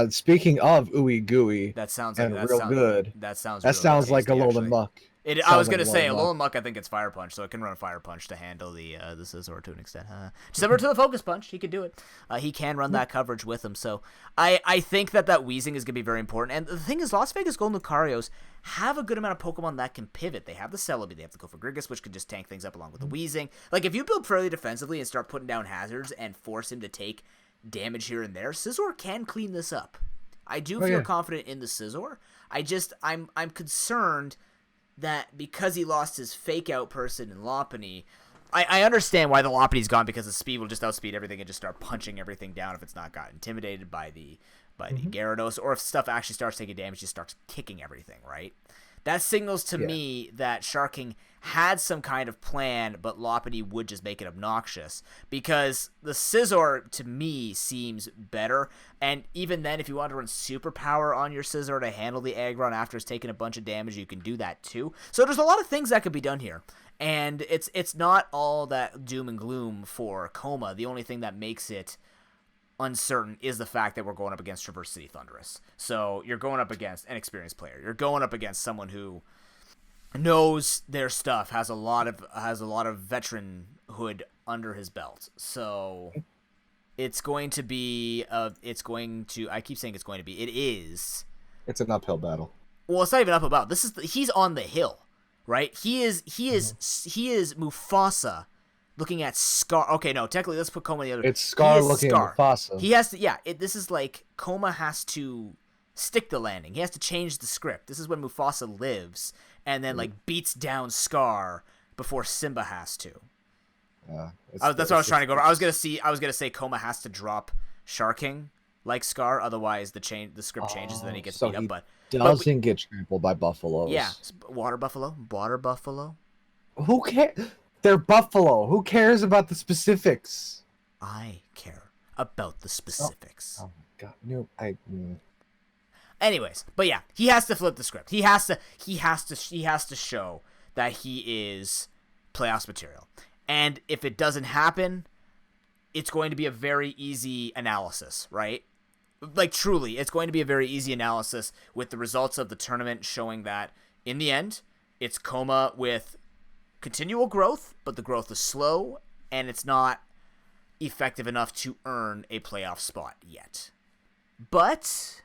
[SPEAKER 2] Speaking of ooey gooey
[SPEAKER 1] That sounds like
[SPEAKER 2] and real good,
[SPEAKER 1] that sounds
[SPEAKER 2] that
[SPEAKER 1] real
[SPEAKER 2] sounds like a
[SPEAKER 1] tasty,
[SPEAKER 2] Alolan
[SPEAKER 1] actually.
[SPEAKER 2] Muck.
[SPEAKER 1] I was
[SPEAKER 2] Sounds like
[SPEAKER 1] gonna say
[SPEAKER 2] Alolan
[SPEAKER 1] Alolan Muck. I think it's Fire Punch, so it can run Fire Punch to handle the Scizor to an extent. Similar to the Focus Punch, he could do it. He can run that coverage with him. So I think that wheezing is gonna be very important. And the thing is, Las Vegas Golden Lucarios have a good amount of Pokemon that can pivot. They have the Celebi, they have the Gofagrigus, which can just tank things up along with the wheezing. Like if you build fairly defensively and start putting down hazards and force him to take damage here and there, Scizor can clean this up. I do feel confident in the Scizor. I'm concerned that because he lost his fake out person in Lopunny, I understand why the Lopunny's gone, because the speed will just outspeed everything and just start punching everything down if it's not got intimidated by the Gyarados, or if stuff actually starts taking damage, just starts kicking everything, right? That signals to me that Sharking had some kind of plan, but Lopunny would just make it obnoxious, because the Scizor, to me, seems better. And even then, if you want to run Superpower on your Scizor to handle the Aggron after it's taken a bunch of damage, you can do that too. So there's a lot of things that could be done here. And it's not all that doom and gloom for Coma. The only thing that makes it uncertain is the fact that we're going up against Traverse City Thundurus. So you're going up against an experienced player. You're going up against someone who knows their stuff, has a lot of veteranhood under his belt. So it's going to be I keep saying it is.
[SPEAKER 2] It's an uphill battle.
[SPEAKER 1] Well, it's not even uphill battle. He's on the hill, right? He is Mufasa looking at Scar. Okay, no, technically, let's put Coma in the other.
[SPEAKER 2] It's Scar looking at Mufasa.
[SPEAKER 1] He has to, this is like Coma has to stick the landing. He has to change the script. This is when Mufasa lives and then like beats down Scar before Simba has to. That's what I was trying to go over. I was gonna say Coma has to drop Sharking like Scar, otherwise the script changes and then he gets beat up. But
[SPEAKER 2] doesn't get trampled by buffaloes.
[SPEAKER 1] Yeah, water buffalo.
[SPEAKER 2] Who cares? They're buffalo. Who cares about the specifics?
[SPEAKER 1] I care about the specifics.
[SPEAKER 2] Oh my god, no,
[SPEAKER 1] Anyways, but yeah, he has to flip the script. He has to show that he is playoffs material. And if it doesn't happen, it's going to be a very easy analysis, right? Like truly, it's going to be a very easy analysis with the results of the tournament showing that in the end, it's Coma with continual growth, but the growth is slow and it's not effective enough to earn a playoff spot yet. But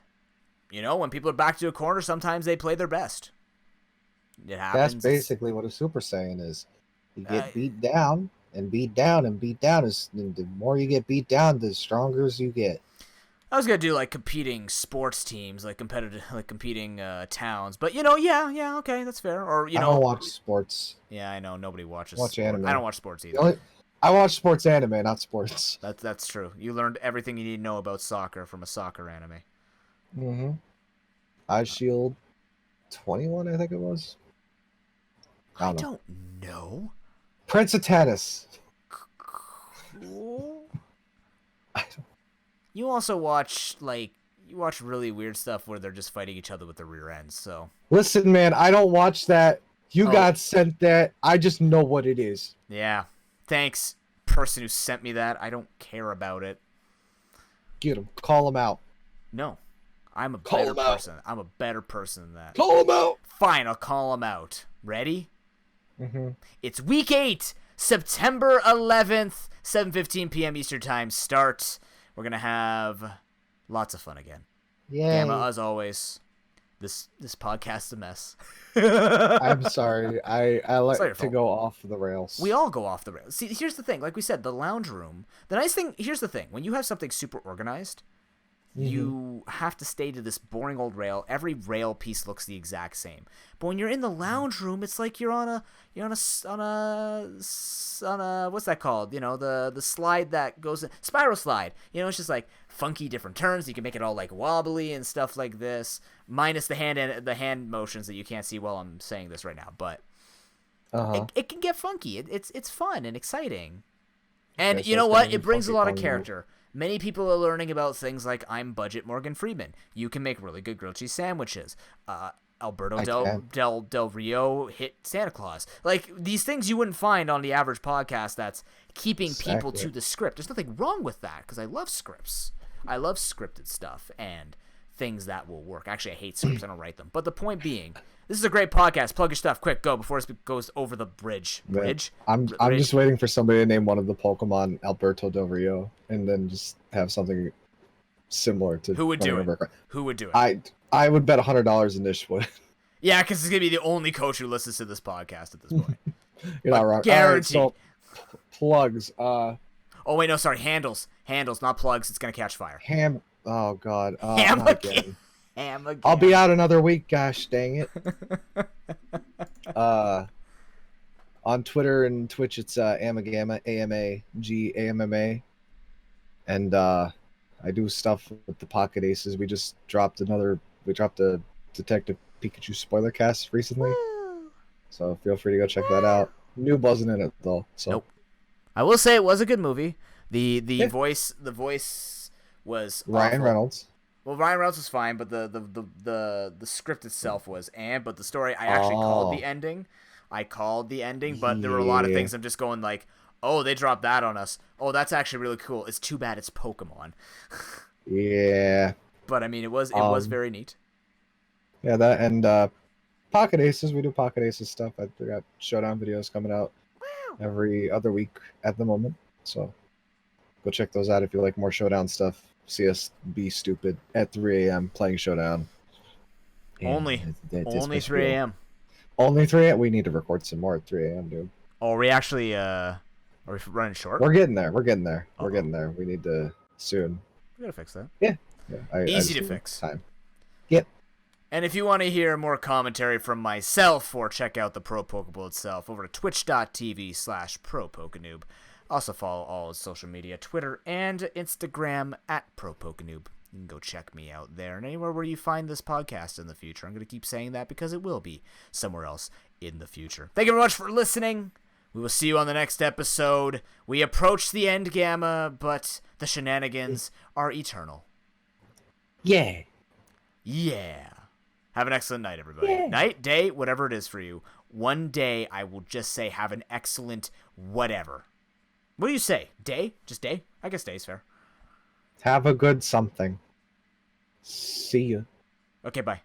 [SPEAKER 1] when people are back to a corner, sometimes they play their best. It happens.
[SPEAKER 2] That's basically what a Super Saiyan is. You get beat down and beat down and beat down. The more you get beat down, the stronger you get.
[SPEAKER 1] I was gonna do like competing sports teams, like competing towns, but yeah, okay, that's fair. Or
[SPEAKER 2] I don't watch sports.
[SPEAKER 1] Yeah, I know nobody watches.
[SPEAKER 2] Watch anime.
[SPEAKER 1] I don't watch sports either.
[SPEAKER 2] I watch sports anime, not sports.
[SPEAKER 1] That's true. You learned everything you need to know about soccer from a soccer anime.
[SPEAKER 2] Mm-hmm. Eye Shield 21, I think it was.
[SPEAKER 1] I don't know.
[SPEAKER 2] Prince of Tennis.
[SPEAKER 1] Cool. You also watch really weird stuff where they're just fighting each other with the rear ends. So
[SPEAKER 2] listen, man, I don't watch that. You got sent that. I just know what it is.
[SPEAKER 1] Yeah. Thanks, person who sent me that. I don't care about it.
[SPEAKER 2] Get him. Call him out.
[SPEAKER 1] No. I'm a better person. I'm a better person than that.
[SPEAKER 2] Call him out.
[SPEAKER 1] Fine, I'll call him out. Ready?
[SPEAKER 2] Mm-hmm.
[SPEAKER 1] It's week 8, September 11th, 7:15 p.m. Eastern Time start. We're going to have lots of fun again.
[SPEAKER 2] Yay.
[SPEAKER 1] Gamma, as always, this podcast's a mess.
[SPEAKER 2] I'm sorry. I like to go off the rails.
[SPEAKER 1] We all go off the rails. See, here's the thing. Like we said, the lounge room. The nice thing, here's the thing. When you have something super organized, you have to stay to this boring old rail. Every rail piece looks the exact same. But when you're in the lounge room, it's like you're on a what's that called? The slide that goes spiral slide. It's just like funky different turns. You can make it all like wobbly and stuff like this, minus the hand motions that you can't see while I'm saying this right now. But it can get funky. It's fun and exciting. And you know what? It brings a lot of character. Many people are learning about things like I'm Budget Morgan Freeman. You can make really good grilled cheese sandwiches. Alberto Del Rio hit Santa Claus. Like, these things you wouldn't find on the average podcast that's keeping people to the script. There's nothing wrong with that, because I love scripts. I love scripted stuff and things that will work. Actually, I hate scripts. I don't write them. But the point being, this is a great podcast. Plug your stuff. Quick, go, before it goes over the bridge.
[SPEAKER 2] I'm just waiting for somebody to name one of the Pokemon Alberto Del Rio, and then just have something similar to...
[SPEAKER 1] Who would do it? Who would do it?
[SPEAKER 2] I would bet $100 in Nish would.
[SPEAKER 1] Yeah, because he's going to be the only coach who listens to this podcast at this point.
[SPEAKER 2] You're not wrong.
[SPEAKER 1] Guaranteed.
[SPEAKER 2] Right, so, plugs.
[SPEAKER 1] Oh, wait, no, sorry. Handles. Handles, not plugs. It's going to catch fire.
[SPEAKER 2] Oh, God.
[SPEAKER 1] Ham again. Ham again.
[SPEAKER 2] I'll be out another week, gosh dang it. On Twitter and Twitch, it's AmaGamma, AMAGAMMA. And I do stuff with the Pocket Aces. We dropped a Detective Pikachu spoiler cast recently.
[SPEAKER 1] Woo.
[SPEAKER 2] So feel free to go check that out. Noob wasn't in it though. So
[SPEAKER 1] nope. I will say it was a good movie. The voice was
[SPEAKER 2] Ryan
[SPEAKER 1] awful.
[SPEAKER 2] Reynolds.
[SPEAKER 1] Well, Ryan Reynolds was fine, but the script itself was but the story, I actually called the ending. But there were a lot of things I'm just going like, oh, they dropped that on us. Oh, that's actually really cool. It's too bad it's Pokemon.
[SPEAKER 2] Yeah.
[SPEAKER 1] But I mean, it was very neat.
[SPEAKER 2] Yeah, that and Pocket Aces. We do Pocket Aces stuff. I got Showdown videos coming out every other week at the moment. So go check those out if you like more Showdown stuff. See us be stupid at 3 a.m. playing Showdown.
[SPEAKER 1] Only 3 a.m.
[SPEAKER 2] Only 3 a.m. We need to record some more at 3 a.m., dude.
[SPEAKER 1] Oh, are we actually are we running short?
[SPEAKER 2] We're getting there. We're getting there. We need to soon.
[SPEAKER 1] We gotta fix that.
[SPEAKER 2] Yeah.
[SPEAKER 1] Easy to fix.
[SPEAKER 2] Time. Yep.
[SPEAKER 1] And if you want to hear more commentary from myself or check out the Pro Pokeball itself, over to twitch.tv/ProPokeNoob. Also follow all his social media, Twitter and Instagram at ProPokeNoob. You can go check me out there and anywhere where you find this podcast in the future. I'm going to keep saying that because it will be somewhere else in the future. Thank you very much for listening. We will see you on the next episode. We approach the end, Gamma, but the shenanigans are eternal.
[SPEAKER 2] Yeah.
[SPEAKER 1] Yeah. Have an excellent night, everybody.
[SPEAKER 2] Yeah.
[SPEAKER 1] Night, day, whatever it is for you. One day, I will just say have an excellent whatever. What do you say? Day? Just day? I guess day's fair.
[SPEAKER 2] Have a good something. See ya.
[SPEAKER 1] Okay, bye.